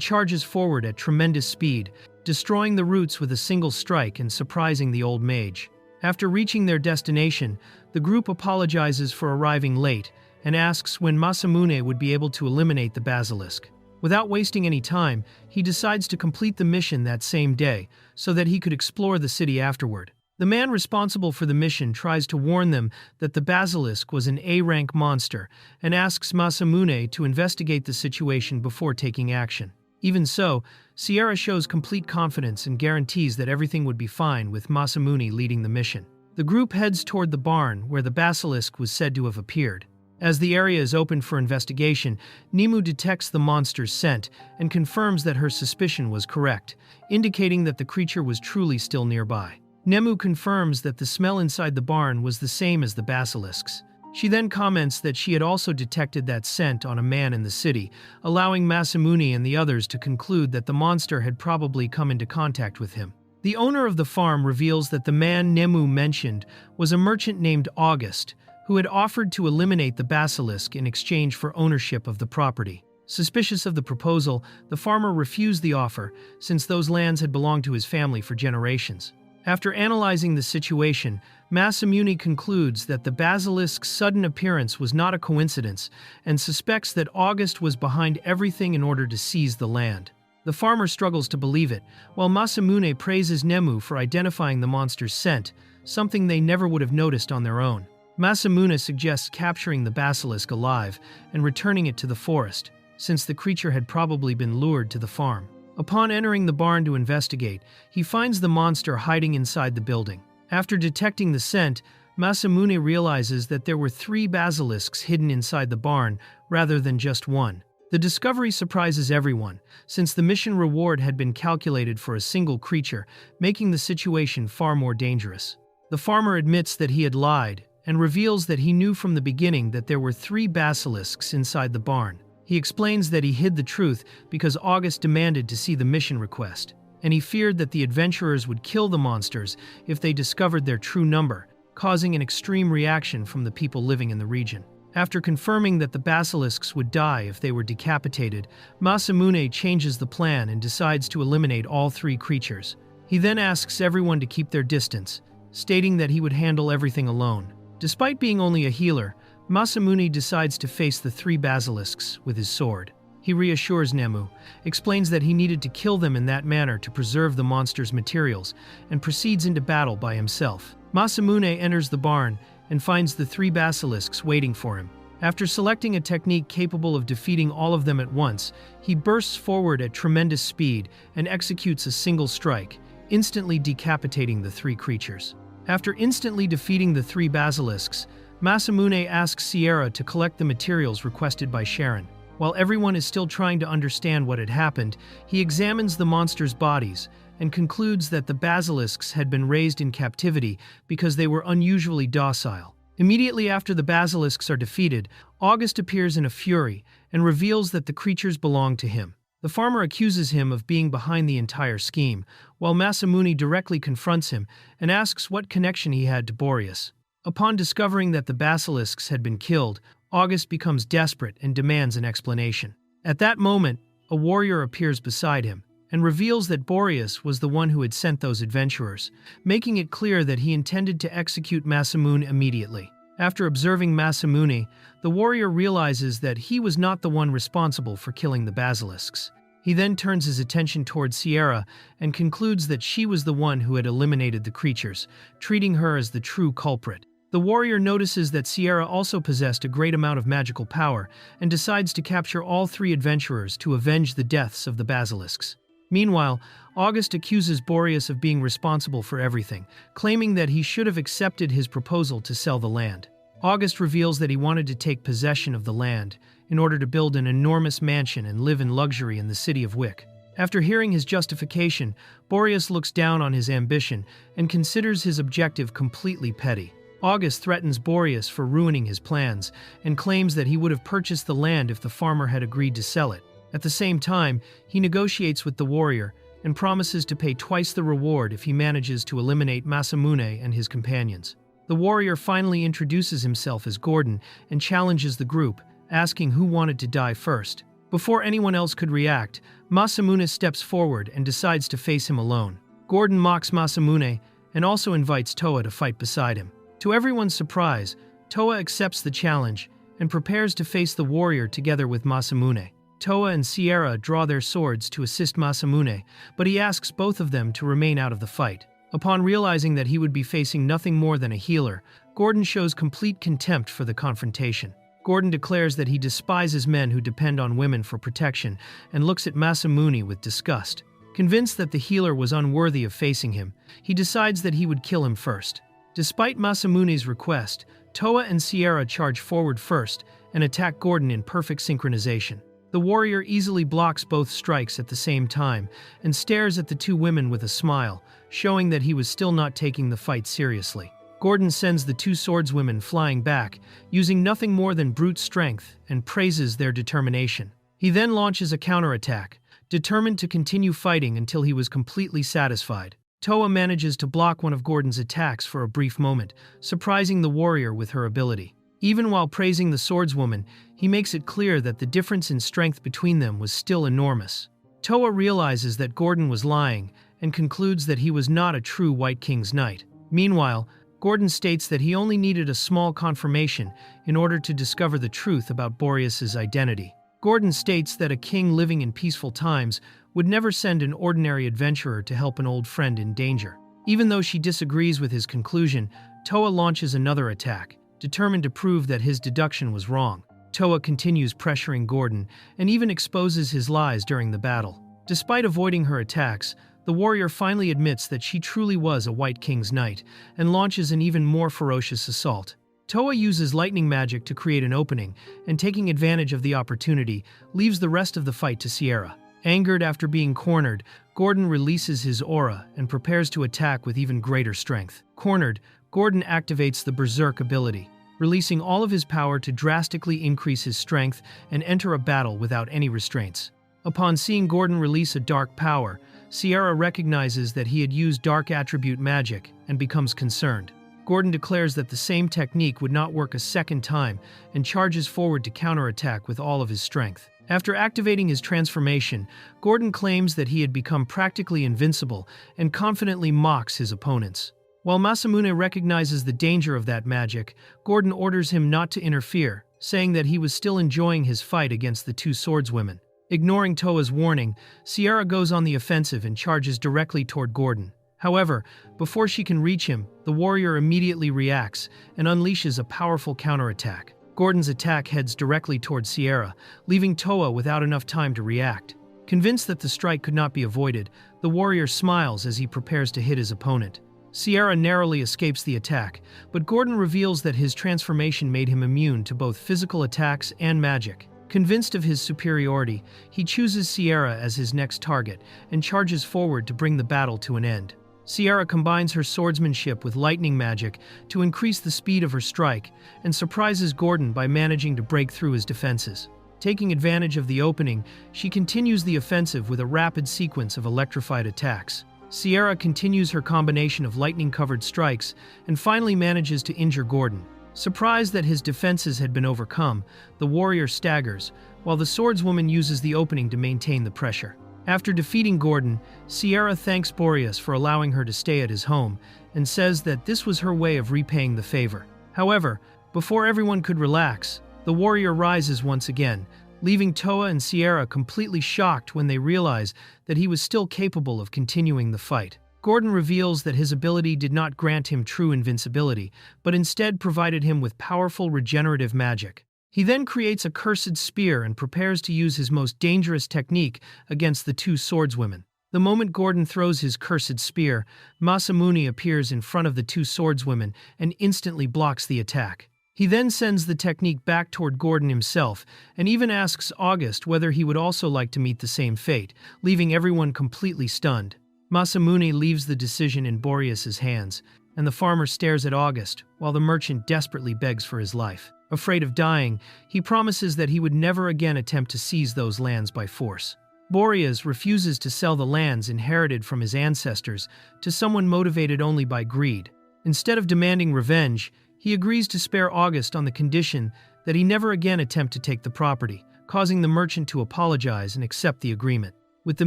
charges forward at tremendous speed, destroying the roots with a single strike and surprising the old mage. After reaching their destination, the group apologizes for arriving late and asks when Masamune would be able to eliminate the basilisk. Without wasting any time, he decides to complete the mission that same day so that he could explore the city afterward. The man responsible for the mission tries to warn them that the basilisk was an A-rank monster and asks Masamune to investigate the situation before taking action. Even so, Sierra shows complete confidence and guarantees that everything would be fine with Masamune leading the mission. The group heads toward the barn where the basilisk was said to have appeared. As the area is open for investigation, Nemu detects the monster's scent and confirms that her suspicion was correct, indicating that the creature was truly still nearby. Nemu confirms that the smell inside the barn was the same as the basilisk's. She then comments that she had also detected that scent on a man in the city, allowing Masamune and the others to conclude that the monster had probably come into contact with him. The owner of the farm reveals that the man Nemu mentioned was a merchant named August, who had offered to eliminate the basilisk in exchange for ownership of the property. Suspicious of the proposal, the farmer refused the offer, since those lands had belonged to his family for generations. After analyzing the situation, Masamune concludes that the basilisk's sudden appearance was not a coincidence and suspects that August was behind everything in order to seize the land. The farmer struggles to believe it, while Masamune praises Nemu for identifying the monster's scent, something they never would have noticed on their own. Masamune suggests capturing the basilisk alive and returning it to the forest, since the creature had probably been lured to the farm. Upon entering the barn to investigate, he finds the monster hiding inside the building. After detecting the scent, Masamune realizes that there were 3 basilisks hidden inside the barn rather than just one. The discovery surprises everyone, since the mission reward had been calculated for a single creature, making the situation far more dangerous. The farmer admits that he had lied, and reveals that he knew from the beginning that there were 3 basilisks inside the barn. He explains that he hid the truth because August demanded to see the mission request, and he feared that the adventurers would kill the monsters if they discovered their true number, causing an extreme reaction from the people living in the region. After confirming that the basilisks would die if they were decapitated, Masamune changes the plan and decides to eliminate all 3 creatures. He then asks everyone to keep their distance, stating that he would handle everything alone. Despite being only a healer, Masamune decides to face the 3 basilisks with his sword. He reassures Nemu, explains that he needed to kill them in that manner to preserve the monster's materials, and proceeds into battle by himself. Masamune enters the barn and finds the 3 basilisks waiting for him. After selecting a technique capable of defeating all of them at once, he bursts forward at tremendous speed and executes a single strike, instantly decapitating the 3 creatures. After instantly defeating the 3 basilisks, Masamune asks Sierra to collect the materials requested by Sharon. While everyone is still trying to understand what had happened, he examines the monsters' bodies and concludes that the basilisks had been raised in captivity because they were unusually docile. Immediately after the basilisks are defeated, August appears in a fury and reveals that the creatures belong to him. The farmer accuses him of being behind the entire scheme, while Masamune directly confronts him and asks what connection he had to Boreas. Upon discovering that the basilisks had been killed, August becomes desperate and demands an explanation. At that moment, a warrior appears beside him, and reveals that Boreas was the one who had sent those adventurers, making it clear that he intended to execute Masamune immediately. After observing Masamune, the warrior realizes that he was not the one responsible for killing the basilisks. He then turns his attention towards Sierra and concludes that she was the one who had eliminated the creatures, treating her as the true culprit. The warrior notices that Sierra also possessed a great amount of magical power and decides to capture all three adventurers to avenge the deaths of the basilisks. Meanwhile, August accuses Boreas of being responsible for everything, claiming that he should have accepted his proposal to sell the land. August reveals that he wanted to take possession of the land in order to build an enormous mansion and live in luxury in the city of Wick. After hearing his justification, Boreas looks down on his ambition and considers his objective completely petty. August threatens Boreas for ruining his plans and claims that he would have purchased the land if the farmer had agreed to sell it. At the same time, he negotiates with the warrior and promises to pay twice the reward if he manages to eliminate Masamune and his companions. The warrior finally introduces himself as Gordon and challenges the group, asking who wanted to die first. Before anyone else could react, Masamune steps forward and decides to face him alone. Gordon mocks Masamune and also invites Toa to fight beside him. To everyone's surprise, Toa accepts the challenge and prepares to face the warrior together with Masamune. Toa and Sierra draw their swords to assist Masamune, but he asks both of them to remain out of the fight. Upon realizing that he would be facing nothing more than a healer, Gordon shows complete contempt for the confrontation. Gordon declares that he despises men who depend on women for protection and looks at Masamune with disgust. Convinced that the healer was unworthy of facing him, he decides that he would kill him first. Despite Masamune's request, Toa and Sierra charge forward first and attack Gordon in perfect synchronization. The warrior easily blocks both strikes at the same time and stares at the two women with a smile, showing that he was still not taking the fight seriously. Gordon sends the two swordswomen flying back, using nothing more than brute strength, and praises their determination. He then launches a counterattack, determined to continue fighting until he was completely satisfied. Toa manages to block one of Gordon's attacks for a brief moment, surprising the warrior with her ability. Even while praising the swordswoman, he makes it clear that the difference in strength between them was still enormous. Toa realizes that Gordon was lying and concludes that he was not a true White King's knight. Meanwhile, Gordon states that he only needed a small confirmation in order to discover the truth about Boreas's identity. Gordon states that a king living in peaceful times would never send an ordinary adventurer to help an old friend in danger. Even though she disagrees with his conclusion, Toa launches another attack, determined to prove that his deduction was wrong. Toa continues pressuring Gordon and even exposes his lies during the battle. Despite avoiding her attacks, the warrior finally admits that she truly was a White King's knight and launches an even more ferocious assault. Toa uses lightning magic to create an opening and, taking advantage of the opportunity, leaves the rest of the fight to Sierra. Angered after being cornered, Gordon releases his aura and prepares to attack with even greater strength. Cornered, Gordon activates the Berserk ability, releasing all of his power to drastically increase his strength and enter a battle without any restraints. Upon seeing Gordon release a dark power, Sierra recognizes that he had used dark attribute magic and becomes concerned. Gordon declares that the same technique would not work a second time and charges forward to counterattack with all of his strength. After activating his transformation, Gordon claims that he had become practically invincible and confidently mocks his opponents. While Masamune recognizes the danger of that magic, Gordon orders him not to interfere, saying that he was still enjoying his fight against the two swordswomen. Ignoring Toa's warning, Sierra goes on the offensive and charges directly toward Gordon. However, before she can reach him, the warrior immediately reacts and unleashes a powerful counterattack. Gordon's attack heads directly toward Sierra, leaving Toa without enough time to react. Convinced that the strike could not be avoided, the warrior smiles as he prepares to hit his opponent. Sierra narrowly escapes the attack, but Gordon reveals that his transformation made him immune to both physical attacks and magic. Convinced of his superiority, he chooses Sierra as his next target and charges forward to bring the battle to an end. Sierra combines her swordsmanship with lightning magic to increase the speed of her strike and surprises Gordon by managing to break through his defenses. Taking advantage of the opening, she continues the offensive with a rapid sequence of electrified attacks. Sierra continues her combination of lightning-covered strikes and finally manages to injure Gordon. Surprised that his defenses had been overcome, the warrior staggers, while the swordswoman uses the opening to maintain the pressure. After defeating Gordon, Sierra thanks Boreas for allowing her to stay at his home and says that this was her way of repaying the favor. However, before everyone could relax, the warrior rises once again, leaving Toa and Sierra completely shocked when they realize that he was still capable of continuing the fight. Gordon reveals that his ability did not grant him true invincibility, but instead provided him with powerful regenerative magic. He then creates a cursed spear and prepares to use his most dangerous technique against the two swordswomen. The moment Gordon throws his cursed spear, Masamune appears in front of the two swordswomen and instantly blocks the attack. He then sends the technique back toward Gordon himself and even asks August whether he would also like to meet the same fate, leaving everyone completely stunned. Masamune leaves the decision in Boreas's hands, and the farmer stares at August while the merchant desperately begs for his life. Afraid of dying, he promises that he would never again attempt to seize those lands by force. Boreas refuses to sell the lands inherited from his ancestors to someone motivated only by greed. Instead of demanding revenge, he agrees to spare August on the condition that he never again attempt to take the property, causing the merchant to apologize and accept the agreement. With the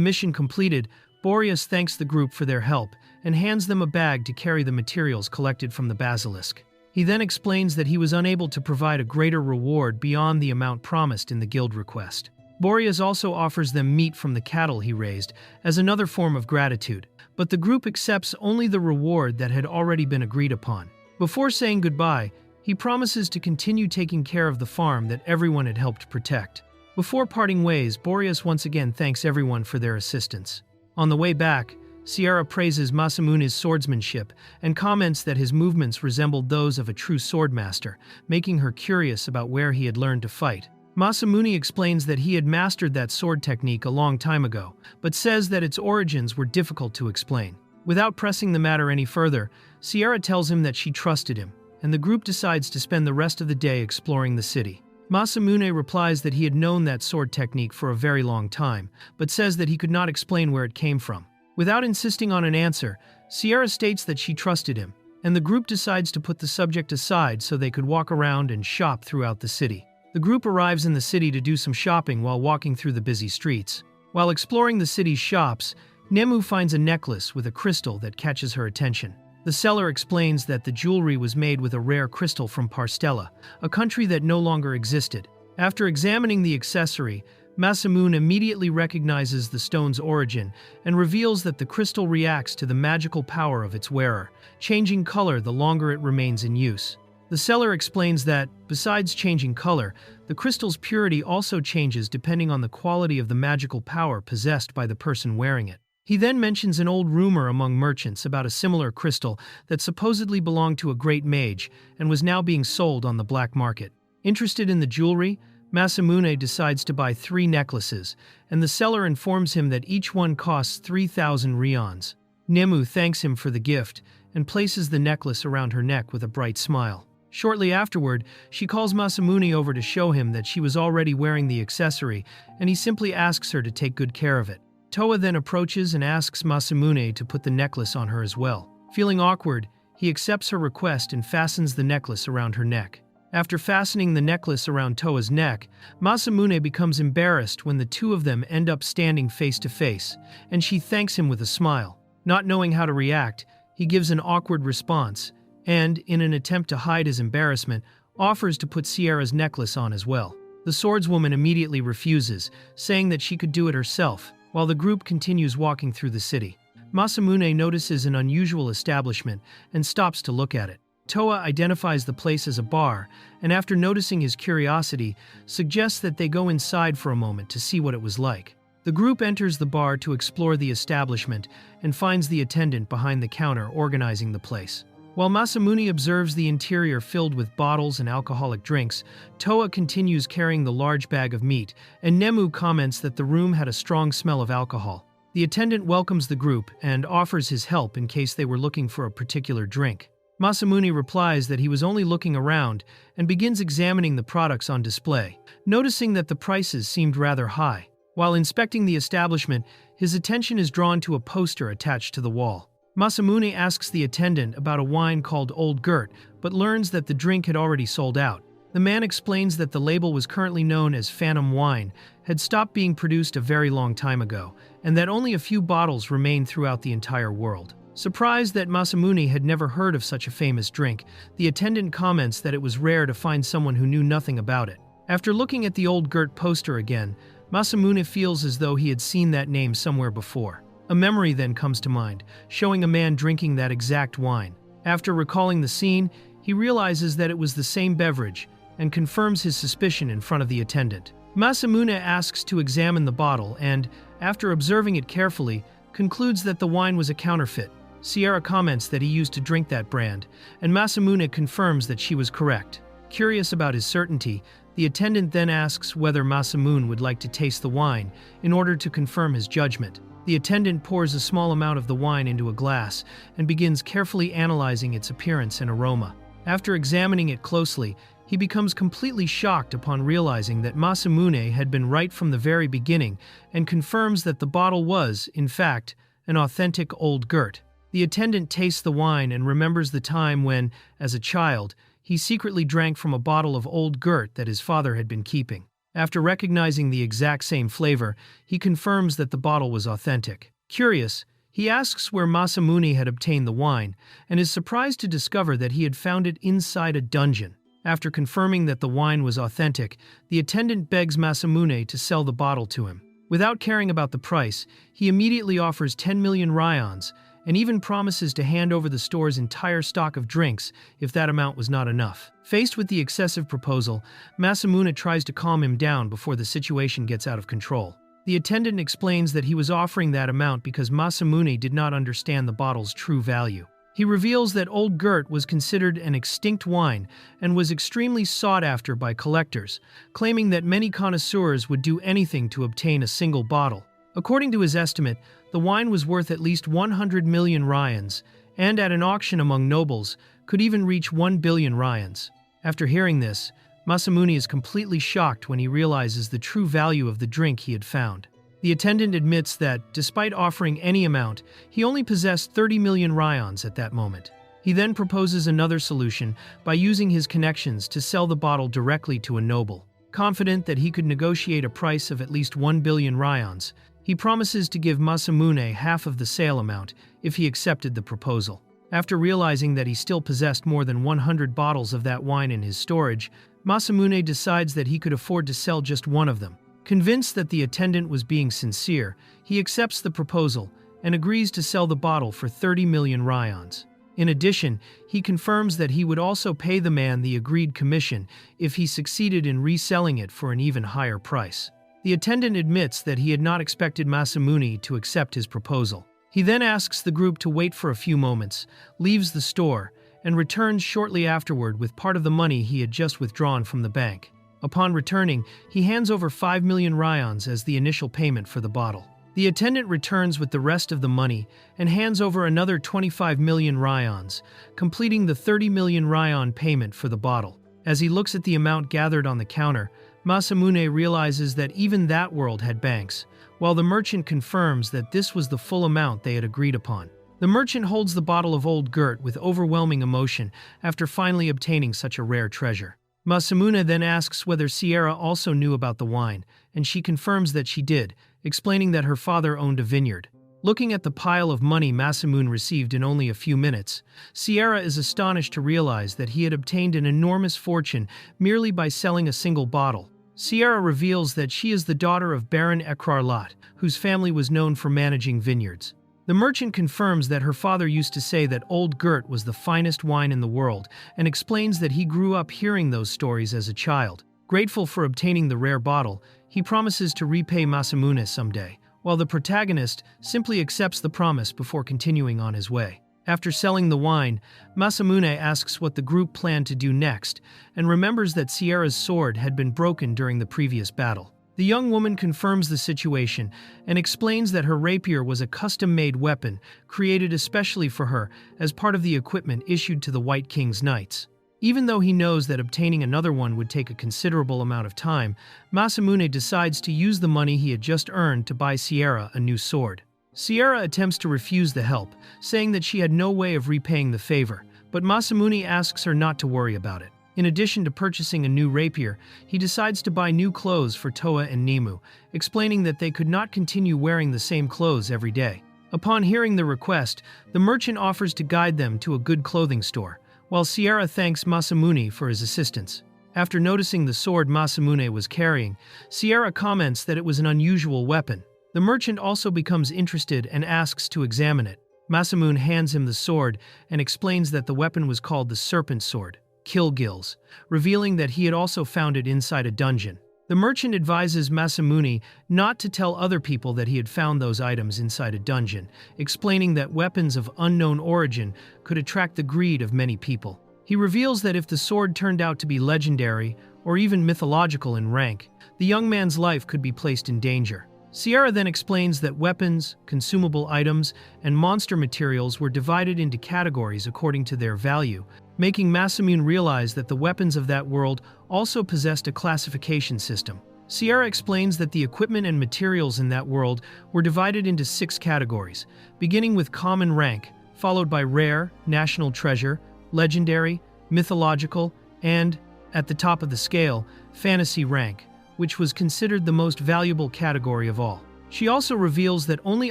mission completed, Boreas thanks the group for their help and hands them a bag to carry the materials collected from the basilisk. He then explains that he was unable to provide a greater reward beyond the amount promised in the guild request. Boreas also offers them meat from the cattle he raised as another form of gratitude, but the group accepts only the reward that had already been agreed upon. Before saying goodbye, he promises to continue taking care of the farm that everyone had helped protect. Before parting ways, Boreas once again thanks everyone for their assistance. On the way back, Sierra praises Masamune's swordsmanship and comments that his movements resembled those of a true swordmaster, making her curious about where he had learned to fight. Masamune explains that he had mastered that sword technique a long time ago, but says that its origins were difficult to explain. Without pressing the matter any further, Sierra tells him that she trusted him, and the group decides to spend the rest of the day exploring the city. Masamune replies that he had known that sword technique for a very long time, but says that he could not explain where it came from. Without insisting on an answer, Sierra states that she trusted him, and the group decides to put the subject aside so they could walk around and shop throughout the city. The group arrives in the city to do some shopping while walking through the busy streets. While exploring the city's shops, Nemu finds a necklace with a crystal that catches her attention. The seller explains that the jewelry was made with a rare crystal from Parstella, a country that no longer existed. After examining the accessory, Masamune immediately recognizes the stone's origin and reveals that the crystal reacts to the magical power of its wearer, changing color the longer it remains in use. The seller explains that, besides changing color, the crystal's purity also changes depending on the quality of the magical power possessed by the person wearing it. He then mentions an old rumor among merchants about a similar crystal that supposedly belonged to a great mage and was now being sold on the black market. Interested in the jewelry, Masamune decides to buy 3 necklaces, and the seller informs him that each one costs 3,000 rions. Nemu thanks him for the gift and places the necklace around her neck with a bright smile. Shortly afterward, she calls Masamune over to show him that she was already wearing the accessory, and he simply asks her to take good care of it. Toa then approaches and asks Masamune to put the necklace on her as well. Feeling awkward, he accepts her request and fastens the necklace around her neck. After fastening the necklace around Toa's neck, Masamune becomes embarrassed when the two of them end up standing face to face, and she thanks him with a smile. Not knowing how to react, he gives an awkward response, and, in an attempt to hide his embarrassment, offers to put Sierra's necklace on as well. The swordswoman immediately refuses, saying that she could do it herself, while the group continues walking through the city. Masamune notices an unusual establishment and stops to look at it. Toa identifies the place as a bar, and after noticing his curiosity, suggests that they go inside for a moment to see what it was like. The group enters the bar to explore the establishment and finds the attendant behind the counter organizing the place. While Masamune observes the interior filled with bottles and alcoholic drinks, Toa continues carrying the large bag of meat, and Nemu comments that the room had a strong smell of alcohol. The attendant welcomes the group and offers his help in case they were looking for a particular drink. Masamune replies that he was only looking around and begins examining the products on display, noticing that the prices seemed rather high. While inspecting the establishment, his attention is drawn to a poster attached to the wall. Masamune asks the attendant about a wine called Old Gert, but learns that the drink had already sold out. The man explains that the label was currently known as Phantom Wine, had stopped being produced a very long time ago, and that only a few bottles remained throughout the entire world. Surprised that Masamune had never heard of such a famous drink, the attendant comments that it was rare to find someone who knew nothing about it. After looking at the old Gert poster again, Masamune feels as though he had seen that name somewhere before. A memory then comes to mind, showing a man drinking that exact wine. After recalling the scene, he realizes that it was the same beverage, and confirms his suspicion in front of the attendant. Masamune asks to examine the bottle and, after observing it carefully, concludes that the wine was a counterfeit. Sierra comments that he used to drink that brand, and Masamune confirms that she was correct. Curious about his certainty, the attendant then asks whether Masamune would like to taste the wine in order to confirm his judgment. The attendant pours a small amount of the wine into a glass and begins carefully analyzing its appearance and aroma. After examining it closely, he becomes completely shocked upon realizing that Masamune had been right from the very beginning and confirms that the bottle was, in fact, an authentic old Gert. The attendant tastes the wine and remembers the time when, as a child, he secretly drank from a bottle of old Gert that his father had been keeping. After recognizing the exact same flavor, he confirms that the bottle was authentic. Curious, he asks where Masamune had obtained the wine, and is surprised to discover that he had found it inside a dungeon. After confirming that the wine was authentic, the attendant begs Masamune to sell the bottle to him. Without caring about the price, he immediately offers 10 million ryons, and even promises to hand over the store's entire stock of drinks if that amount was not enough. Faced with the excessive proposal, Masamune tries to calm him down before the situation gets out of control. The attendant explains that he was offering that amount because Masamune did not understand the bottle's true value. He reveals that Old Gert was considered an extinct wine and was extremely sought after by collectors, claiming that many connoisseurs would do anything to obtain a single bottle. According to his estimate, the wine was worth at least 100 million ryons, and at an auction among nobles, could even reach 1 billion ryons. After hearing this, Masamune is completely shocked when he realizes the true value of the drink he had found. The attendant admits that, despite offering any amount, he only possessed 30 million ryons at that moment. He then proposes another solution by using his connections to sell the bottle directly to a noble. Confident that he could negotiate a price of at least 1 billion ryons, he promises to give Masamune half of the sale amount if he accepted the proposal. After realizing that he still possessed more than 100 bottles of that wine in his storage, Masamune decides that he could afford to sell just one of them. Convinced that the attendant was being sincere, he accepts the proposal and agrees to sell the bottle for 30 million ryons. In addition, he confirms that he would also pay the man the agreed commission if he succeeded in reselling it for an even higher price. The attendant admits that he had not expected Masamune to accept his proposal. He then asks the group to wait for a few moments, leaves the store, and returns shortly afterward with part of the money he had just withdrawn from the bank. Upon returning, he hands over 5 million ryons as the initial payment for the bottle. The attendant returns with the rest of the money and hands over another 25 million ryons, completing the 30 million ryon payment for the bottle. As he looks at the amount gathered on the counter, Masamune realizes that even that world had banks, while the merchant confirms that this was the full amount they had agreed upon. The merchant holds the bottle of Old Gert with overwhelming emotion after finally obtaining such a rare treasure. Masamune then asks whether Sierra also knew about the wine, and she confirms that she did, explaining that her father owned a vineyard. Looking at the pile of money Masamune received in only a few minutes, Sierra is astonished to realize that he had obtained an enormous fortune merely by selling a single bottle. Sierra reveals that she is the daughter of Baron Ekrarlot, whose family was known for managing vineyards. The merchant confirms that her father used to say that Old Gert was the finest wine in the world and explains that he grew up hearing those stories as a child. Grateful for obtaining the rare bottle, he promises to repay Masamune someday, while the protagonist simply accepts the promise before continuing on his way. After selling the wine, Masamune asks what the group planned to do next and remembers that Sierra's sword had been broken during the previous battle. The young woman confirms the situation and explains that her rapier was a custom-made weapon created especially for her as part of the equipment issued to the White King's knights. Even though he knows that obtaining another one would take a considerable amount of time, Masamune decides to use the money he had just earned to buy Sierra a new sword. Sierra attempts to refuse the help, saying that she had no way of repaying the favor, but Masamune asks her not to worry about it. In addition to purchasing a new rapier, he decides to buy new clothes for Toa and Nemu, explaining that they could not continue wearing the same clothes every day. Upon hearing the request, the merchant offers to guide them to a good clothing store, while Sierra thanks Masamune for his assistance. After noticing the sword Masamune was carrying, Sierra comments that it was an unusual weapon. The merchant also becomes interested and asks to examine it. Masamune hands him the sword and explains that the weapon was called the Serpent Sword, Kill Gills, revealing that he had also found it inside a dungeon. The merchant advises Masamune not to tell other people that he had found those items inside a dungeon, explaining that weapons of unknown origin could attract the greed of many people. He reveals that if the sword turned out to be legendary or even mythological in rank, the young man's life could be placed in danger. Sierra then explains that weapons, consumable items, and monster materials were divided into categories according to their value, making Masamune realize that the weapons of that world also possessed a classification system. Sierra explains that the equipment and materials in that world were divided into 6 categories, beginning with common rank, followed by rare, national treasure, legendary, mythological, and, at the top of the scale, fantasy rank, which was considered the most valuable category of all. She also reveals that only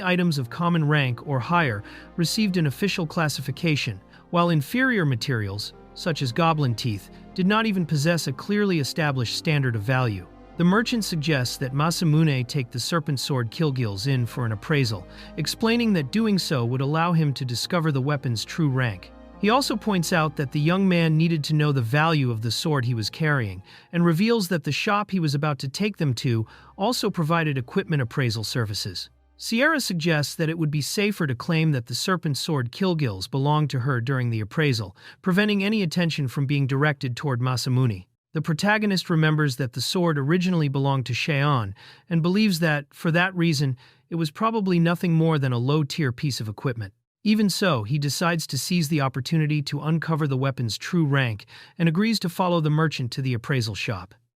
items of common rank or higher received an official classification, while inferior materials, such as goblin teeth, did not even possess a clearly established standard of value. The merchant suggests that Masamune take the Serpent Sword Killgills in for an appraisal, explaining that doing so would allow him to discover the weapon's true rank. He also points out that the young man needed to know the value of the sword he was carrying, and reveals that the shop he was about to take them to also provided equipment appraisal services. Sierra suggests that it would be safer to claim that the Serpent Sword Killgills belonged to her during the appraisal, preventing any attention from being directed toward Masamune. The protagonist remembers that the sword originally belonged to Cheon, and believes that, for that reason, it was probably nothing more than a low-tier piece of equipment. Even so, he decides to seize the opportunity to uncover the weapon's true rank and agrees to follow the merchant to the appraisal shop.